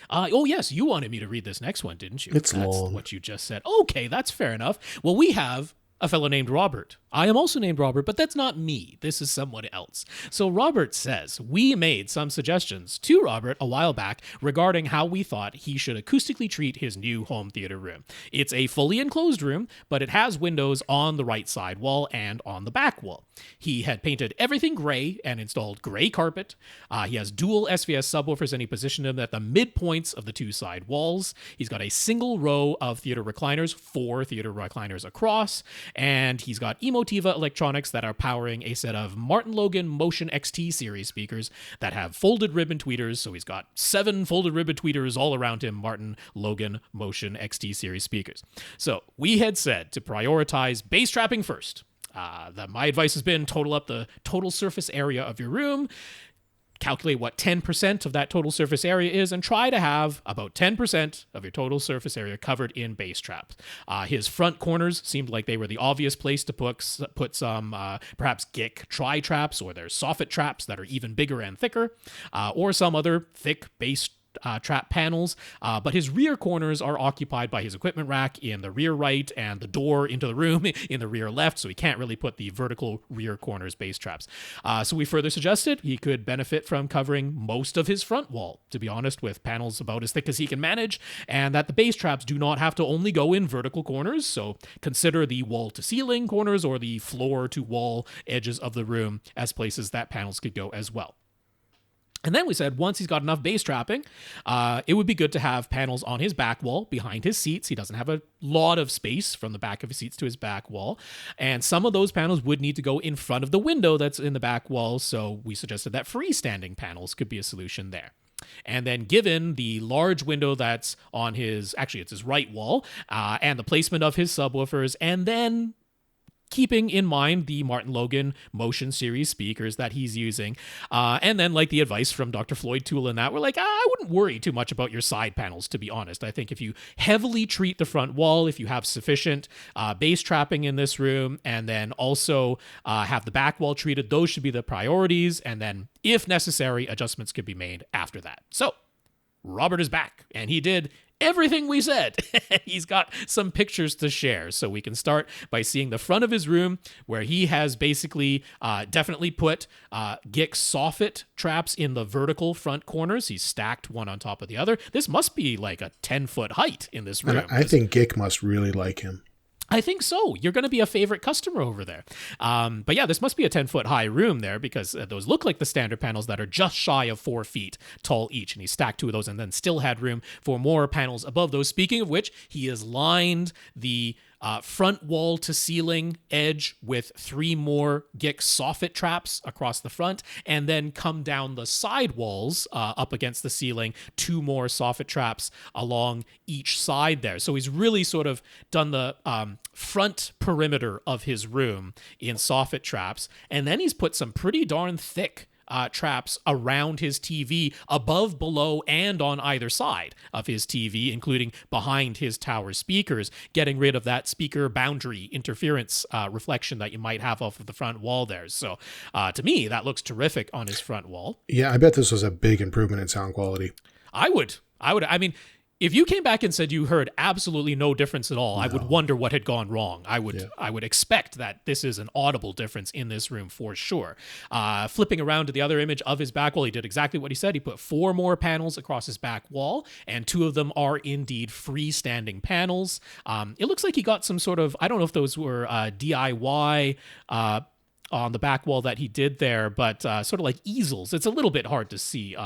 Yes, you wanted me to read this next one, didn't you? That's long. long. What you just said. Okay, that's fair enough. Well, we have a fellow named Robert. I am also named Robert, but that's not me. This is someone else. So Robert says, we made some suggestions to Robert a while back regarding how we thought he should acoustically treat his new home theater room. It's a fully enclosed room, but it has windows on the right side wall and on the back wall. He had painted everything gray and installed gray carpet. He has dual SVS subwoofers, and he positioned them at the midpoints of the two side walls. He's got a single row of theater recliners, 4 theater recliners across, and he's got Emotiva electronics that are powering a set of Martin Logan Mohsen XT series speakers that have folded ribbon tweeters. So he's got 7 folded ribbon tweeters all around him, Martin Logan Mohsen XT series speakers. So we had said to prioritize bass trapping first. My advice has been total up the total surface area of your room, calculate what 10% of that total surface area is, and try to have about 10% of your total surface area covered in bass traps. His front corners seemed like they were the obvious place to put some perhaps GIC tri-traps, or there's soffit traps that are even bigger and thicker, or some other thick bass trap panels, but his rear corners are occupied by his equipment rack in the rear right and the door into the room in the rear left, so he can't really put the vertical rear corners bass traps. So we further suggested he could benefit from covering most of his front wall, to be honest, with panels about as thick as he can manage, and that the bass traps do not have to only go in vertical corners, so consider the wall-to-ceiling corners or the floor-to-wall edges of the room as places that panels could go as well. And then we said once he's got enough base trapping, it would be good to have panels on his back wall behind his seats. He doesn't have a lot of space from the back of his seats to his back wall. And some of those panels would need to go in front of the window that's in the back wall. So we suggested that freestanding panels could be a solution there. And then given the large window that's on his, actually it's his right wall, and the placement of his subwoofers, and then keeping in mind the Martin Logan Mohsen series speakers that he's using. And then like the advice from Dr. Floyd Toole and that, we're like, I wouldn't worry too much about your side panels, to be honest. I think if you heavily treat the front wall, if you have sufficient bass trapping in this room, and then also have the back wall treated, those should be the priorities. And then if necessary, adjustments could be made after that. So Robert is back, and he did everything we said. He's got some pictures to share. So we can start by seeing the front of his room, where he has basically definitely put GIC soffit traps in the vertical front corners. He's stacked one on top of the other. This must be like a 10-foot height in this room. And I think GIC must really like him. I think so. You're going to be a favorite customer over there. But yeah, this must be a 10-foot high room there, because those look like the standard panels that are just shy of 4 feet tall each. And he stacked 2 of those and then still had room for more panels above those. Speaking of which, he has lined the front wall to ceiling edge with 3 more GIC soffit traps across the front, and then come down the side walls up against the ceiling, 2 more soffit traps along each side there. So he's really sort of done the front perimeter of his room in soffit traps, and then he's put some pretty darn thick traps around his TV, above, below, and on either side of his TV, including behind his tower speakers, getting rid of that speaker boundary interference reflection that you might have off of the front wall there. So to me, that looks terrific on his front wall. Yeah, I bet this was a big improvement in sound quality. I would. I mean, if you came back and said you heard absolutely no difference at all, I would wonder what had gone wrong. I would expect that this is an audible difference in this room for sure. Flipping around to the other image of his back wall, he did exactly what he said. He put 4 more panels across his back wall, and 2 of them are indeed freestanding panels. It looks like he got some sort of, I don't know if those were DIY on the back wall that he did there, but sort of like easels. It's a little bit hard to see.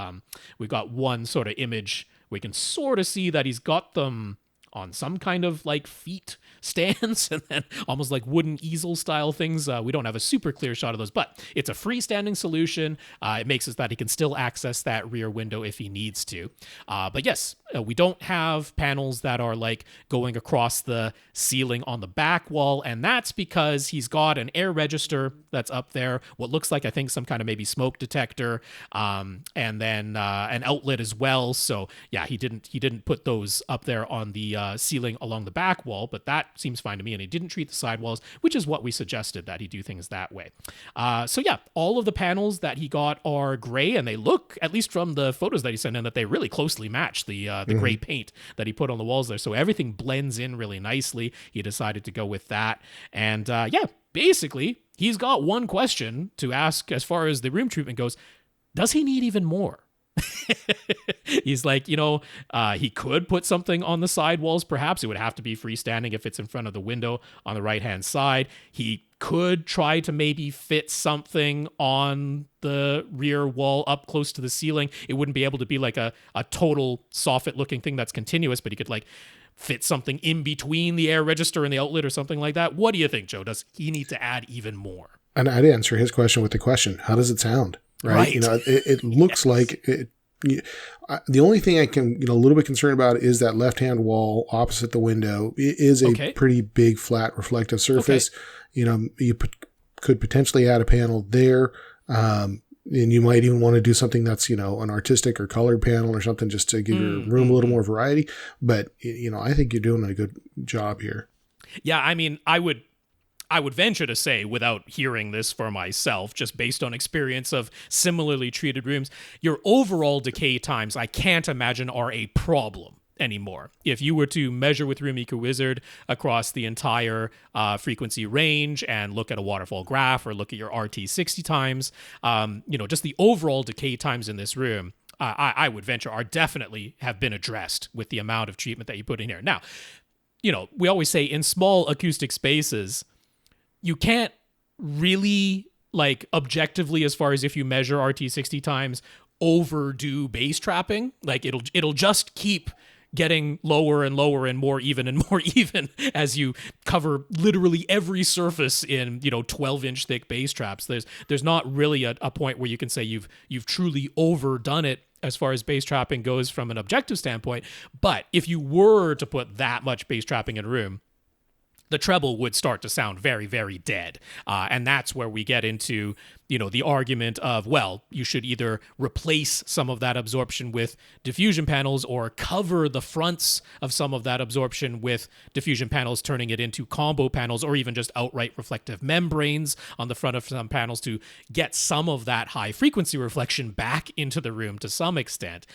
We've got one sort of image. We can sort of see that he's got them on some kind of like feet stands and then almost like wooden easel style things. We don't have a super clear shot of those, but it's a freestanding solution. It makes it that he can still access that rear window if he needs to. But yes, we don't have panels that are like going across the ceiling on the back wall, and that's because he's got an air register that's up there, what looks like, I think, some kind of maybe smoke detector, and then an outlet as well. So yeah, he didn't put those up there on the ceiling along the back wall, but that seems fine to me. And he didn't treat the side walls, which is what we suggested, that he do things that way. So yeah, all of the panels that he got are gray, and they look, at least from the photos that he sent in, that they really closely match the gray paint that he put on the walls there. So everything blends in really nicely. He decided to go with that. And yeah, basically, he's got one question to ask as far as the room treatment goes. Does he need even more? He's like, he could put something on the side walls. Perhaps it would have to be freestanding if it's in front of the window on the right-hand side. He could try to maybe fit something on the rear wall up close to the ceiling. It wouldn't be able to be like a total soffit-looking thing that's continuous, but he could like fit something in between the air register and the outlet or something like that. What do you think, Joe? Does he need to add even more? And I'd answer his question with the question, how does it sound? Right. It looks like it. The only thing I can, a little bit concerned about is that left-hand wall opposite the window. It is a pretty big, flat, reflective surface. Okay. You could potentially add a panel there. And you might even want to do something that's, an artistic or colored panel or something just to give your room a little more variety. But, I think you're doing a good job here. Yeah, I mean, I would venture to say, without hearing this for myself, just based on experience of similarly treated rooms, your overall decay times, I can't imagine, are a problem anymore. If you were to measure with Room Eco Wizard across the entire frequency range and look at a waterfall graph or look at your RT60 times, just the overall decay times in this room, I would venture are definitely have been addressed with the amount of treatment that you put in here. Now, we always say in small acoustic spaces, you can't really, like, objectively, as far as if you measure RT60 times, overdo bass trapping. Like it'll just keep getting lower and lower and more even as you cover literally every surface in 12-inch thick bass traps. There's not really a point where you can say you've truly overdone it as far as bass trapping goes from an objective standpoint. But if you were to put that much bass trapping in a room, the treble would start to sound very, very dead. And that's where we get into, the argument of, well, you should either replace some of that absorption with diffusion panels or cover the fronts of some of that absorption with diffusion panels, turning it into combo panels, or even just outright reflective membranes on the front of some panels to get some of that high frequency reflection back into the room to some extent.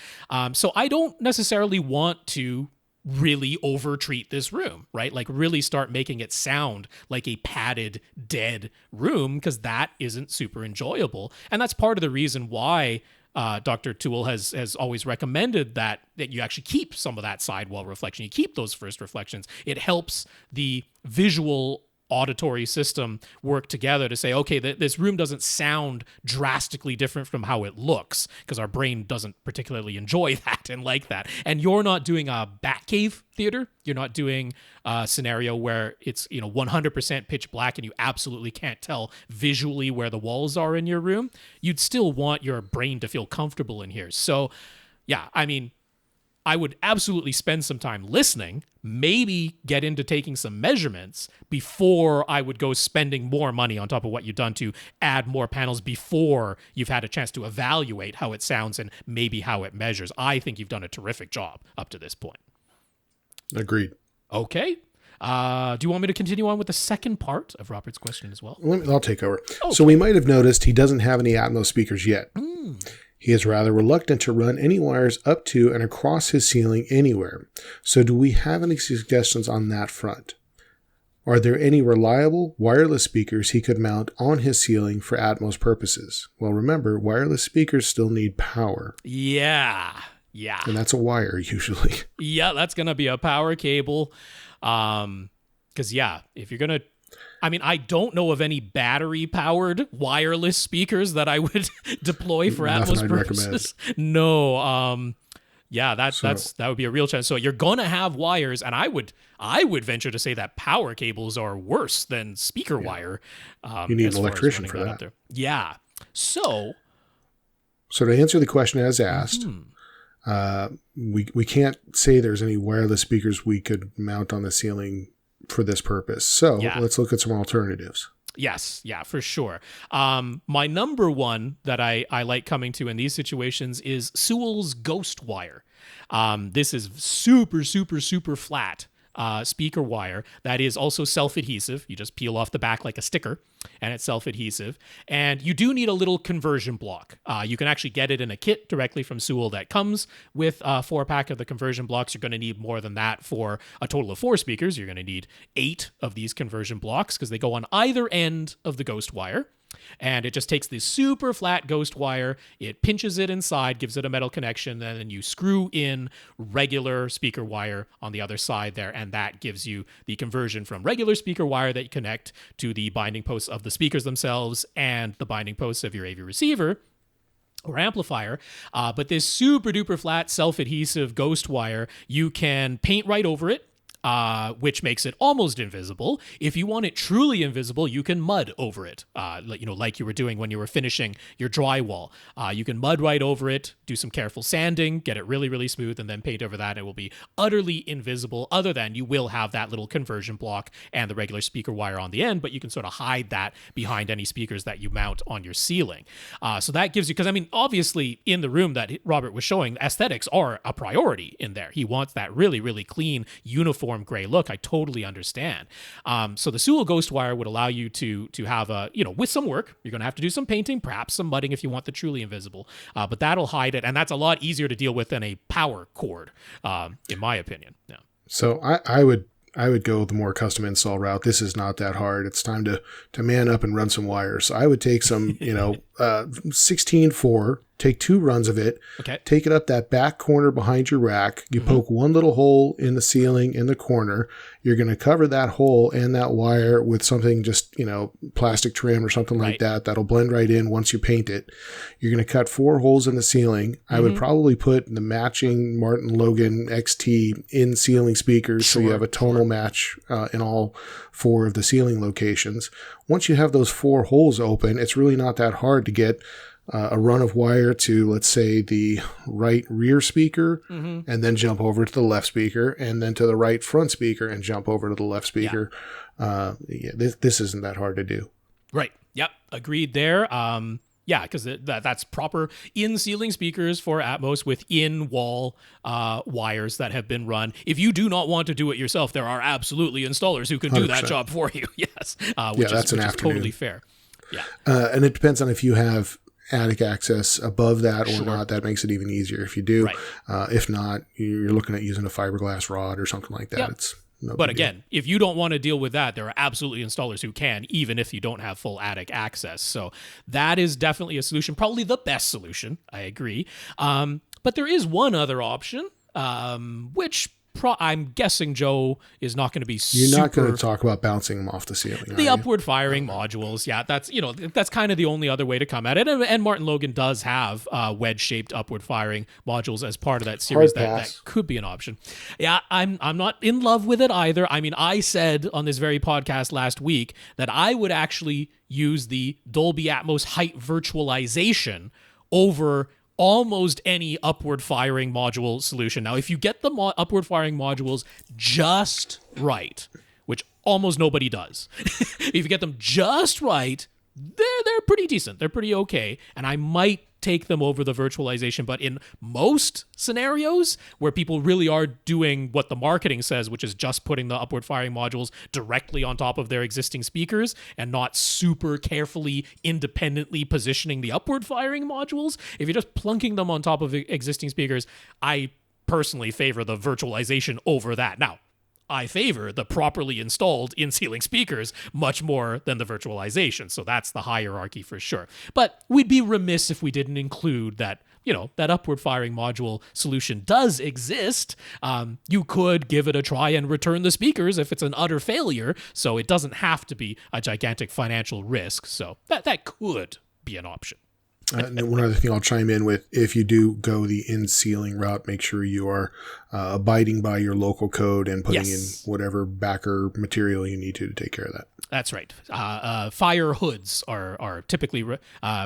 So I don't necessarily want to really overtreat this room, right? Like really start making it sound like a padded, dead room, because that isn't super enjoyable. And that's part of the reason why Dr. Toole has always recommended that you actually keep some of that sidewall reflection. You keep those first reflections. It helps the visual auditory system work together to say, okay, this room doesn't sound drastically different from how it looks, because our brain doesn't particularly enjoy that and like that. And you're not doing a Batcave theater. You're not doing a scenario where it's 100% pitch black and you absolutely can't tell visually where the walls are in your room. You'd still want your brain to feel comfortable in here. So yeah, I mean, I would absolutely spend some time listening, maybe get into taking some measurements before I would go spending more money on top of what you've done to add more panels before you've had a chance to evaluate how it sounds and maybe how it measures. I think you've done a terrific job up to this point. Agreed. Okay. Do you want me to continue on with the second part of Robert's question as well? I'll take over. Okay. So we might have noticed he doesn't have any Atmos speakers yet. He is rather reluctant to run any wires up to and across his ceiling anywhere. So do we have any suggestions on that front? Are there any reliable wireless speakers he could mount on his ceiling for Atmos purposes? Well, remember, wireless speakers still need power. Yeah. And that's a wire usually. Yeah, that's going to be a power cable. Because, if you're going to... I don't know of any battery-powered wireless speakers that I would deploy for Atmos purposes. No. That would be a real challenge. So you're gonna have wires, and I would venture to say that power cables are worse than speaker wire. You need an electrician for that. Yeah. So to answer the question as asked, we can't say there's any wireless speakers we could mount on the ceiling for this purpose. So let's look at some alternatives. Yes, for sure. My number one that I like coming to in these situations is Sewell's Ghost Wire. This is super, super, super flat speaker wire that is also self-adhesive. You just peel off the back like a sticker, and it's self-adhesive. And you do need a little conversion block. You can actually get it in a kit directly from Sewell that comes with a 4-pack of the conversion blocks. You're going to need more than that for a total of 4 speakers. You're going to need 8 of these conversion blocks because they go on either end of the ghost wire. And it just takes this super flat ghost wire, it pinches it inside, gives it a metal connection, and then you screw in regular speaker wire on the other side there, and that gives you the conversion from regular speaker wire that you connect to the binding posts of the speakers themselves and the binding posts of your AV receiver or amplifier. But this super duper flat self-adhesive ghost wire, you can paint right over it, which makes it almost invisible. If you want it truly invisible, you can mud over it, like you were doing when you were finishing your drywall. You can mud right over it, do some careful sanding, get it really, really smooth, and then paint over that. It will be utterly invisible, other than you will have that little conversion block and the regular speaker wire on the end, but you can sort of hide that behind any speakers that you mount on your ceiling. So that gives you, because obviously in the room that Robert was showing, aesthetics are a priority in there. He wants that really, really clean, uniform gray look. I totally understand. So the Sewell Ghost Wire would allow you to have with some work, you're going to have to do some painting, perhaps some mudding if you want the truly invisible, but that'll hide it. And that's a lot easier to deal with than a power cord, in my opinion. Yeah. So I would go the more custom install route. This is not that hard. It's time to man up and run some wires. So I would take some, 16/4 take 2 runs of it, Okay. take it up that back corner behind your rack. You poke one little hole in the ceiling in the corner. You're going to cover that hole and that wire with something just, plastic trim or something like that. That'll blend right in once you paint it. You're going to cut 4 holes in the ceiling. I would probably put the matching Martin Logan XT in ceiling speakers so you have a tonal match in all 4 of the ceiling locations. Once you have those 4 holes open, it's really not that hard to get a run of wire to, let's say, the right rear speaker, and then jump over to the left speaker, and then to the right front speaker and jump over to the left speaker. This isn't that hard to do. Right. Yep. Agreed there. Because that's proper in-ceiling speakers for Atmos with in-wall wires that have been run. If you do not want to do it yourself, there are absolutely installers who can do that 100%. job for you. Yes. That's an afternoon. Totally fair. Yeah. And it depends on if you have attic access above that or not. That makes it even easier if you do. Right. If not, you're looking at using a fiberglass rod or something like that. Yep. It's no But big deal. again, if you don't want to deal with that, there are absolutely installers who can, even if you don't have full attic access. So that is definitely a solution, probably the best solution. I agree. But there is one other option, which I'm guessing Joe is not going to be You're not going to talk about bouncing them off the ceiling. The upward firing modules. Yeah, that's kind of the only other way to come at it. And Martin Logan does have wedge-shaped upward firing modules as part of that series. That could be an option. Yeah, I'm not in love with it either. I mean, I said on this very podcast last week that I would actually use the Dolby Atmos height virtualization over almost any upward firing module solution. Now, if you get the upward firing modules just right, which almost nobody does, if you get them just right, they're pretty decent. They're pretty okay. And I might take them over the virtualization, but in most scenarios where people really are doing what the marketing says, which is just putting the upward firing modules directly on top of their existing speakers and not super carefully independently positioning the upward firing modules, if you're just plunking them on top of existing speakers, I personally favor the virtualization over that. Now, I favor the properly installed in-ceiling speakers much more than the virtualization. So that's the hierarchy for sure. But we'd be remiss if we didn't include that, that upward firing module solution does exist. You could give it a try and return the speakers if it's an utter failure. So it doesn't have to be a gigantic financial risk. So that could be an option. And one other thing I'll chime in with, if you do go the in-ceiling route, make sure you are abiding by your local code and putting in whatever backer material you need to take care of that. That's right. Fire hoods are typically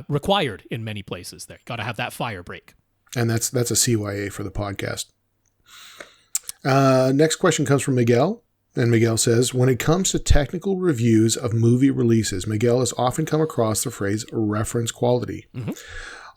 required in many places there. Got to have that fire break. And that's a CYA for the podcast. Next question comes from Miguel. And Miguel says, when it comes to technical reviews of movie releases, Miguel has often come across the phrase reference quality. Mm-hmm.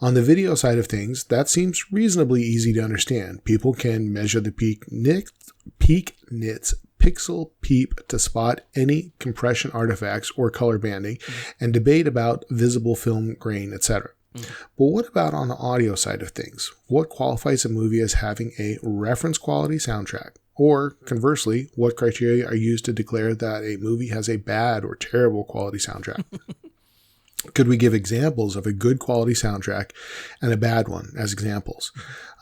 On the video side of things, that seems reasonably easy to understand. People can measure the peak nits pixel peep to spot any compression artifacts or color banding, and debate about visible film grain, etc. But what about on the audio side of things? What qualifies a movie as having a reference quality soundtrack? Or conversely, what criteria are used to declare that a movie has a bad or terrible quality soundtrack? Could we give examples of a good quality soundtrack and a bad one as examples?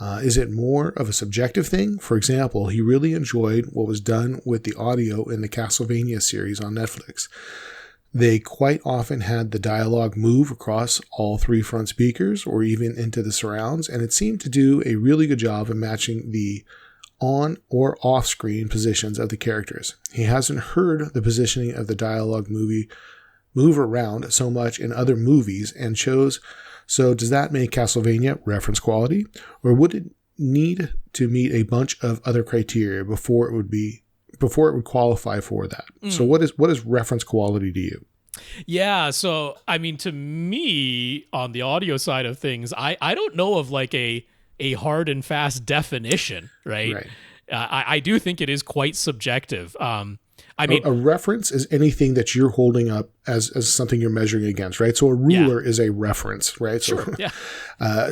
Is it more of a subjective thing? For example, he really enjoyed what was done with the audio in the Castlevania series on Netflix. They quite often had the dialogue move across all 3 front speakers or even into the surrounds, and it seemed to do a really good job of matching the on or off screen positions of the characters. He hasn't heard the positioning of the dialogue move around so much in other movies and chose. So does that make Castlevania reference quality, or would it need to meet a bunch of other criteria before it would qualify for that? So what is reference quality to you? Yeah, so I mean, to me, on the audio side of things, I don't know of like a hard and fast definition, right? I do think it is quite subjective. I mean, a reference is anything that you're holding up as something you're measuring against, right? So a ruler is a reference, right? Sure,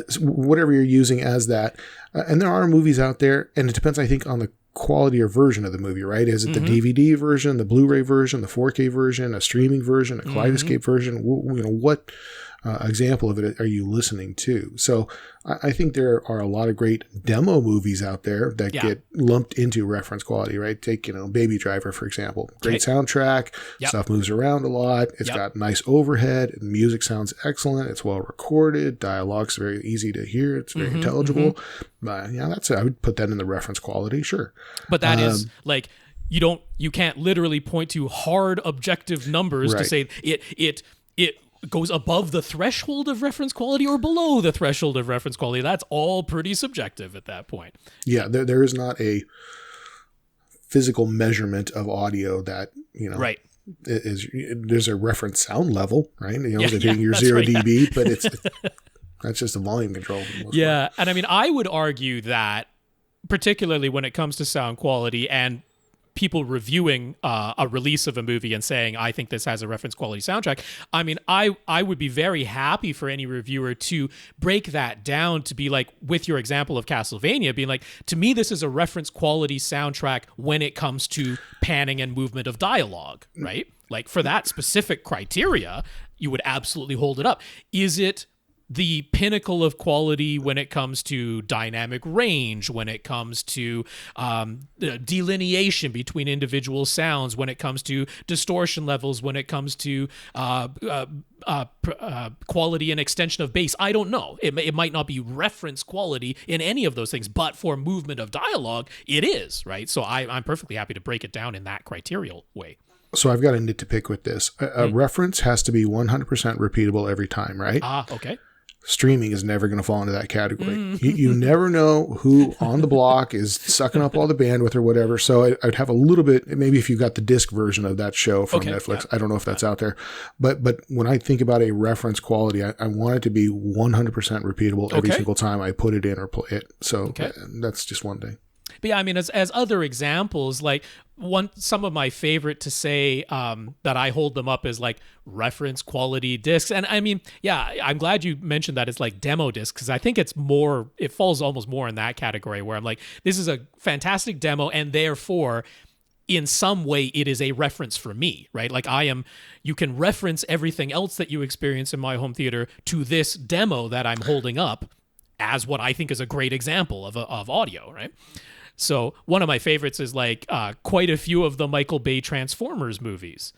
so, whatever you're using as that. And there are movies out there, and it depends, I think, on the quality or version of the movie, right? Is it the DVD version, the Blu-ray version, the 4K version, a streaming version, a Kaleidoscape version? What example of it are you listening to? So I think there are a lot of great demo movies out there that get lumped into reference quality, right? Take, Baby Driver, for example. Great soundtrack. Stuff moves around a lot. It's got nice overhead. Music sounds excellent. It's well recorded. Dialogue's very easy to hear. It's very intelligible. That's it. I would put that in the reference quality, sure. But that is like, you can't literally point to hard objective numbers to say it goes above the threshold of reference quality or below the threshold of reference quality. That's all pretty subjective at that point. Yeah, there is not a physical measurement of audio that, there's a reference sound level, right? They're taking your 0 dB, but that's just a volume control. Yeah, and I mean, I would argue that particularly when it comes to sound quality and people reviewing a release of a movie and saying, I think this has a reference quality soundtrack. I mean, I would be very happy for any reviewer to break that down to be like, with your example of Castlevania, being like, to me, this is a reference quality soundtrack when it comes to panning and movement of dialogue, right? Like for that specific criteria, you would absolutely hold it up. Is it the pinnacle of quality when it comes to dynamic range, when it comes to the delineation between individual sounds, when it comes to distortion levels, when it comes to quality and extension of bass? I don't know. It might not be reference quality in any of those things, but for movement of dialogue, it is, right? So I'm perfectly happy to break it down in that criterial way. So I've got a nit to pick with this. A reference has to be 100% repeatable every time, right? Okay. Streaming is never going to fall into that category. You never know who on the block is sucking up all the bandwidth or whatever. So I'd have a little bit, maybe if you got the disc version of that show from Netflix, I don't know if that's out there. But when I think about a reference quality, I want it to be 100% repeatable every single time I put it in or play it. So that's just one thing. But yeah, I mean, as other examples, like some of my favorite to say that I hold them up as like reference quality discs. And I mean, yeah, I'm glad you mentioned that it's like demo discs, because I think it falls almost more in that category where I'm like, this is a fantastic demo and therefore in some way it is a reference for me, right? Like you can reference everything else that you experience in my home theater to this demo that I'm holding up as what I think is a great example of audio, right? So one of my favorites is like quite a few of the Michael Bay Transformers movies.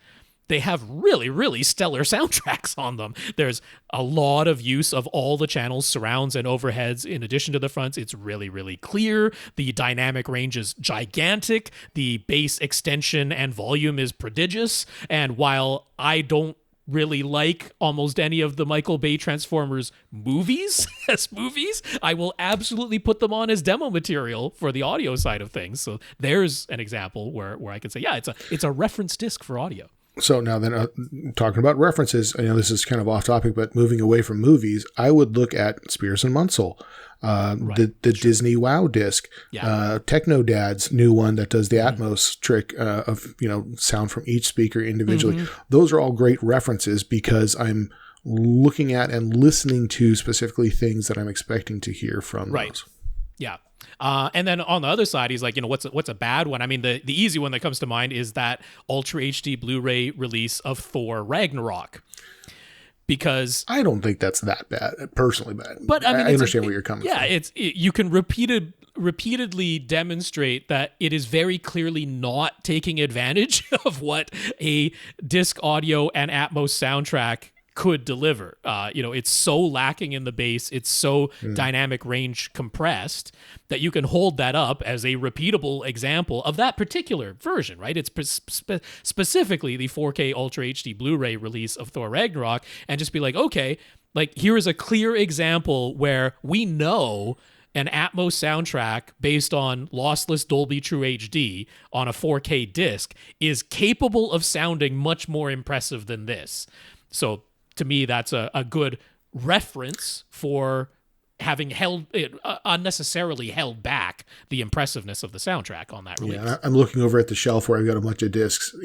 They have really, really stellar soundtracks on them. There's a lot of use of all the channels, surrounds and overheads in addition to the fronts. It's really, really clear. The dynamic range is gigantic. The bass extension and volume is prodigious. And while I don't really like almost any of the Michael Bay Transformers movies as movies, I will absolutely put them on as demo material for the audio side of things. So there's an example where I can say, yeah, it's a reference disc for audio. So now then, talking about references, I know this is kind of off topic, but moving away from movies, I would look at Spears and Munsell, the Disney Wow disc, Techno Dad's new one that does the Atmos trick of sound from each speaker individually. Those are all great references because I'm looking at and listening to specifically things that I'm expecting to hear from those. Yeah. And then on the other side, he's like, what's a bad one? I mean, the easy one that comes to mind is that Ultra HD Blu-ray release of Thor Ragnarok. Because I don't think that's that bad, personally bad. But I mean, I understand where you're coming from. Yeah, you can repeatedly demonstrate that it is very clearly not taking advantage of what a disc audio and Atmos soundtrack could deliver. It's so lacking in the bass, it's so dynamic range compressed that you can hold that up as a repeatable example of that particular version, right? It's specifically the 4K Ultra HD Blu-ray release of Thor Ragnarok, and just be like, okay, like here is a clear example where we know an Atmos soundtrack based on lossless Dolby True HD on a 4K disc is capable of sounding much more impressive than this. So to me, that's a good reference for having unnecessarily held back the impressiveness of the soundtrack on that release. Yeah, I'm looking over at the shelf where I've got a bunch of discs,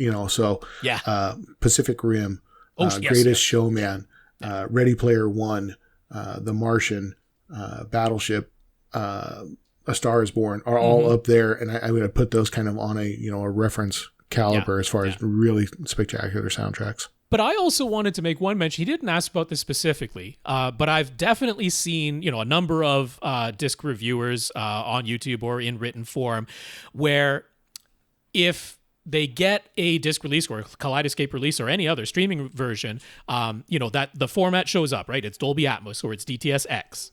Pacific Rim, Greatest Showman, Ready Player One, The Martian, Battleship, A Star Is Born are all up there, and I'm going to put those kind of on a reference caliber as far as really spectacular soundtracks. But I also wanted to make one mention. He didn't ask about this specifically, but I've definitely seen, a number of disc reviewers on YouTube or in written form where if they get a disc release or a Kaleidoscape release or any other streaming version, that the format shows up, right? It's Dolby Atmos or it's DTS-X.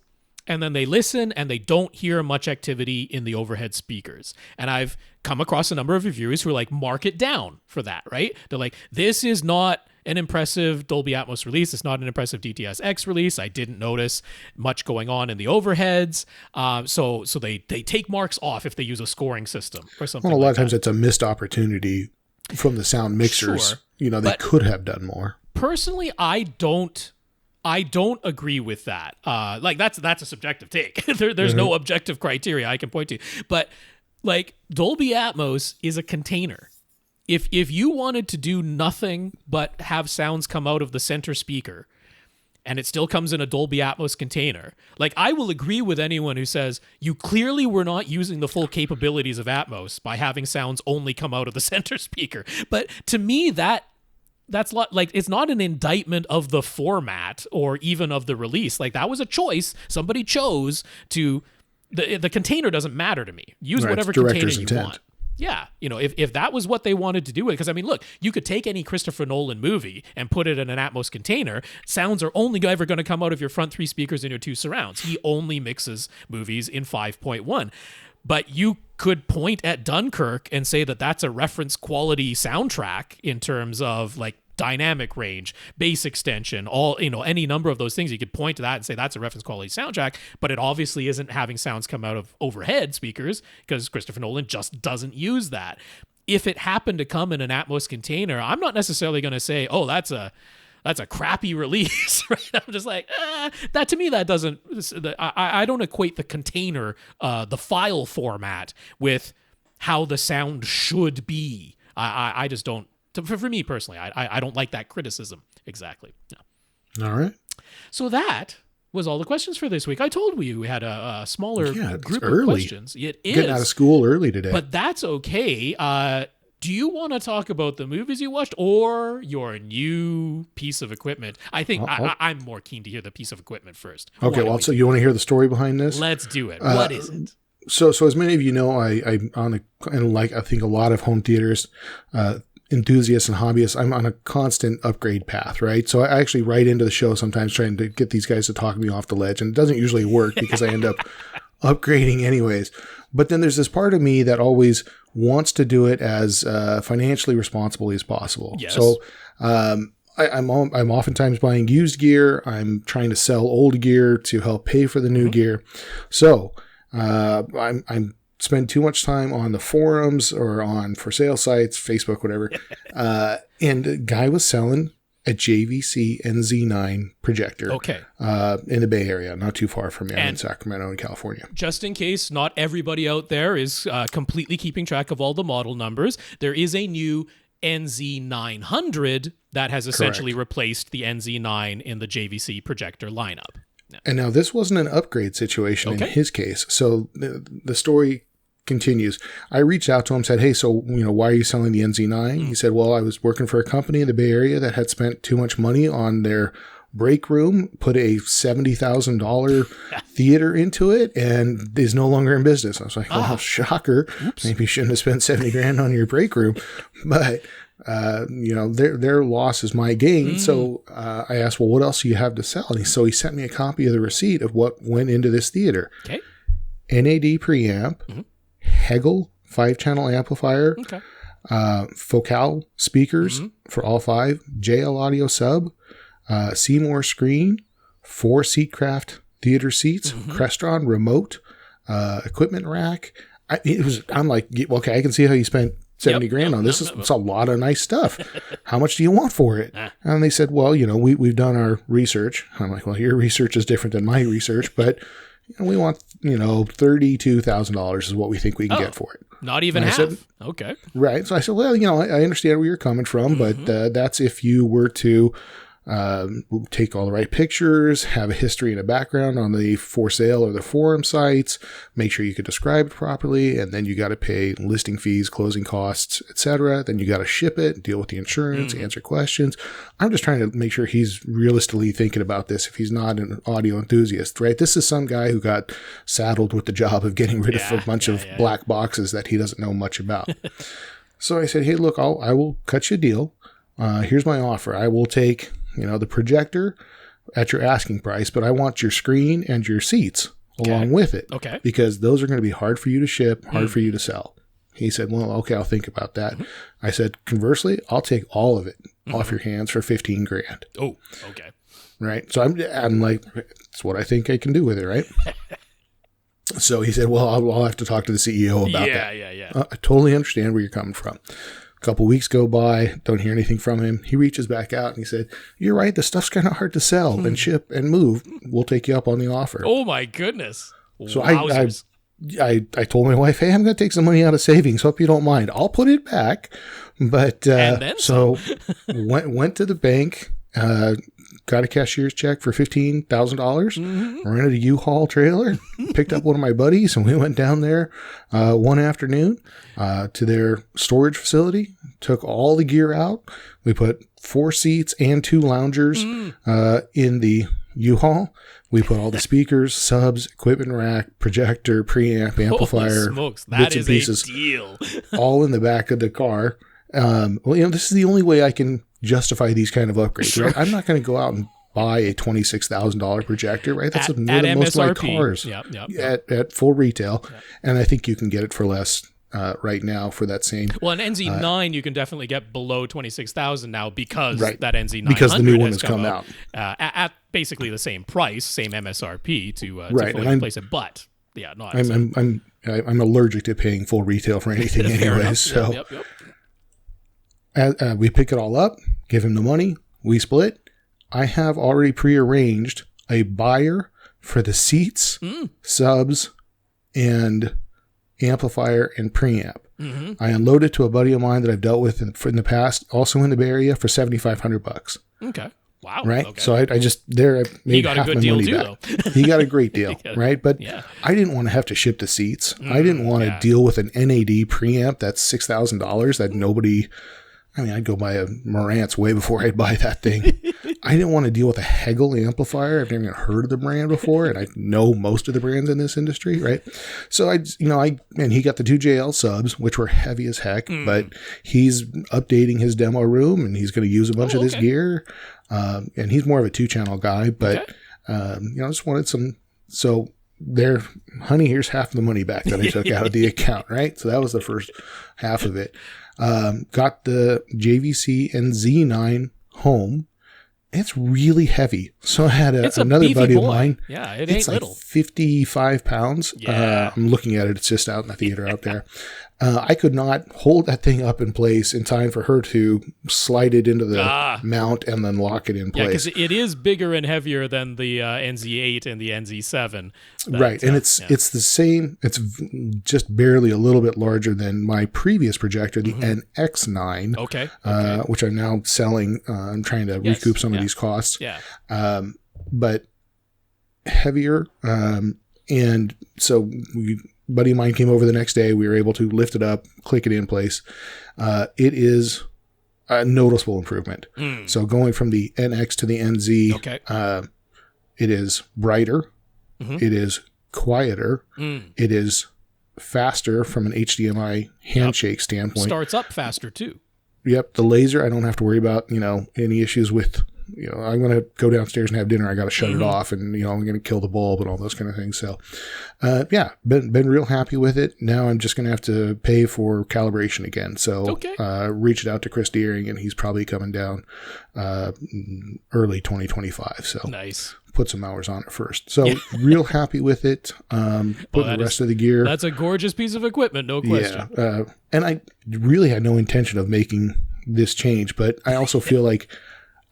And then they listen and they don't hear much activity in the overhead speakers. And I've come across a number of reviewers who are like, mark it down for that, right? They're like, this is not an impressive Dolby Atmos release. It's not an impressive DTS-X release. I didn't notice much going on in the overheads. So they take marks off if they use a scoring system or something. Well, a lot of times it's a missed opportunity from the sound mixers. Sure, they could have done more. Personally, I don't agree with that. That's a subjective take. There's no objective criteria I can point to. But like Dolby Atmos is a container. If you wanted to do nothing but have sounds come out of the center speaker and it still comes in a Dolby Atmos container, like I will agree with anyone who says you clearly were not using the full capabilities of Atmos by having sounds only come out of the center speaker. But to me, that's like, it's not an indictment of the format or even of the release. Like that was a choice. Somebody chose to, the container doesn't matter to me. Use whatever container you want. Yeah, if that was what they wanted to do with it, because I mean, look, you could take any Christopher Nolan movie and put it in an Atmos container. Sounds are only ever going to come out of your front 3 speakers and your 2 surrounds. He only mixes movies in 5.1. But you could point at Dunkirk and say that that's a reference quality soundtrack in terms of like dynamic range, bass extension, all, any number of those things. You could point to that and say that's a reference quality soundtrack, but it obviously isn't having sounds come out of overhead speakers because Christopher Nolan just doesn't use that. If it happened to come in an Atmos container, I'm not necessarily going to say, oh, that's a crappy release, right? I'm just like, that to me, that doesn't, I don't equate the container, the file format with how the sound should be. I just don't, for me personally, I don't like that criticism. Exactly. No. All right. So that was all the questions for this week. I told we had a smaller group of questions. It is. Getting out of school early today. But that's okay. Do you want to talk about the movies you watched or your new piece of equipment? I think I'm more keen to hear the piece of equipment first. Okay, well, so you want to hear the story behind this? Let's do it. What is it? So as many of you know, I think a lot of home theaters enthusiasts and hobbyists, I'm on a constant upgrade path, right? So I actually write into the show sometimes trying to get these guys to talk me off the ledge, and it doesn't usually work because I end up upgrading anyways. But then there's this part of me that always wants to do it as financially responsibly as possible. Yes. So I'm oftentimes buying used gear. I'm trying to sell old gear to help pay for the new gear. So I'm spend too much time on the forums or on for sale sites, Facebook, whatever. And a guy was selling a JVC NZ9 projector. In the Bay Area, not too far from me. I'm in Sacramento in California. Just in case not everybody out there is completely keeping track of all the model numbers, there is a new NZ900 that has essentially replaced the NZ9 in the JVC projector lineup. Yeah. And now this wasn't an upgrade situation in his case. So the story continues. I reached out to him, said, hey, so, why are you selling the NZ9? He said, well, I was working for a company in the Bay Area that had spent too much money on their break room, put a $70,000 theater into it, and is no longer in business. I was like, well, shocker. Oops. Maybe you shouldn't have spent $70,000 on your break room. But, their loss is my gain. So I asked, well, what else do you have to sell? And he sent me a copy of the receipt of what went into this theater. Okay. NAD preamp, Hegel 5-channel amplifier, Focal speakers for all 5, JL audio sub, Seymour screen, 4 Seatcraft theater seats, Crestron remote, equipment rack. I'm like, okay, I can see how you spent $70,000 on this. It's a lot of nice stuff. How much do you want for it? And they said, well, we've done our research. I'm like, well, your research is different than my research, but we want, $32,000 is what we think we can get for it. Not even half. Said, okay. Right. So I said, well, I understand where you're coming from, but that's if you were to take all the right pictures, have a history and a background on the for sale or the forum sites, make sure you can describe it properly, and then you got to pay listing fees, closing costs, etc. Then you got to ship it, deal with the insurance, answer questions. I'm just trying to make sure he's realistically thinking about this if he's not an audio enthusiast, right? This is some guy who got saddled with the job of getting rid of a bunch of black boxes that he doesn't know much about. So I said, hey, look, I will cut you a deal. Here's my offer. I will take, the projector at your asking price, but I want your screen and your seats along with it. Okay. Because those are going to be hard for you to ship, hard for you to sell. He said, well, okay, I'll think about that. I said, conversely, I'll take all of it off your hands for $15,000. Oh, okay. Right. So I'm like, it's what I think I can do with it. Right. So he said, well, I'll have to talk to the CEO about that. Yeah. I totally understand where you're coming from. A couple weeks go by, don't hear anything from him. He reaches back out and he said, you're right. The stuff's kind of hard to sell and ship and move. We'll take you up on the offer. Oh my goodness. So I told my wife, hey, I'm going to take some money out of savings. Hope you don't mind. I'll put it back. But so went to the bank, got a cashier's check for $15,000, rented a U-Haul trailer, picked up one of my buddies, and we went down there one afternoon to their storage facility, took all the gear out. We put 4 seats and 2 loungers in the U-Haul. We put all the speakers, subs, equipment rack, projector, preamp, amplifier, Holy smokes, that bits and is pieces, a deal. all in the back of the car. This is the only way I can justify these kind of upgrades. Sure. Right? I'm not going to go out and buy a $26,000 projector, right? That's at more than most of my MSRP. cars at full retail. Yep. And I think you can get it for less right now for that same. Well, an NZ9 you can definitely get below 26,000 now because that NZ900 because the new one has come out at basically the same price, same MSRP to right. fully replace it. But yeah, no, I'm allergic to paying full retail for anything anyways. So we pick it all up, give him the money, we split. I have already prearranged a buyer for the seats, subs, and amplifier and preamp. I unloaded to a buddy of mine that I've dealt with in the past, also in the Bay Area, for $7,500. Okay. Wow. Right. Okay. So I made got a half good my deal money too, back. He got a great deal. Right. But yeah. I didn't want to have to ship the seats. I didn't want to deal with an NAD preamp that's $6,000 that nobody. I'd go buy a Marantz way before I'd buy that thing. I didn't want to deal with a Hegel amplifier. I've never even heard of the brand before, and I know most of the brands in this industry, right? So and he got the 2 JL subs, which were heavy as heck, but he's updating his demo room, and he's going to use a bunch of this gear. And he's more of a 2-channel guy, but I just wanted some. So there, honey, here's half the money back that I took out of the account, right? So that was the first half of it. Got the JVC NZ9 home. It's really heavy. So I had another buddy of mine. Yeah, it ain't little. 55 pounds. Yeah. I'm looking at it. It's just out in the theater out there. I could not hold that thing up in place in time for her to slide it into the mount and then lock it in place. Yeah, because it is bigger and heavier than the NZ8 and the NZ7. Right, and it's the same. It's just barely a little bit larger than my previous projector, the NX9. Okay. Which I'm now selling. I'm trying to recoup some of these costs. Yeah. But heavier, and so buddy of mine came over the next day. We were able to lift it up, click it in place. It is a noticeable improvement. So going from the NX to the NZ, it is brighter. It is quieter. It is faster from an HDMI handshake standpoint. Starts up faster too. Yep. The laser, I don't have to worry about, any issues with, I'm going to go downstairs and have dinner. I got to shut it off and, I'm going to kill the bulb and all those kind of things. So, been real happy with it. Now I'm just going to have to pay for calibration again. So, reached out to Chris Deering and he's probably coming down, early 2025. So nice. Put some hours on it first. So real happy with it. Put the rest of the gear. That's a gorgeous piece of equipment. No question. Yeah. And I really had no intention of making this change, but I also feel like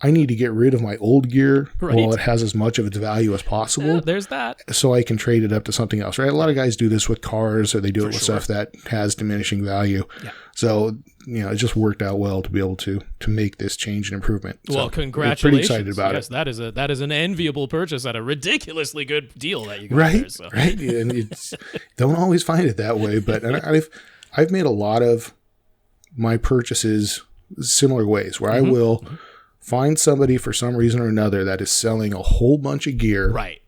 I need to get rid of my old gear Right. while it has as much of its value as possible. Yeah, there's that. So I can trade it up to something else, right? A lot of guys do this with cars, or they do it with sure. stuff that has diminishing value. Yeah. So, it just worked out well to be able to make this change and improvement. Well, So, congratulations. Pretty excited about yes, it. that is an enviable purchase at a ridiculously good deal that you got Right, there. So. right. And it's don't always find it that way, but I've made a lot of my purchases similar ways where I will find somebody for some reason or another that is selling a whole bunch of gear, Right.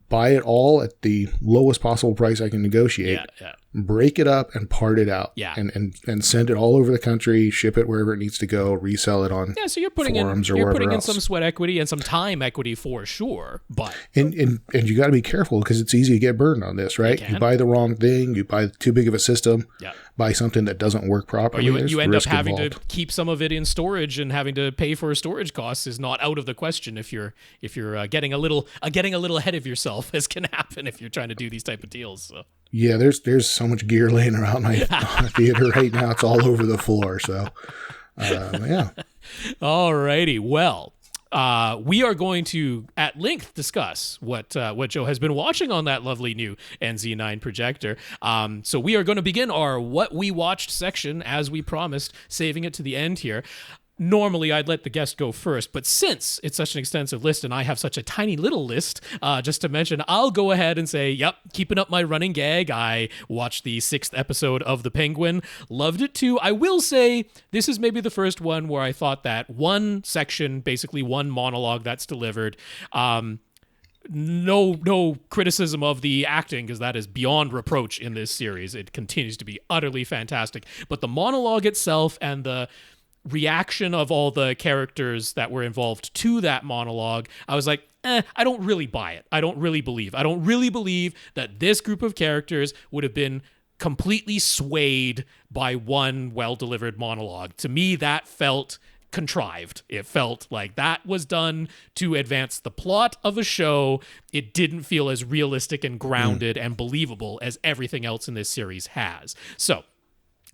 buy it all at the lowest possible price I can negotiate, Yeah. break it up and part it out, Yeah. and send it all over the country, ship it wherever it needs to go, resell it on Yeah, so you're putting forums in or you're wherever putting in else. some sweat equity and some time equity for sure, but And you got to be careful because it's easy to get burned on this, right? You You can. buy the wrong thing, you buy too big of a system, yeah. buy something that doesn't work Or properly. you There's end up risk having involved. to keep some of it in storage, and having to pay for storage costs is not out of the question if you're getting a little ahead of yourself, as can happen if you're trying to do these type of deals. So. Yeah, there's so much gear laying around my theater right now. It's all over the floor. So, yeah. Alrighty, well. We are going to at length discuss what Joe has been watching on that lovely new NZ9 projector. So we are going to begin our What We Watched section, as we promised, saving it to the end here. Normally, I'd let the guest go first, but since it's such an extensive list and I have such a tiny little list, just to mention, I'll go ahead and say, yep, keeping up my running gag. I watched the 6th episode of The Penguin, loved it too. I will say this is maybe the first one where I thought that one section, basically one monologue that's delivered, no criticism of the acting, because that is beyond reproach in this series. It continues to be utterly fantastic. But the monologue itself and the reaction of all the characters that were involved to that monologue, I was like, I don't really buy it. I don't really believe that this group of characters would have been completely swayed by one well-delivered monologue. To me, that felt contrived. It felt like that was done to advance the plot of a show. It didn't feel as realistic and grounded and believable as everything else in this series has. So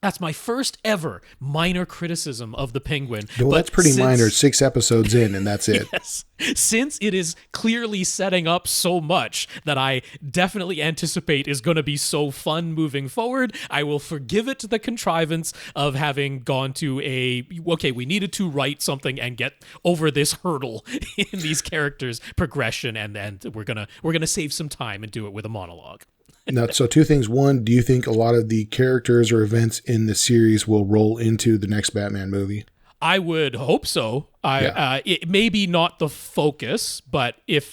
that's my first ever minor criticism of The Penguin. Well, But that's pretty since- minor. 6 episodes in, and that's it. Yes. Since it is clearly setting up so much that I definitely anticipate is going to be so fun moving forward, I will forgive it the contrivance of having gone to we needed to write something and get over this hurdle in these characters' progression, and then we're gonna save some time and do it with a monologue. Now, so 2 things. One, do you think a lot of the characters or events in the series will roll into the next Batman movie? I would hope so. It may be not the focus, but it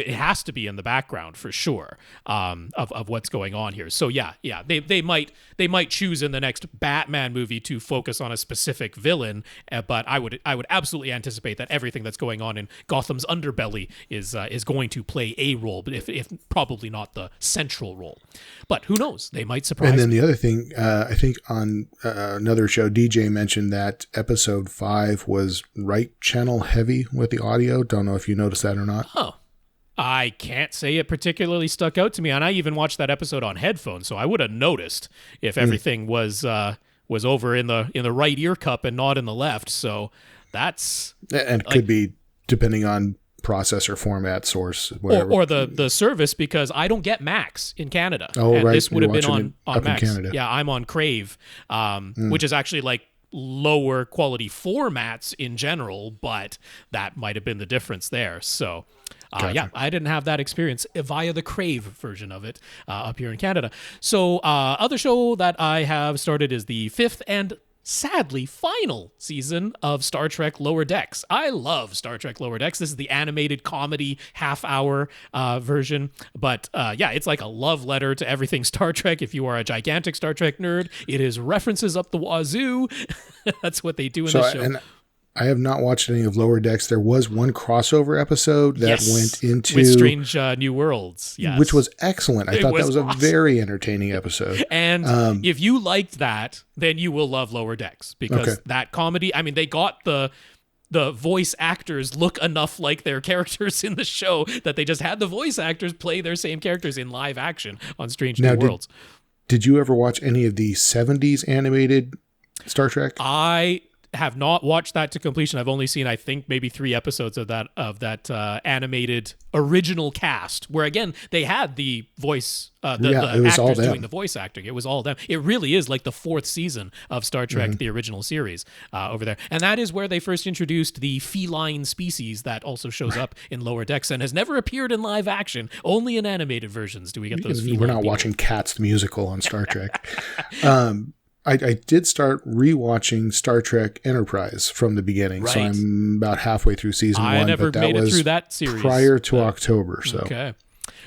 has to be in the background for sure, of what's going on here. So they might choose in the next Batman movie to focus on a specific villain, but I would absolutely anticipate that everything that's going on in Gotham's underbelly is going to play a role, but if probably not the central role. But who knows? They might surprise. And then me. the other thing, I think on another show, DJ mentioned that episode 5 was right channel heavy with the audio. Don't know if you noticed that or not. Oh. I can't say it particularly stuck out to me, and I even watched that episode on headphones, so I would have noticed if everything was over in the right ear cup and not in the left. So that's And it could be depending on processor, format, source, whatever. or the service, because I don't get Max in Canada. Oh, and right. This would have You're been watching on it up in Max. Canada. Yeah, I'm on Crave, which is actually like lower quality formats in general, but that might have been the difference there. So Gotcha. I didn't have that experience via the Crave version of it up here in Canada. So other show that I have started is the 5th and sadly final season of Star Trek Lower Decks. I love Star Trek Lower Decks. This is the animated comedy half-hour version, but it's like a love letter to everything Star Trek. If you are a gigantic Star Trek nerd, it is references up the wazoo. That's what they do in this show. And I have not watched any of Lower Decks. There was one crossover episode that went into with Strange New Worlds, yes. which was excellent. I thought that was awesome. a very entertaining episode. And if you liked that, then you will love Lower Decks, because that comedy, I mean, they got the voice actors look enough like their characters in the show that they just had the voice actors play their same characters in live action on Strange New Worlds. Did you ever watch any of the 70s animated Star Trek? I have not watched that to completion. I've only seen, I think, maybe 3 episodes of that animated original cast, where again they had the voice, the actors doing the voice acting. It was all them. It really is like the 4th season of Star Trek, the original series, over there, and that is where they first introduced the feline species that also shows up in Lower Decks and has never appeared in live action. Only in animated versions do we get those. We're not watching Cats the musical on Star Trek. I did start rewatching Star Trek Enterprise from the beginning, so I'm about halfway through season 1. I never but that made was it through that series prior to October. So okay.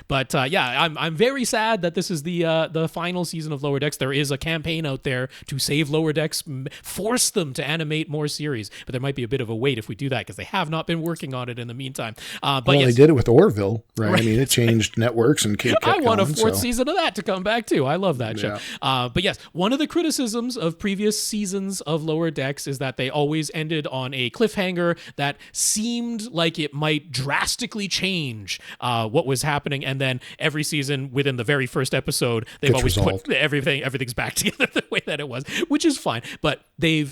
But I'm very sad that this is the final season of Lower Decks. There is a campaign out there to save Lower Decks, force them to animate more series. But there might be a bit of a wait if we do that because they have not been working on it in the meantime. But they did it with Orville, right? I mean, it changed networks and kept I want going, a 4th season of that to come back too. I love that show. But yes, one of the criticisms of previous seasons of Lower Decks is that they always ended on a cliffhanger that seemed like it might drastically change what was happening, and then every season within the very first episode they've always put everything's back together the way that it was, which is fine, but they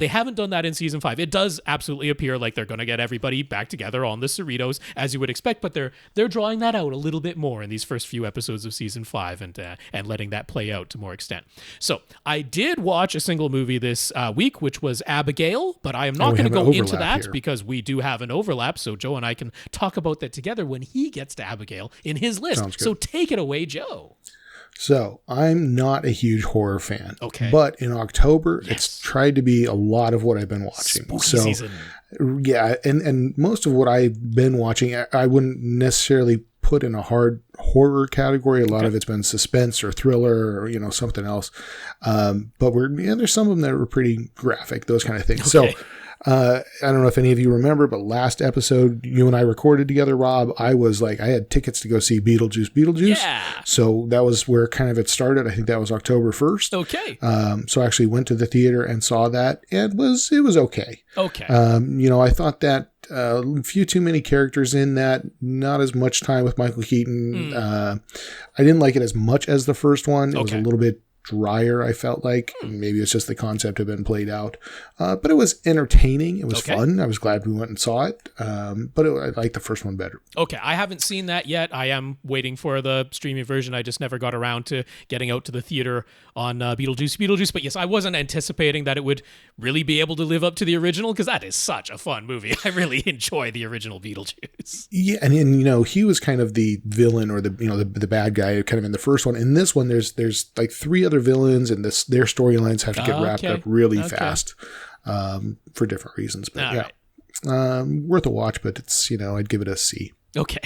haven't done that in season 5. It does absolutely appear like they're going to get everybody back together on the Cerritos, as you would expect, but they're drawing that out a little bit more in these first few episodes of season 5 and letting that play out to more extent. So I did watch a single movie this week, which was Abigail, but I am not going to go into that because we do have an overlap, so Joe and I can talk about that together when he gets to Abigail in his list. So take it away, Joe. So I'm not a huge horror fan. Okay. But in October, it's tried to be a lot of what I've been watching. Spooky season. Yeah, and most of what I've been watching, I wouldn't necessarily put in a hard horror category. A lot of it's been suspense or thriller or, something else. But there's some of them that were pretty graphic, those kind of things. Okay. So I don't know if any of you remember, but last episode you and I recorded together, Rob, I had tickets to go see Beetlejuice. Yeah. So that was where kind of it started. I think that was October 1st. Okay. So I actually went to the theater and saw that, and it was okay. Okay. I thought that a few too many characters in that, not as much time with Michael Keaton. I didn't like it as much as the first one. It was a little bit drier, I felt like. Maybe it's just the concept had been played out. But it was entertaining. It was fun. I was glad we went and saw it. But I liked the first one better. Okay, I haven't seen that yet. I am waiting for the streaming version. I just never got around to getting out to the theater on Beetlejuice. But yes, I wasn't anticipating that it would really be able to live up to the original, because that is such a fun movie. I really enjoy the original Beetlejuice. Yeah, and he was kind of the villain, or the bad guy kind of in the first one. In this one, there's like 3 other villains, and their storylines have to get wrapped up really fast for different reasons. But worth a watch, but it's, I'd give it a C. Okay.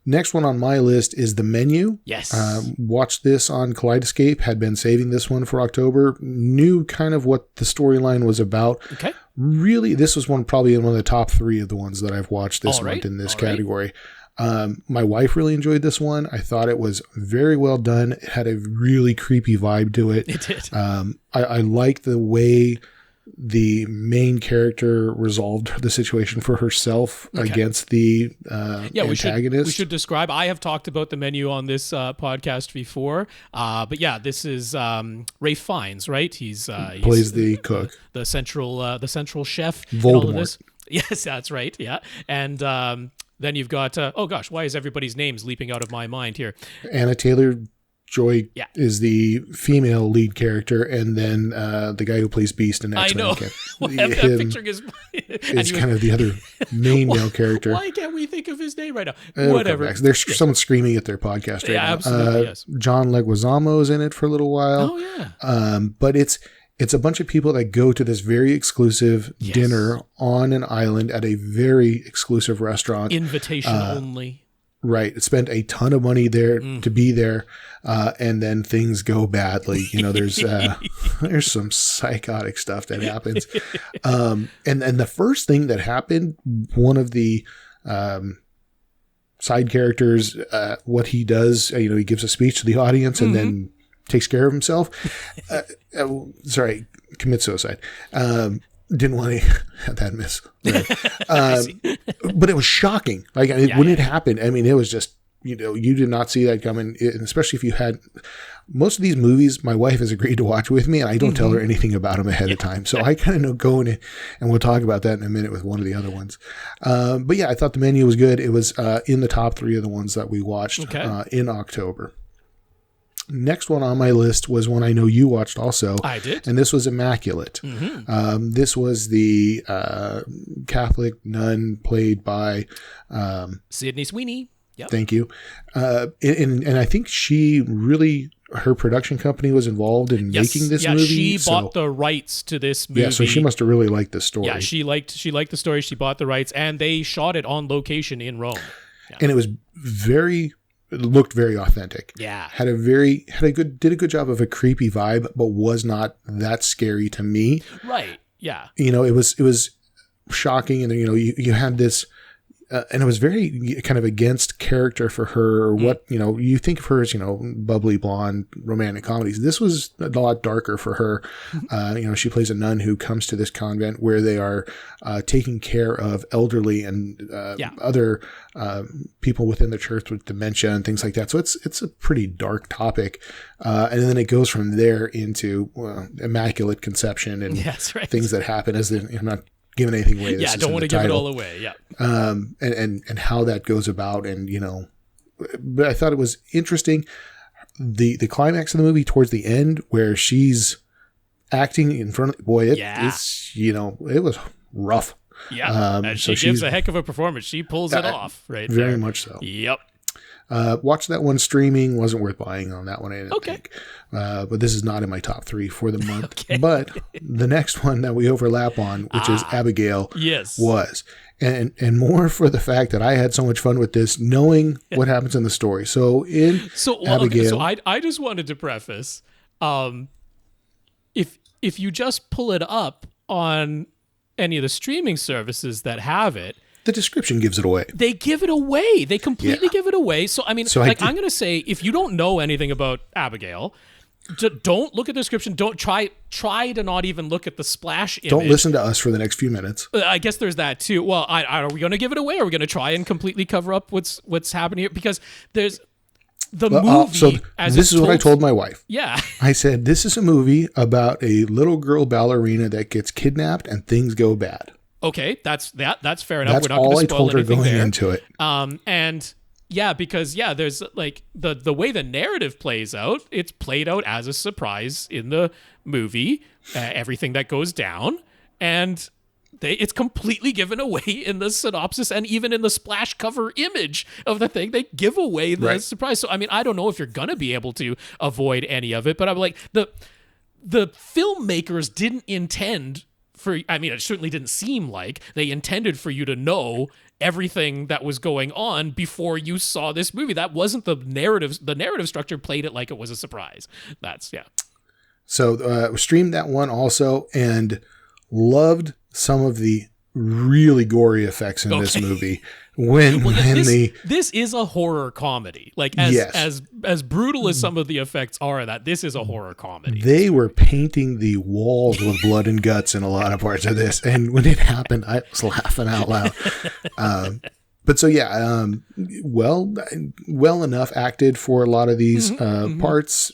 Next one on my list is The Menu. Yes. Watched this on Kaleidoscape, had been saving this one for October, knew kind of what the storyline was about. Okay. Really, this was probably one of the top 3 of the ones that I've watched this month in this category. My wife really enjoyed this one. I thought it was very well done. It had a really creepy vibe to it. It did. I liked the way the main character resolved the situation for herself against the antagonist. We should describe. I have talked about The Menu on this podcast before, but yeah, this is Ralph Fiennes, right? He plays the cook, the central chef. Voldemort. In all of this. Yes, that's right. Yeah, and then you've got why is everybody's names leaping out of my mind here? Anna Taylor-Joy is the female lead character, and then the guy who plays Beast in X-Men. I know. I'm picturing his is kind of the other main male character. Why can't we think of his name right now? Whatever. There's someone screaming at their podcast right now. Absolutely. Yes. John Leguizamo is in it for a little while. Oh yeah. But it's a bunch of people that go to this very exclusive dinner on an island at a very exclusive restaurant. Invitation only. Right. Spent a ton of money there to be there. And then things go badly. There's some psychotic stuff that happens. And the first thing that happened, one of the side characters, what he does, he gives a speech to the audience and then takes care of himself. Commits suicide. Didn't want to have that miss. Right. But it was shocking. When it happened, it was just you did not see that coming, and especially if you had most of these movies, my wife has agreed to watch with me, and I don't tell her anything about them ahead of time. So I kind of know going in, and we'll talk about that in a minute with one of the other ones. But yeah, I thought the menu was good. It was in the top 3 of the ones that we watched in October. Next one on my list was one I know you watched also. I did. And this was Immaculate. This was the Catholic nun played by Sydney Sweeney. Yep. Thank you. And I think she really, her production company was involved in making this movie. She bought the rights to this movie. Yeah, so she must have really liked the story. Yeah, she liked the story. She bought the rights, and they shot it on location in Rome. Yeah. And it was it looked very authentic. Yeah. Did a good job of a creepy vibe, but was not that scary to me. Right. Yeah. It was shocking, and you had this. And it was very kind of against character for her, or what, you think of her as, bubbly blonde romantic comedies. This was a lot darker for her. She plays a nun who comes to this convent where they are taking care of elderly and other people within the church with dementia and things like that. So it's a pretty dark topic. And then it goes from there into immaculate conception and things that happen as they're not giving anything away. Don't want to give it all away. Yeah. And how that goes about, and but I thought it was interesting. The climax of the movie towards the end, where she's acting in front of it was rough. Yeah, and she gives a heck of a performance. She pulls it off, right? Very much so. Yep. Watched that one streaming. Wasn't worth buying on that one, I didn't think. But this is not in my top 3 for the month. But the next one that we overlap on, which is Abigail, was. And more for the fact that I had so much fun with this, knowing what happens in the story. So Abigail. So I just wanted to preface, if you just pull it up on any of the streaming services that have it, the description gives it away. They give it away. They completely give it away. So, I'm going to say, if you don't know anything about Abigail, don't look at the description. Don't try to not even look at the splash image. Don't listen to us for the next few minutes. I guess there's that too. Well, are we going to give it away? Or are we going to try and completely cover up what's happening here? Because there's the movie. So this is what I told my wife. Yeah. I said, this is a movie about a little girl ballerina that gets kidnapped and things go bad. Okay, that's fair enough. That's We're not going to spoil all I told her anything going there. into it. And because there's like the way the narrative plays out. It's played out as a surprise in the movie. Everything that goes down, and it's completely given away in the synopsis, and even in the splash cover image of the thing, they give away the surprise. So I don't know if you're gonna be able to avoid any of it, but I'm like the filmmakers didn't intend. It certainly didn't seem like they intended for you to know everything that was going on before you saw this movie. That wasn't the narrative. The narrative structure played it like it was a surprise. So streamed that one also, and loved some of the really gory effects in this movie. This is a horror comedy. Like as brutal as some of the effects are, that this is a horror comedy. They were painting the walls with blood and guts in a lot of parts of this, and when it happened, I was laughing out loud. But so well enough acted for a lot of these parts.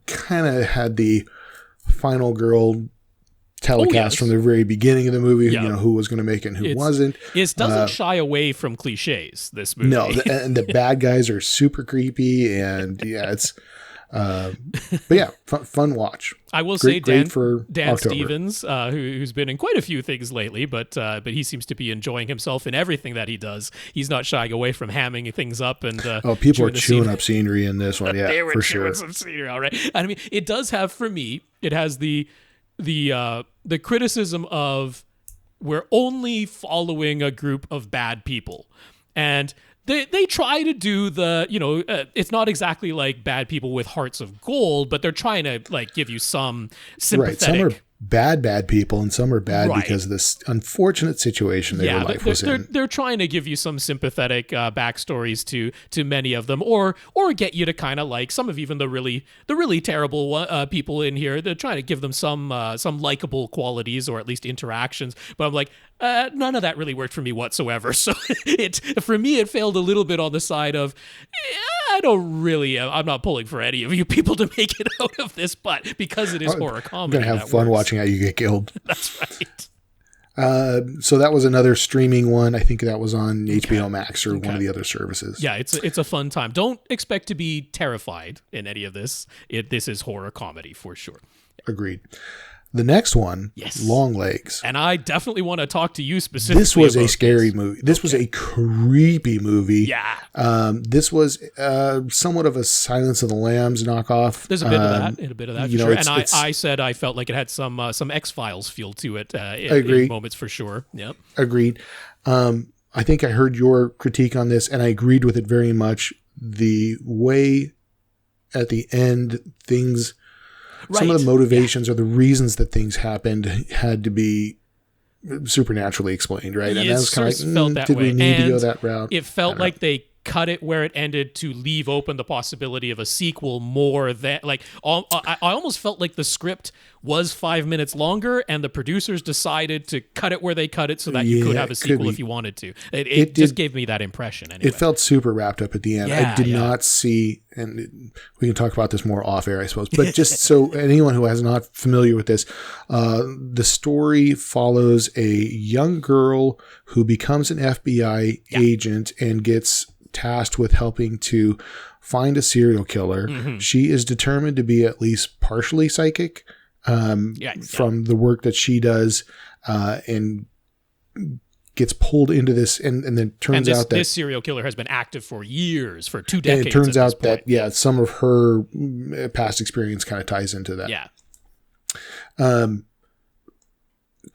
Kind of had the final girl telecast from the very beginning of the movie, who was going to make it and who wasn't. It doesn't shy away from cliches, this movie. No, and the bad guys are super creepy, and it's fun watch. I will say Dan October. Stevens, who's been in quite a few things lately, but he seems to be enjoying himself in everything that he does. He's not shying away from hamming things up and people are chewing up scenery in this one. Yeah, they were for chewing sure. some scenery, all right. It does have, for me, it has the criticism of we're only following a group of bad people, and they try to do it's not exactly like bad people with hearts of gold, but they're trying to like give you some sympathetic. Right, some are bad people, and some are bad Right. because of this unfortunate situation their life was in. They're trying to give you some sympathetic backstories to many of them, or get you to kind of like some of even the really terrible people in here. They're trying to give them some likable qualities or at least interactions. But I'm like, none of that really worked for me whatsoever. So for me it failed a little bit on the side of I'm not pulling for any of you people to make it out of this, but because it is horror comedy, I'm gonna have fun watching how you get killed. That's right. So that was another streaming one. I think that was on HBO Max or one of the other services. Yeah, it's a fun time. Don't expect to be terrified in any of this. This is horror comedy for sure. Agreed. The next one, Yes. Long Legs. And I definitely want to talk to you specifically. This was a about scary movie. This was a creepy movie. Yeah. This was somewhat of a Silence of the Lambs knockoff. There's a bit of that, you for know, sure. And it's I said I felt like it had some X-Files feel to it Agreed. in moments for sure. Yep. Agreed. I think I heard your critique on this, and I agreed with it very much. The way at the end things... Some of the motivations or the reasons that things happened had to be supernaturally explained, right? And that was kind of like, did we need to go that route? It felt like they cut it where it ended to leave open the possibility of a sequel more than like I almost felt like the script was 5 minutes longer and the producers decided to cut it where they cut it so that you could have a sequel if you wanted to. It just gave me that impression anyway. It felt super wrapped up at the end. I did not see, and we can talk about this more off air, I suppose, but just so anyone who is not familiar with this, the story follows a young girl who becomes an FBI agent and gets tasked with helping to find a serial killer. Mm-hmm. She is determined to be at least partially psychic from the work that she does, and gets pulled into this, and then turns out that this serial killer has been active for years, for 2 decades. And it turns out that some of her past experience kind of ties into that. Yeah.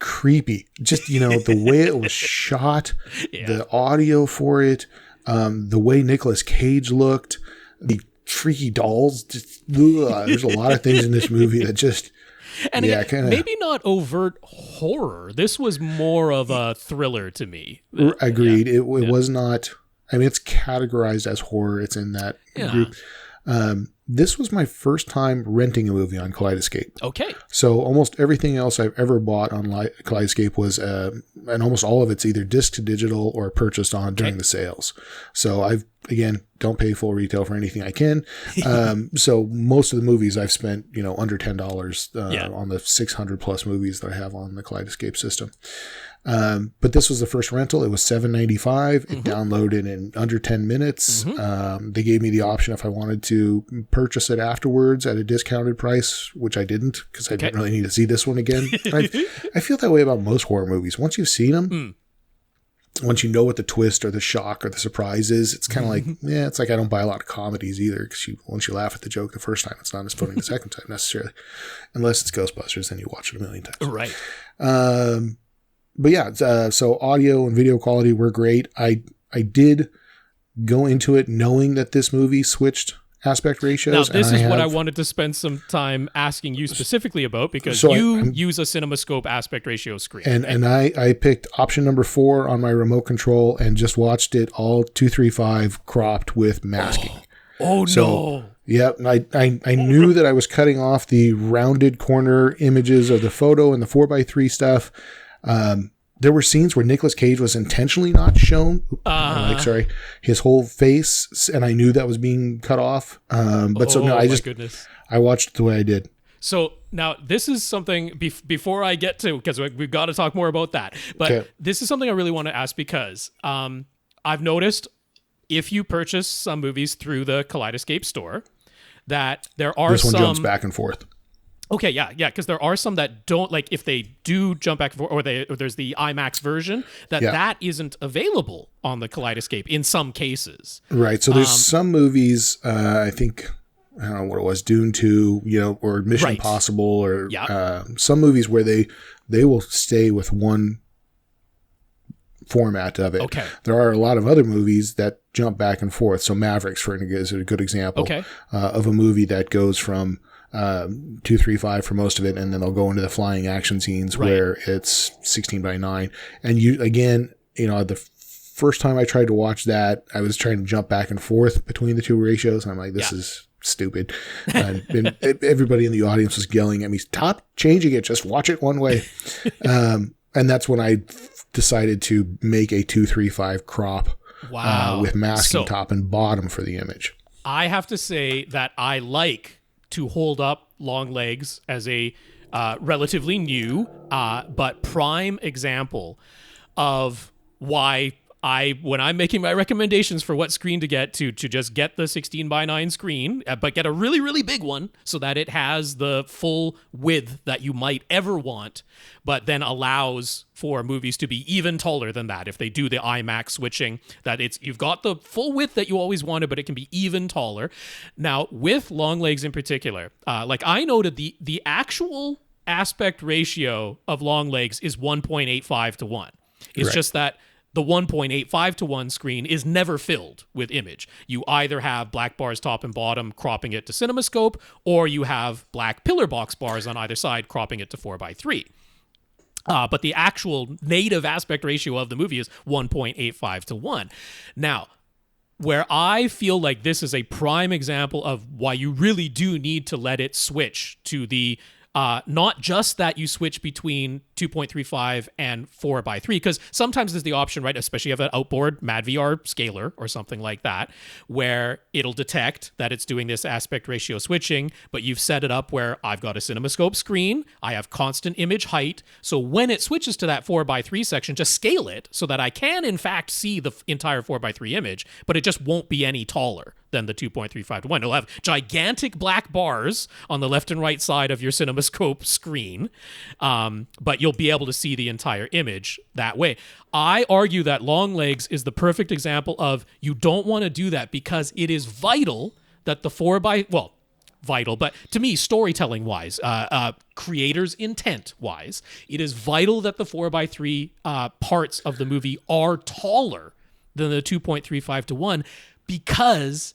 Creepy. Just, the way it was shot, the audio for it, the way Nicolas Cage looked, the freaky dolls. There's a lot of things in this movie that just... And again, maybe not overt horror. This was more of a thriller to me. Agreed. It was not... I mean, it's categorized as horror. It's in that group. This was my first time renting a movie on Kaleidoscape. Okay. So almost everything else I've ever bought on Kaleidoscape was, and almost all of it's either disc to digital or purchased on during the sales. So again, don't pay full retail for anything I can. So most of the movies I've spent, under $10 on the 600 plus movies that I have on the Kaleidoscape system. But this was the first rental. It was $7.95. It downloaded in under 10 minutes. They gave me the option if I wanted to purchase it afterwards at a discounted price, which I didn't because I didn't really need to see this one again. I feel that way about most horror movies. Once you've seen them, once you know what the twist or the shock or the surprise is, it's kind of like, it's like I don't buy a lot of comedies either because once you laugh at the joke the first time, it's not as funny the second time necessarily. Unless it's Ghostbusters, then you watch it a million times. Right. But yeah, so audio and video quality were great. I did go into it knowing that this movie switched aspect ratios. Now, this is what I wanted to spend some time asking you specifically about because you use a CinemaScope aspect ratio screen. And I picked option number 4 on my remote control and just watched it all 235 cropped with masking. No. Yep. I knew that I was cutting off the rounded corner images of the photo and the 4x3 stuff. There were scenes where Nicolas Cage was intentionally not shown, his whole face, and I knew that was being cut off. I watched it the way I did. So now this is something before I get to, because we've got to talk more about that, but this is something I really want to ask because I've noticed if you purchase some movies through the Kaleidoscape store that there are some... This one jumps back and forth. Okay, yeah, because there are some that don't, like if they do jump back and forth, or there's the IMAX version, that isn't available on the Kaleidoscape in some cases. Right, so there's some movies, I think, I don't know what it was, Dune 2, or Mission Impossible, or some movies where they will stay with one format of it. Okay. There are a lot of other movies that jump back and forth. So Mavericks, for instance, is a good example of a movie that goes from 235 for most of it, and then they'll go into the flying action scenes where it's 16:9. And the first time I tried to watch that, I was trying to jump back and forth between the two ratios, and I'm like, this is stupid. And everybody in the audience was yelling at me, stop changing it, just watch it one way. And that's when I decided to make a 235 crop with masking top and bottom for the image. I have to say that I like to hold up long legs as a relatively new but prime example of why when I'm making my recommendations for what screen to get to just get the 16:9 screen, but get a really, really big one so that it has the full width that you might ever want, but then allows for movies to be even taller than that. If they do the IMAX switching, that you've got the full width that you always wanted, but it can be even taller. Now, with long legs in particular, like I noted, the actual aspect ratio of long legs is 1.85 to 1. It's just that the 1.85 to 1 screen is never filled with image. You either have black bars top and bottom cropping it to CinemaScope, or you have black pillar box bars on either side cropping it to 4:3. But the actual native aspect ratio of the movie is 1.85 to 1. Now, where I feel like this is a prime example of why you really do need to let it switch to the not just that you switch between 2.35 and 4:3, because sometimes there's the option, right, especially if you have an outboard MadVR scaler or something like that, where it'll detect that it's doing this aspect ratio switching, but you've set it up where I've got a CinemaScope screen, I have constant image height, so when it switches to that 4:3 section, just scale it so that I can in fact see the entire 4:3 image, but it just won't be any taller than the 2.35 to 1. It'll have gigantic black bars on the left and right side of your CinemaScope screen, but you'll be able to see the entire image that way. I argue that long legs is the perfect example of you don't want to do that because it is vital that the vital, but to me, storytelling wise, creators' intent wise, it is vital that the 4:3 parts of the movie are taller than the 2.35 to 1, because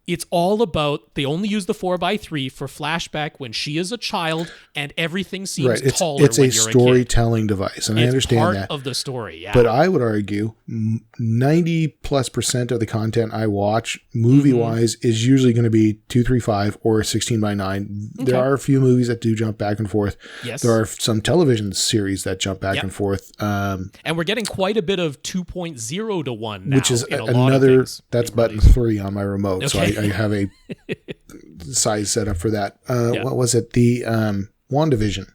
it's all about, they only use the 4:3 for flashback when she is a child and everything seems taller. It's when a you're storytelling device, and I understand part that. of the story, yeah. But I would argue 90+% of the content I watch, movie-wise, is usually going to be 235 or 16:9. Okay. There are a few movies that do jump back and forth. Yes. There are some television series that jump back and forth. And we're getting quite a bit of 2.0 to 1 now, which is in a another, lot of things that's button 3 on my remote. Okay. So I have a size set up for that. What was it? The WandaVision.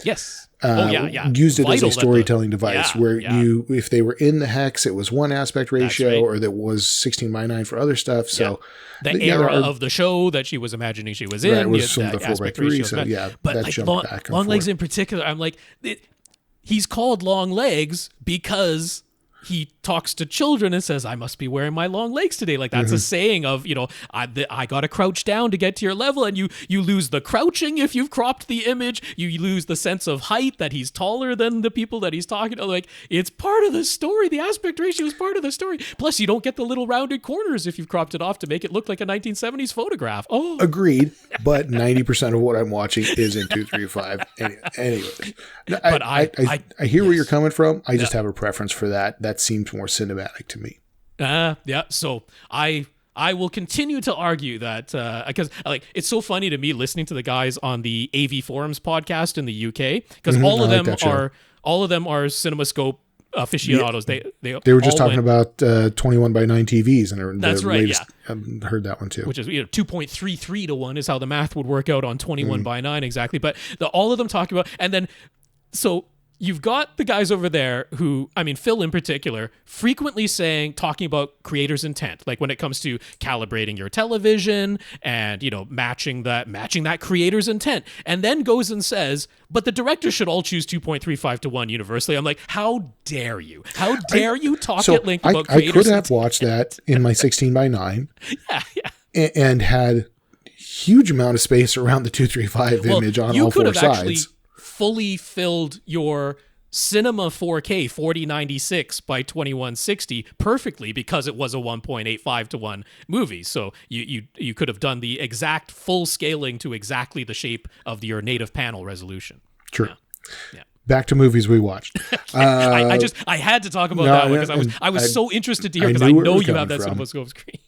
Yes. Used it as a storytelling device where you, if they were in the hex, it was one aspect ratio, or that was 16:9 for other stuff. So the era of the show that she was imagining she was in, it was some of the 4:3. So but that like jumped back and long forth. legs in particular, I'm like, he's called long legs because he talks to children and says, I must be wearing my long legs today. Like that's a saying of, I got to crouch down to get to your level. And you lose the crouching if you've cropped the image. You lose the sense of height, that he's taller than the people that he's talking to. Like, it's part of the story. The aspect ratio is part of the story. Plus, you don't get the little rounded corners if you've cropped it off to make it look like a 1970s photograph. Oh, agreed. But 90% of what I'm watching is in 235. Anyway, but I hear where you're coming from. I just have a preference for that. That seems more cinematic to me. So I will continue to argue that because it's so funny to me listening to the guys on the AV Forums podcast in the UK, because all of them are CinemaScope aficionados. They were just talking about 21:9 TVs, and that's right. Latest, I heard that one too. Which is 2.33 to 1 is how the math would work out on 21:9 exactly. But all of them talking about, and then so. You've got the guys over there who, I mean, Phil in particular, frequently talking about creators' intent, like when it comes to calibrating your television and, matching that creator's intent, and then goes and says, but the director should all choose 2.35 to 1 universally. I'm like, how dare you? How dare you talk at length about creators' I could have intent? watched that in my 16:9 and had huge amount of space around the 235 image on all four sides. Fully filled your Cinema 4K 4096 by 2160 perfectly because it was a 1.85 to 1 movie. So you could have done the exact full scaling to exactly the shape of your native panel resolution. True. Yeah. Back to movies we watched. I had to talk about that one because I was so interested to hear, because I know you have that CinemaScope screen.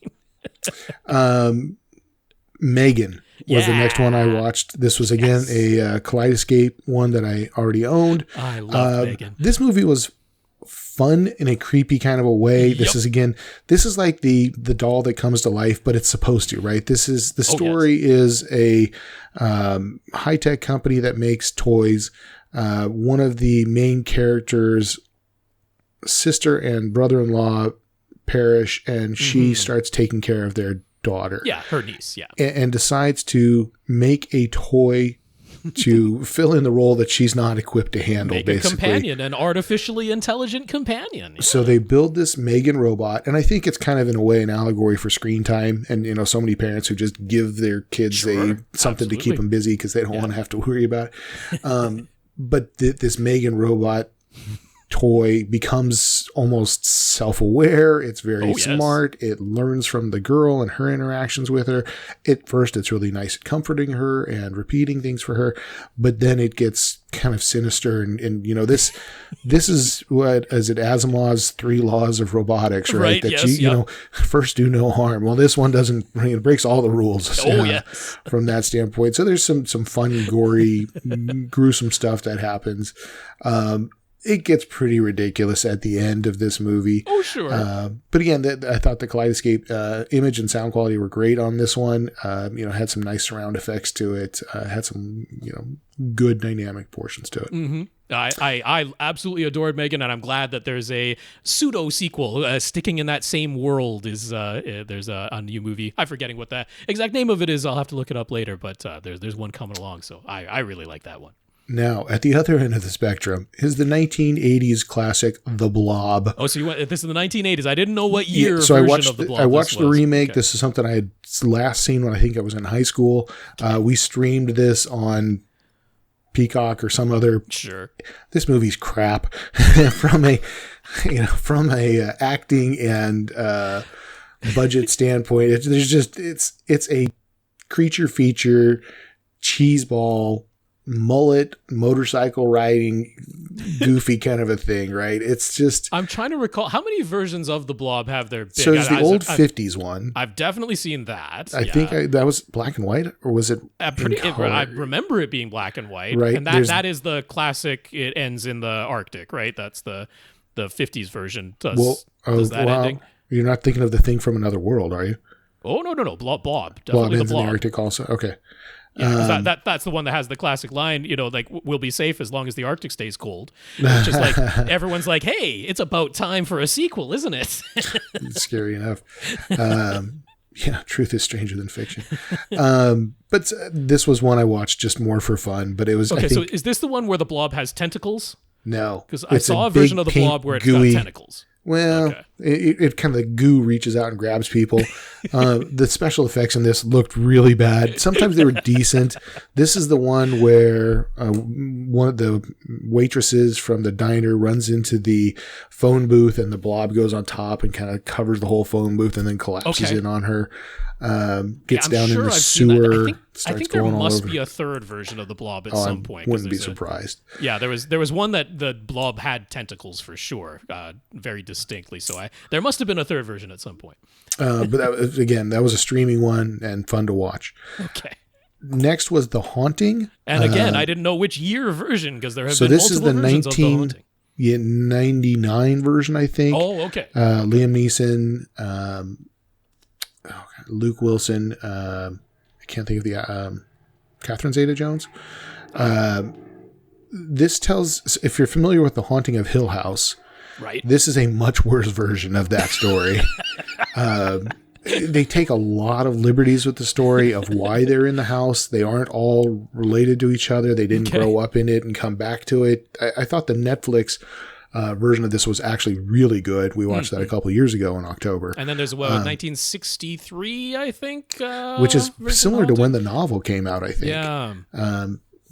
Megan was the next one I watched. This was again a Kaleidoscope one that I already owned. I love Megan. This movie was fun in a creepy kind of a way. Yep. This is like the doll that comes to life, but it's supposed to, right? This is the story is a high-tech company that makes toys. One of the main characters' sister and brother-in-law perish, and she starts taking care of their daughter. Yeah, her niece, yeah. And decides to make a toy to fill in the role that she's not equipped to handle, Make basically. a companion, an artificially intelligent companion. Yeah. So they build this Megan robot, and I think it's kind of in a way an allegory for screen time, and so many parents who just give their kids something to keep them busy because they don't want to have to worry about it. But this Megan robot toy becomes almost self-aware. It's very smart. It learns from the girl and her interactions with her. At first, it's really nice at comforting her and repeating things for her, but then it gets kind of sinister. And this is what is it? Asimov's 3 laws of robotics, right? That first do no harm. Well, this one doesn't. It breaks all the rules. From that standpoint. So there's some funny, gory, gruesome stuff that happens. It gets pretty ridiculous at the end of this movie. Oh, sure. But again, I thought the Kaleidoscope image and sound quality were great on this one. Had some nice surround effects to it. Had some, good dynamic portions to it. Mm-hmm. I absolutely adored Megan, and I'm glad that there's a pseudo sequel sticking in that same world. There's a new movie. I'm forgetting what the exact name of it is. I'll have to look it up later. But there's one coming along, so I really like that one. Now, at the other end of the spectrum is the 1980s classic, The Blob. Oh, so this is the 1980s. I didn't know what year so version of The Blob I watched the remake. Okay. This is something I had last seen when I think I was in high school. We streamed this on Peacock or some other. Sure. This movie's crap from a acting and budget standpoint. It's a creature feature, cheeseball, mullet, motorcycle riding, goofy kind of a thing, right? It's just... I'm trying to recall, how many versions of The Blob have there been? So there's the old 50s one. I've definitely seen that. I think that was black and white, or was it I remember it being black and white. Right. And that is the classic, it ends in the Arctic, right? That's the 50s version. Does that ending? You're not thinking of The Thing from Another World, are you? Oh, no. Blob. Blob Definitely ends the Blob. in the Arctic also? Okay. Yeah, that's the one that has the classic line, we'll be safe as long as the Arctic stays cold. Which is like, everyone's like, hey, it's about time for a sequel, isn't it? It's scary enough. Truth is stranger than fiction. But this was one I watched just more for fun, but it was... Okay, so is this the one where the Blob has tentacles? No. Because I saw a version of the Blob where it's gooey, got tentacles. Well, okay. it kind of the goo reaches out and grabs people. The special effects in this looked really bad. Sometimes they were decent. This is the one where one of the waitresses from the diner runs into the phone booth and the Blob goes on top and kind of covers the whole phone booth and then collapses in on her. Gets down in the sewer. I think there must be a third version of the Blob at some point. Wouldn't be surprised. There was one that the Blob had tentacles for sure, very distinctly. So there must have been a third version at some point. But that was a streaming one and fun to watch. Okay. Next was The Haunting. And again, I didn't know which year version because there have been multiple versions of The Haunting. 99 version, I think. Oh, okay. Liam Neeson, Luke Wilson, I can't think of the Catherine Zeta-Jones. This tells, if you're familiar with The Haunting of Hill House, right? This is a much worse version of that story. They take a lot of liberties with the story of why they're in the house. They aren't all related to each other. They didn't grow up in it and come back to it. I thought the Netflix version of this was actually really good. We watched that a couple of years ago in October. And then there's 1963, I think, which is similar to when the novel came out, I think. Yeah.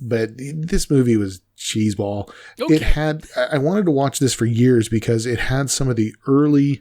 but this movie was cheeseball. Okay. I wanted to watch this for years because it had some of the early,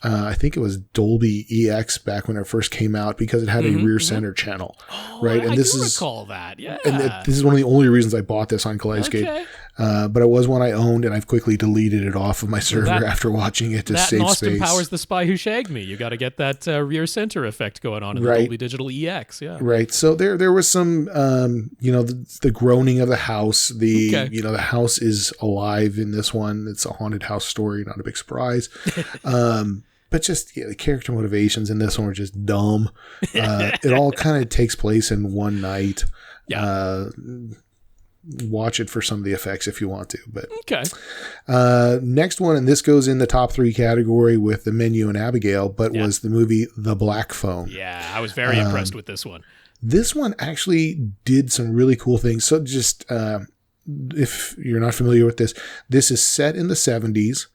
I think it was Dolby EX back when it first came out, because it had a rear center channel, right? And this is recall that, yeah. And this is one of the only reasons I bought this on Kaleidoscape. Okay. But it was one I owned, and I've quickly deleted it off of my server after watching it to save Austin space. Powers The Spy Who Shagged Me. You got to get that rear center effect going on in the Dolby Digital EX, yeah. Right. So there was some, the groaning of the house. The house is alive in this one. It's a haunted house story, not a big surprise. But just the character motivations in this one were just dumb. It all kind of takes place in one night. Yeah. Watch it for some of the effects if you want to. But okay. Next one, and this goes in the top 3 category with The Menu and Abigail, but was the movie The Black Phone. Yeah, I was very impressed with this one. This one actually did some really cool things. So just if you're not familiar with this is set in the 70s.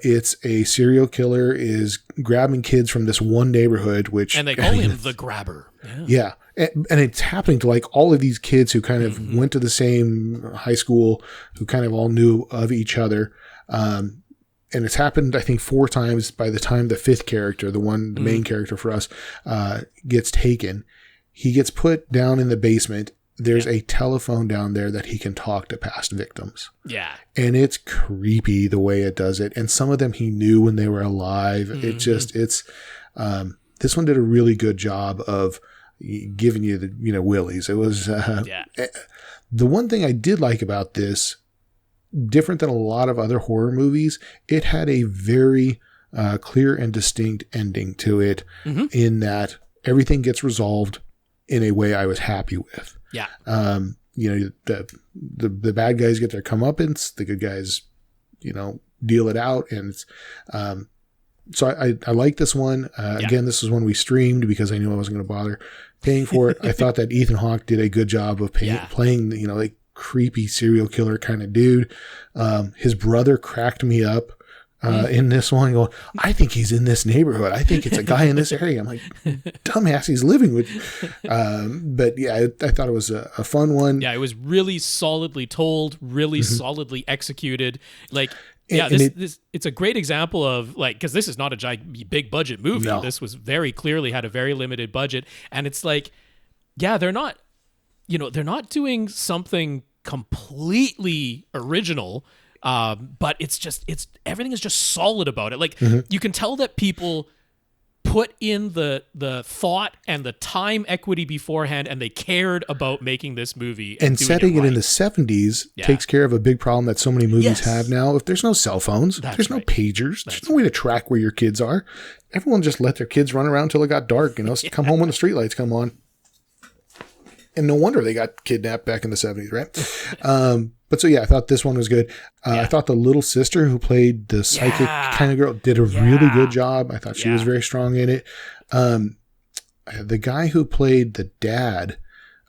It's a serial killer is grabbing kids from this one neighborhood, and they call him the Grabber. Yeah. And it's happening to like all of these kids who kind of went to the same high school, who kind of all knew of each other. And it's happened, I think, 4 times by the time the 5th character, the main character for us, gets taken. He gets put down in the basement. There's a telephone down there that he can talk to past victims. Yeah. And it's creepy the way it does it. And some of them he knew when they were alive. This one did a really good job of giving you the, willies. It was, the one thing I did like about this, different than a lot of other horror movies, it had a very clear and distinct ending to it, in that everything gets resolved in a way I was happy with. Yeah. The bad guys get their comeuppance, the good guys, deal it out. And it's, so I like this one. Again, this is one we streamed because I knew I wasn't going to bother paying for it. I thought that Ethan Hawke did a good job of playing, like creepy serial killer kind of dude. His brother cracked me up in this one. Going, I think he's in this neighborhood. I think it's a guy in this area. I'm like, dumbass, he's living with you. But yeah, I thought it was a fun one. Yeah, it was really solidly told, really solidly executed. Like, it's a great example of because this is not a big budget movie. No. This was very clearly had a very limited budget, and it's like, they're not doing something completely original. But it's everything is just solid about it. Like you can tell that people put in the thought and the time equity beforehand, and they cared about making this movie and setting it in the 70s takes care of a big problem that so many movies have now. If there's no cell phones, there's no pagers, there's no way to track where your kids are. Everyone just let their kids run around till it got dark, come home when the streetlights come on. And no wonder they got kidnapped back in the 70s, right? But so, I thought this one was good. I thought the little sister who played the psychic kind of girl did a really good job. I thought she was very strong in it. The guy who played the dad,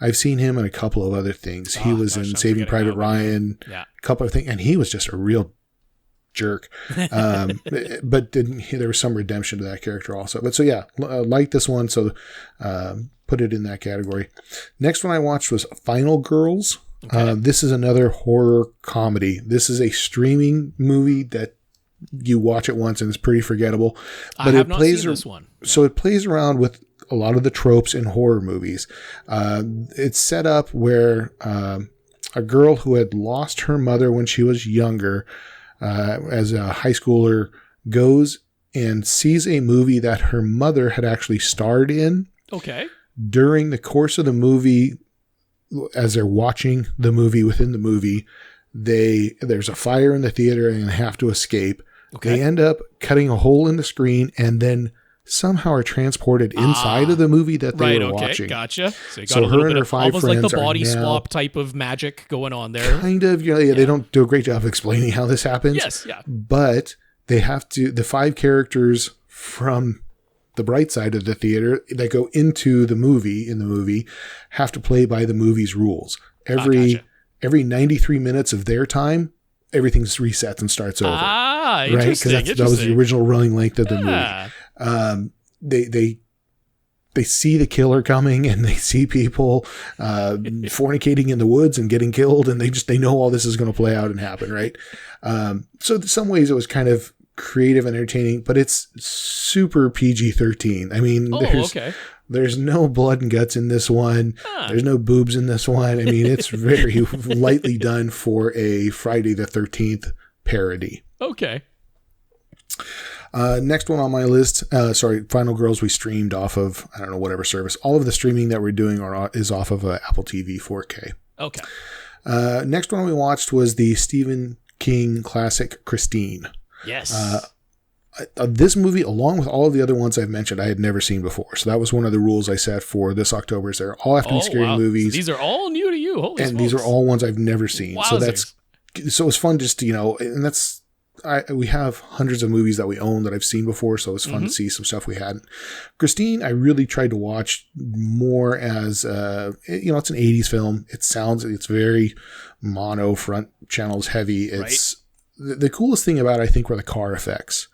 I've seen him in a couple of other things. He was in Saving Private Ryan, a couple of things, and he was just a real jerk. But there was some redemption to that character also. But so, like this one. So, put it in that category. Next one I watched was Final Girls. Okay. This is another horror comedy. This is a streaming movie that you watch it once and it's pretty forgettable. But I have not seen this one. So it plays around with a lot of the tropes in horror movies. It's set up where a girl who had lost her mother when she was younger, as a high schooler, goes and sees a movie that her mother had actually starred in. Okay. During the course of the movie, as they're watching the movie within the movie, there's a fire in the theater and they have to escape. Okay. They end up cutting a hole in the screen and then somehow are transported inside of the movie that they were watching. Gotcha. So you got a little bit of almost like the body swap type of magic going on there. Kind of. They don't do a great job of explaining how this happens. Yes. Yeah. But they have to. The 5 characters from the bright side of the theater that go into the movie have to play by the movie's rules. Every 93 minutes of their time, everything resets and starts over. Interesting. Right? Because that was the original running length of the movie. They they see the killer coming, and they see people fornicating in the woods and getting killed, and they know all this is going to play out and happen, right? So in some ways it was kind of creative and entertaining, but it's super PG-13. I mean, there's no blood and guts in this one. There's no boobs in this one. I mean, it's very lightly done for a Friday the 13th parody. Okay. Next one on my list, Final Girls we streamed off of, I don't know, whatever service. All of the streaming that we're doing is off of Apple TV 4K. Okay. Next one we watched was the Stephen King classic Christine. Yes. This movie, along with all of the other ones I've mentioned, I had never seen before. So that was one of the rules I set for this October. Is they're all afternoon scary movies. So these are all new to you. Holy smokes. These are all ones I've never seen. Wowzers. So it's fun just to, and that's, we have hundreds of movies that we own that I've seen before, so it's fun to see some stuff we hadn't. Christine, I really tried to watch more as, it's an 80s film. It's very mono, front channels heavy. It's the coolest thing about it, I think, were the car effects.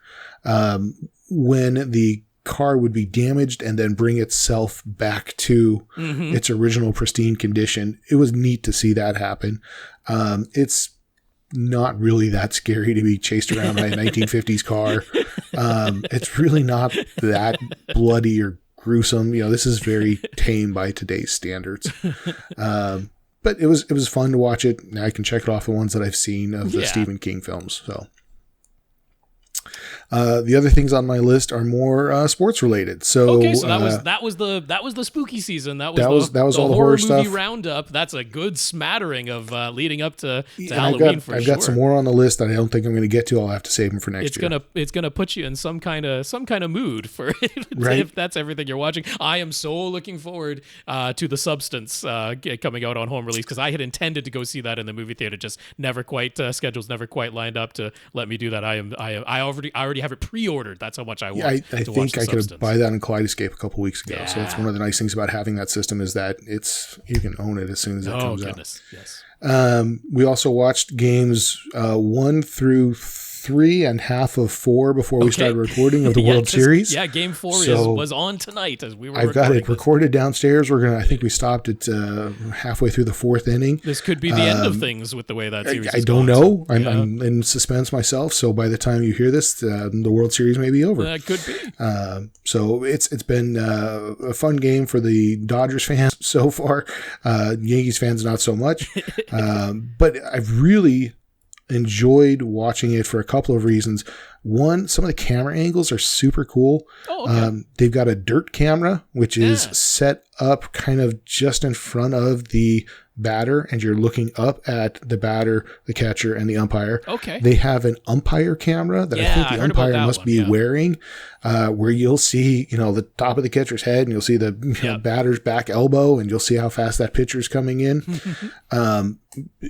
When the car would be damaged and then bring itself back to its original pristine condition, it was neat to see that happen. It's not really that scary to be chased around by a 1950s car. It's really not that bloody or gruesome. This is very tame by today's standards. But it was fun to watch it. Now I can check it off the ones that I've seen of the Stephen King films. So the other things on my list are more sports related. So that was the spooky season. That was all the horror movie stuff. Roundup. That's a good smattering of leading up to Halloween. I've got some more on the list that I don't think I'm going to get to. I'll have to save them for next year. It's gonna put you in some kind of mood for right? If that's everything you're watching. I am so looking forward to The Substance coming out on home release, because I had intended to go see that in the movie theater, just never quite schedules never quite lined up to let me do that. I already have it pre-ordered. That's how much I want. I think I could buy that in Kaleidoscape a couple weeks ago. Yeah. So that's one of the nice things about having that system, is that you can own it as soon as it comes out. Yes. We also watched games 1 through 3 and half of 4 before we started recording of the World Series. Yeah, game 4 was on tonight as we were. I've got it recorded downstairs. I think we stopped at halfway through the 4th inning. This could be the end of things with the way that series. I don't know. I'm in suspense myself. So by the time you hear this, the World Series may be over. That could be. So it's been a fun game for the Dodgers fans so far. Yankees fans not so much. But I've really enjoyed watching it for a couple of reasons. One, some of the camera angles are super cool. They've got a dirt camera, which is set up kind of just in front of the batter, and you're looking up at the batter, the catcher, and the umpire. Okay. They have an umpire camera that I think the umpire must be wearing, where you'll see, the top of the catcher's head, and you'll see the batter's back elbow, and you'll see how fast that pitcher's coming in.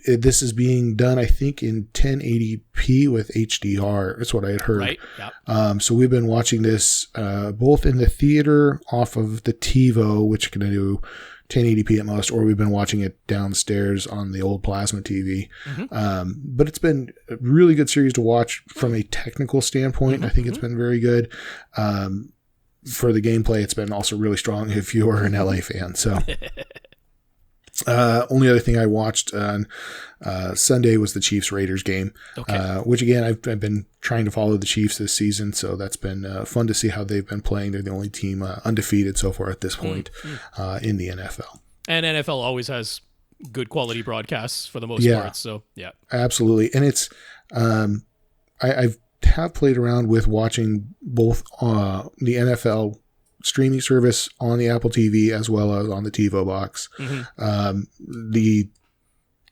This is being done, I think, in 1080p with HDR. That's what I had heard. Right. Yep. So we've been watching this both in the theater off of the TiVo, which can do 1080p at most, or we've been watching it downstairs on the old plasma TV. But it's been a really good series to watch from a technical standpoint. I think it's been very good. For the gameplay, it's been also really strong if you're an LA fan. So only other thing I watched on Sunday was the Chiefs-Raiders game, which again, I've been trying to follow the Chiefs this season, so that's been fun to see how they've been playing. They're the only team undefeated so far at this point in the NFL. And NFL always has good quality broadcasts for the most part, so yeah. Absolutely. And it's, I have played around with watching both the NFL streaming service on the Apple TV as well as on the TiVo box. The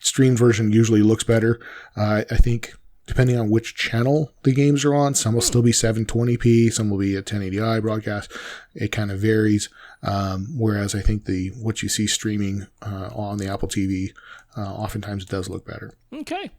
streamed version usually looks better. I think depending on which channel the games are on, some will still be 720p, some will be a 1080i broadcast. It kind of varies. Whereas I think what you see streaming on the Apple TV, oftentimes it does look better. Okay.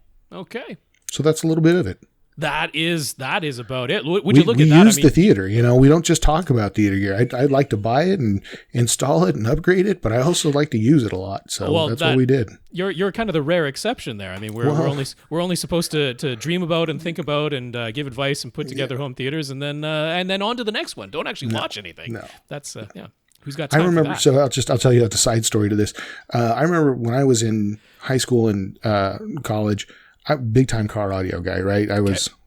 So that's a little bit of it. That is about it. Would you look at that? We use the theater. We don't just talk about theater gear. I'd like to buy it and install it and upgrade it, but I also like to use it a lot. So that's what we did. You're kind of the rare exception there. I mean, we're only supposed to dream about and think about and give advice and put together home theaters, and then on to the next one. Don't actually watch anything. No. That's Who's got time I remember. for that? So I'll tell you the side story to this. I remember when I was in high school and college. I'm a big time car audio guy, right? I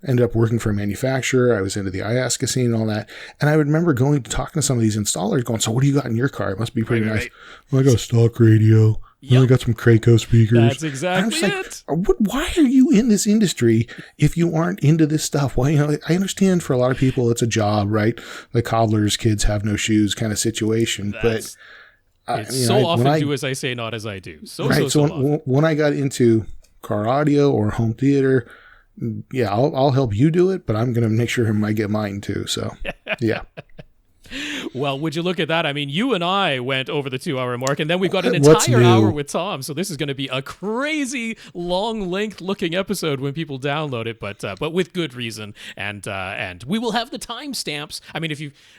ended up working for a manufacturer. I was into the iASCA scene and all that. And I remember talking to some of these installers going, so what do you got in your car? It must be pretty nice. Right. Well, I got a stock radio. Yep. I got some Krakow speakers. That's exactly it. Why are you in this industry if you aren't into this stuff? Well, I understand for a lot of people it's a job, right? The cobbler's kids have no shoes kind of situation. It's often do as I say, not as I do. So when I got into car audio or home theater, yeah, I'll help you do it, but I'm going to make sure I get mine too. So, yeah. Well, would you look at that? I mean, you and I went over the 2-hour mark, and then we've got an entire hour with Tom. So this is going to be a crazy long length looking episode when people download it, but with good reason. And we will have the timestamps. I mean,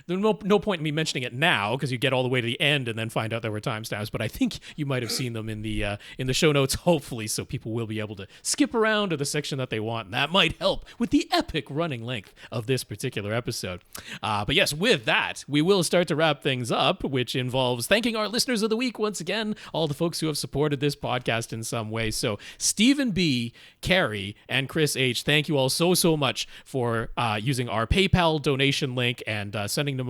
there's no point in me mentioning it now because you get all the way to the end and then find out there were timestamps. But I think you might have seen them in the show notes, hopefully, so people will be able to skip around to the section that they want, and that might help with the epic running length of this particular episode. But yes, with that, we will start to wrap things up, which involves thanking our listeners of the week once again, all the folks who have supported this podcast in some way. So Stephen B., Carrie, and Chris H., thank you all so much for using our PayPal donation link and sending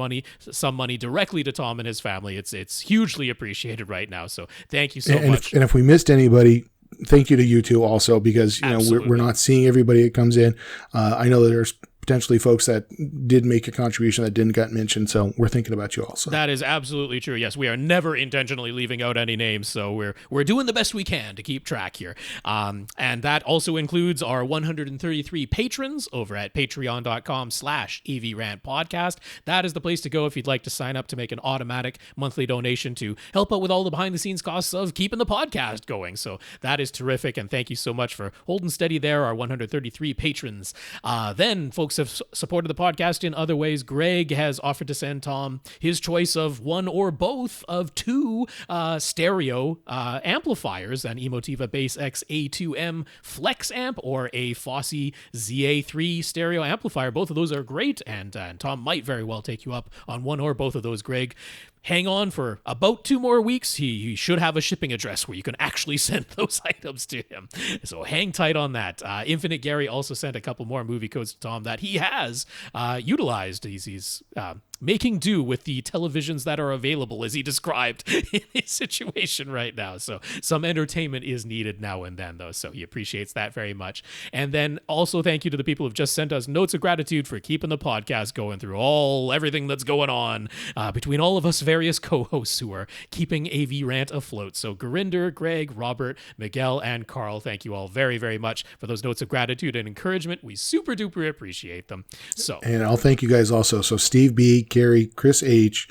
some money directly to Tom and his family. It's hugely appreciated right now. So thank you so much. And if we missed anybody, thank you to you two also, because we're not seeing everybody that comes in. I know that there's potentially folks that did make a contribution that didn't get mentioned, so we're thinking about you also. That is absolutely true. Yes, we are never intentionally leaving out any names, so we're doing the best we can to keep track here. And that also includes our 133 patrons over at patreon.com/AVRant podcast. That is the place to go if you'd like to sign up to make an automatic monthly donation to help out with all the behind-the-scenes costs of keeping the podcast going. So that is terrific, and thank you so much for holding steady there, our 133 patrons. Then, folks have supported the podcast in other ways. Greg has offered to send Tom his choice of one or both of 2 stereo amplifiers, an Emotiva Bass X A2M Flex amp or a Fosse ZA3 stereo amplifier. Both of those are great, and Tom might very well take you up on one or both of those, Greg. Hang on for about 2 more weeks. He should have a shipping address where you can actually send those items to him. So hang tight on that. Infinite Gary also sent a couple more movie codes to Tom that he has utilized. He's making do with the televisions that are available, as he described in his situation right now. So some entertainment is needed now and then, though. So he appreciates that very much. And then also thank you to the people who've just sent us notes of gratitude for keeping the podcast going through everything that's going on between all of us various co-hosts who are keeping AVRant afloat. So Gurinder, Greg, Robert, Miguel, and Carl, thank you all very, very much for those notes of gratitude and encouragement. We super duper appreciate them. So, and I'll thank you guys also. So Steve B., Gary, Chris H.,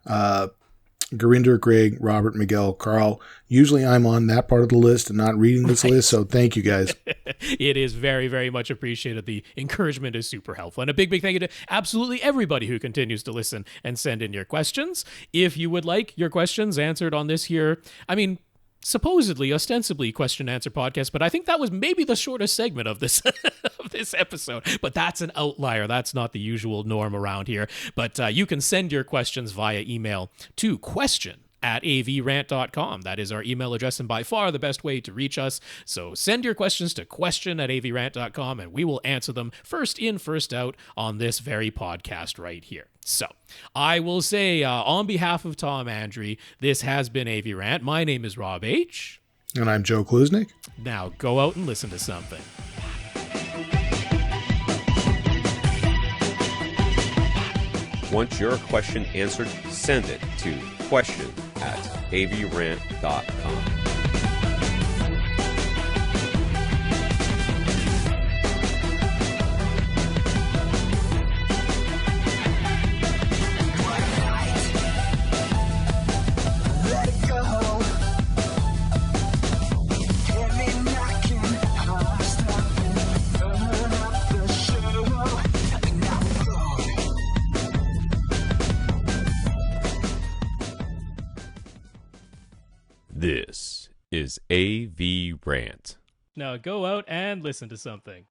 Gurinder, Greg, Robert, Miguel, Carl. Usually I'm on that part of the list and not reading this list, so thank you guys. It is very, very much appreciated. The encouragement is super helpful. And a big, big thank you to absolutely everybody who continues to listen and send in your questions. If you would like your questions answered on this here, supposedly, ostensibly question answer podcast, but I think that was maybe the shortest segment of this of this episode. But that's an outlier. That's not the usual norm around here. But you can send your questions via email to question@avrant.com. That is our email address, and by far the best way to reach us. So send your questions to question@avrant.com, and we will answer them first in, first out on this very podcast right here. So I will say on behalf of Tom Andry, this has been AVRant. My name is Rob H. And I'm Joe Klusnick. Now go out and listen to something. Want your question answered? Send it to question@avrant.com. This is AVRant. Now go out and listen to something.